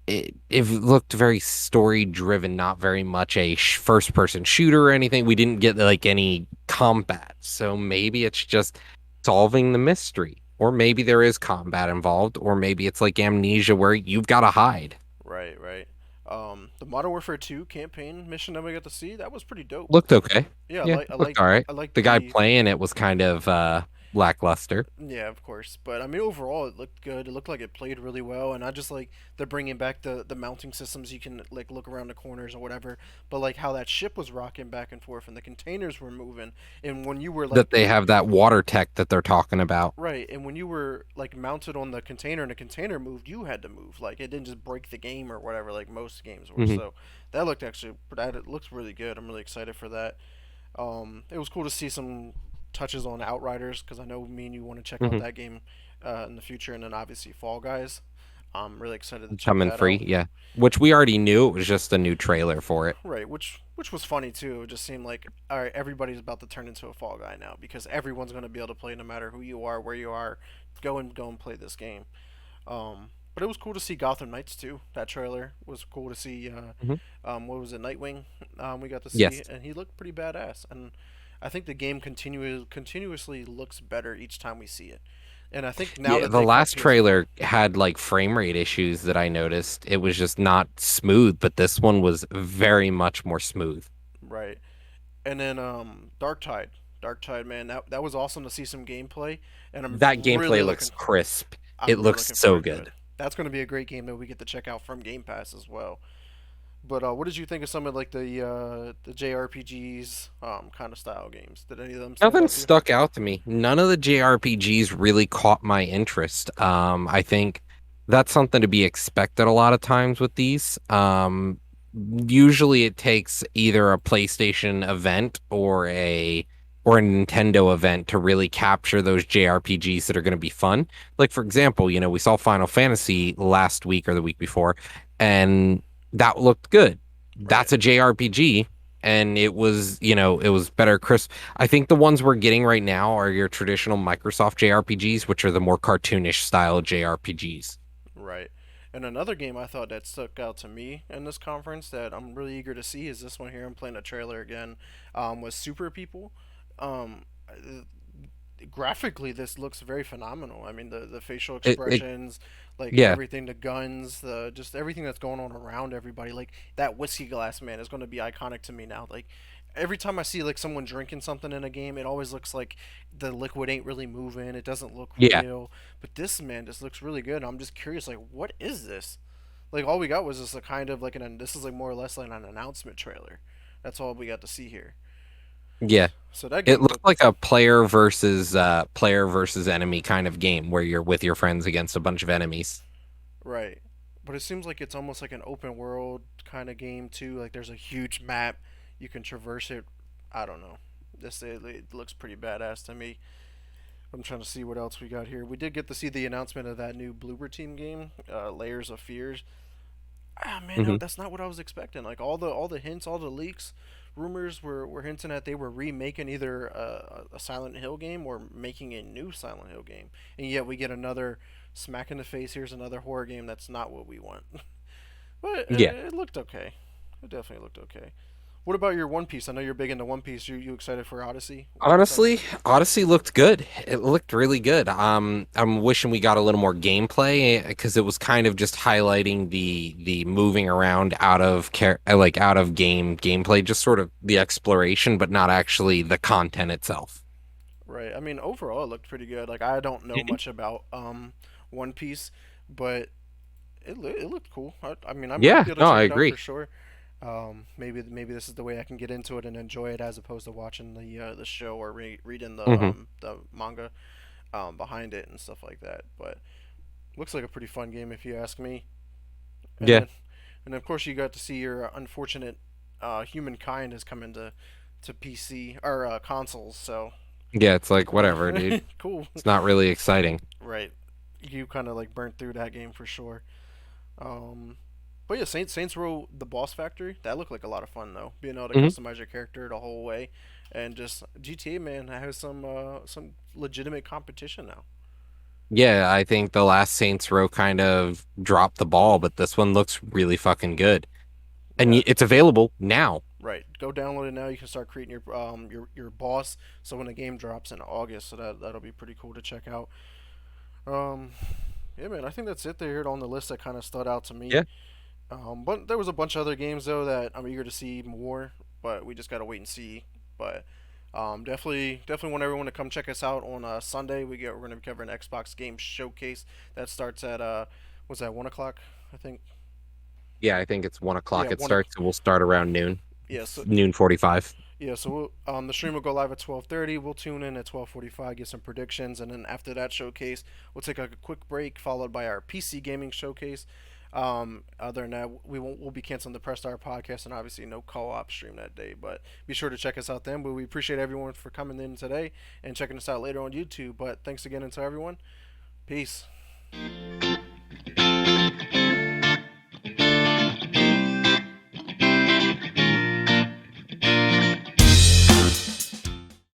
it looked very story driven, not very much a first person shooter or anything. We didn't get like any combat, so maybe it's just solving the mystery, or maybe there is combat involved, or maybe it's like Amnesia where you've got to hide. Right, right. The Modern Warfare 2 campaign mission that we got to see, that was pretty dope. Looked okay. Yeah, Yeah, I looked like all right. I like The guy the playing it was kind of lackluster. Yeah, of course. But I mean, overall, it looked good. It looked like it played really well, and I just like they're bringing back the mounting systems. You can like look around the corners or whatever. But like how that ship was rocking back and forth, and the containers were moving, and when you were That like they have that water tech that they're talking about. right, and when you were like mounted on the container and the container moved, you had to move. Like it didn't just break the game or whatever, like most games were. Mhm. So that looked actually that it looks really good. I'm really excited for that. It was cool to see some touches on Outriders because I know me and you want to check out Mhm. that game in the future, and then obviously Fall Guys. I'm really excited to check Coming that free, out. yeah. Which we already knew, it was just a new trailer for it. Right, which was funny too. It just seemed like all right, everybody's about to turn into a Fall Guy now because everyone's going to be able to play no matter who you are, where you are. Go and play this game. But it was cool to see Gotham Knights too. That trailer was cool to see. Mhm. What was it, Nightwing? We got to see, Yes. and he looked pretty badass. And I think the game continuously looks better each time we see it. And I think now Yeah, that the they cut last PS4, trailer had like frame rate issues that I noticed. It was just not smooth, but this one was very much more smooth. right? And then Dark Tide, man, that was awesome to see some gameplay. And That gameplay looks crisp. It I'm really looks looking so forward to it. good. That's going to be a great game that we get to check out from Game Pass as well. But what did you think of some of like the JRPGs kind of style games? Did any of them stand Nothing out to you? stuck out to me. None of the JRPGs really caught my interest. I think that's something to be expected a lot of times with these. Usually it takes either a PlayStation event or a Nintendo event to really capture those JRPGs that are going to be fun. Like for example, we saw Final Fantasy last week or the week before, and that looked good. That's a JRPG, and it was better crisp. I think the ones we're getting right now are your traditional Microsoft JRPGs, which are the more cartoonish style JRPGs. Right. And another game I thought that stuck out to me in this conference that I'm really eager to see is this one here. I'm playing a trailer again. Was Super People. Graphically, this looks very phenomenal. I mean, the facial It expressions, like yeah. everything, the guns, the just everything that's going on around everybody. Like that whiskey glass man is going to be iconic to me now. Like every time I see like someone drinking something in a game, it always looks like the liquid ain't really moving. It doesn't look Yeah. real. But this man just looks really good. I'm just curious, like, what is this? Like all we got was just a kind of like this is like more or less like an announcement trailer. That's all we got to see here. Yeah. So that It game looked looked like a player versus enemy kind of game where you're with your friends against a bunch of enemies. right, but it seems like it's almost like an open world kind of game too. Like there's a huge map, you can traverse it. I don't know. It looks pretty badass to me. I'm trying to see what else we got here. We did get to see the announcement of that new Bloober Team game, Layers of Fears. Ah man, no, Mhm. that's not what I was expecting. Like all the hints, all the leaks, rumors were hinting at they were remaking either a Silent Hill game or making a new Silent Hill game, and yet we get another smack in the face. Here's another horror game. That's not what we want. But Yeah. it looked okay. It definitely looked okay. What about your One Piece? I know you're big into One Piece. You excited for Odyssey? Honestly, Odyssey looked good. It looked really good. I'm wishing we got a little more gameplay because it was kind of just highlighting the moving around out of game gameplay, just sort of the exploration, but not actually the content itself. Right. I mean, overall, it looked pretty good. Like I don't know much about One Piece, but it looked cool. I mean, I might Yeah, be able no, to I check it out for agree. sure. Maybe this is the way I can get into it and enjoy it as opposed to watching the show or reading Hmm. the manga behind it and stuff like that. But looks like a pretty fun game if you ask me. And Yeah. then and of course you got to see your unfortunate humankind has come into to PC or consoles. So Yeah, it's like whatever, dude. cool. It's not really exciting. Right. You kind of like burnt through that game for sure. Um, but yeah, Saints Row the Boss Factory that looked like a lot of fun though. Being able to Hmm. customize your character the whole way, and just GTA man has some legitimate competition now. Yeah, I think the last Saints Row kind of dropped the ball, but this one looks really fucking good. And Yeah. it's available now. Right. Go download it now. You can start creating your boss. So when the game drops in August, so that'll be pretty cool to check out. Um, yeah, man. I think that's it there on the list that kind of stood out to me. Yeah. But there was a bunch of other games though that I'm eager to see more, but we just gotta wait and see. But definitely want everyone to come check us out on Sunday. We're gonna be covering Xbox Games Showcase. That starts at what's that 1 o'clock? I think. Yeah, I think it's 1 o'clock Yeah, it starts, so we'll start around noon. Yeah, so Noon 45. yeah, so the stream will go live at 12:30. We'll tune in at 12:45, get some predictions, and then after that showcase, we'll take a quick break, followed by our PC gaming showcase. Other than that, we'll be canceling the Press Star podcast, and obviously no co-op stream that day. But be sure to check us out then. But we appreciate everyone for coming in today and checking us out later on YouTube. But thanks again, and to everyone, peace.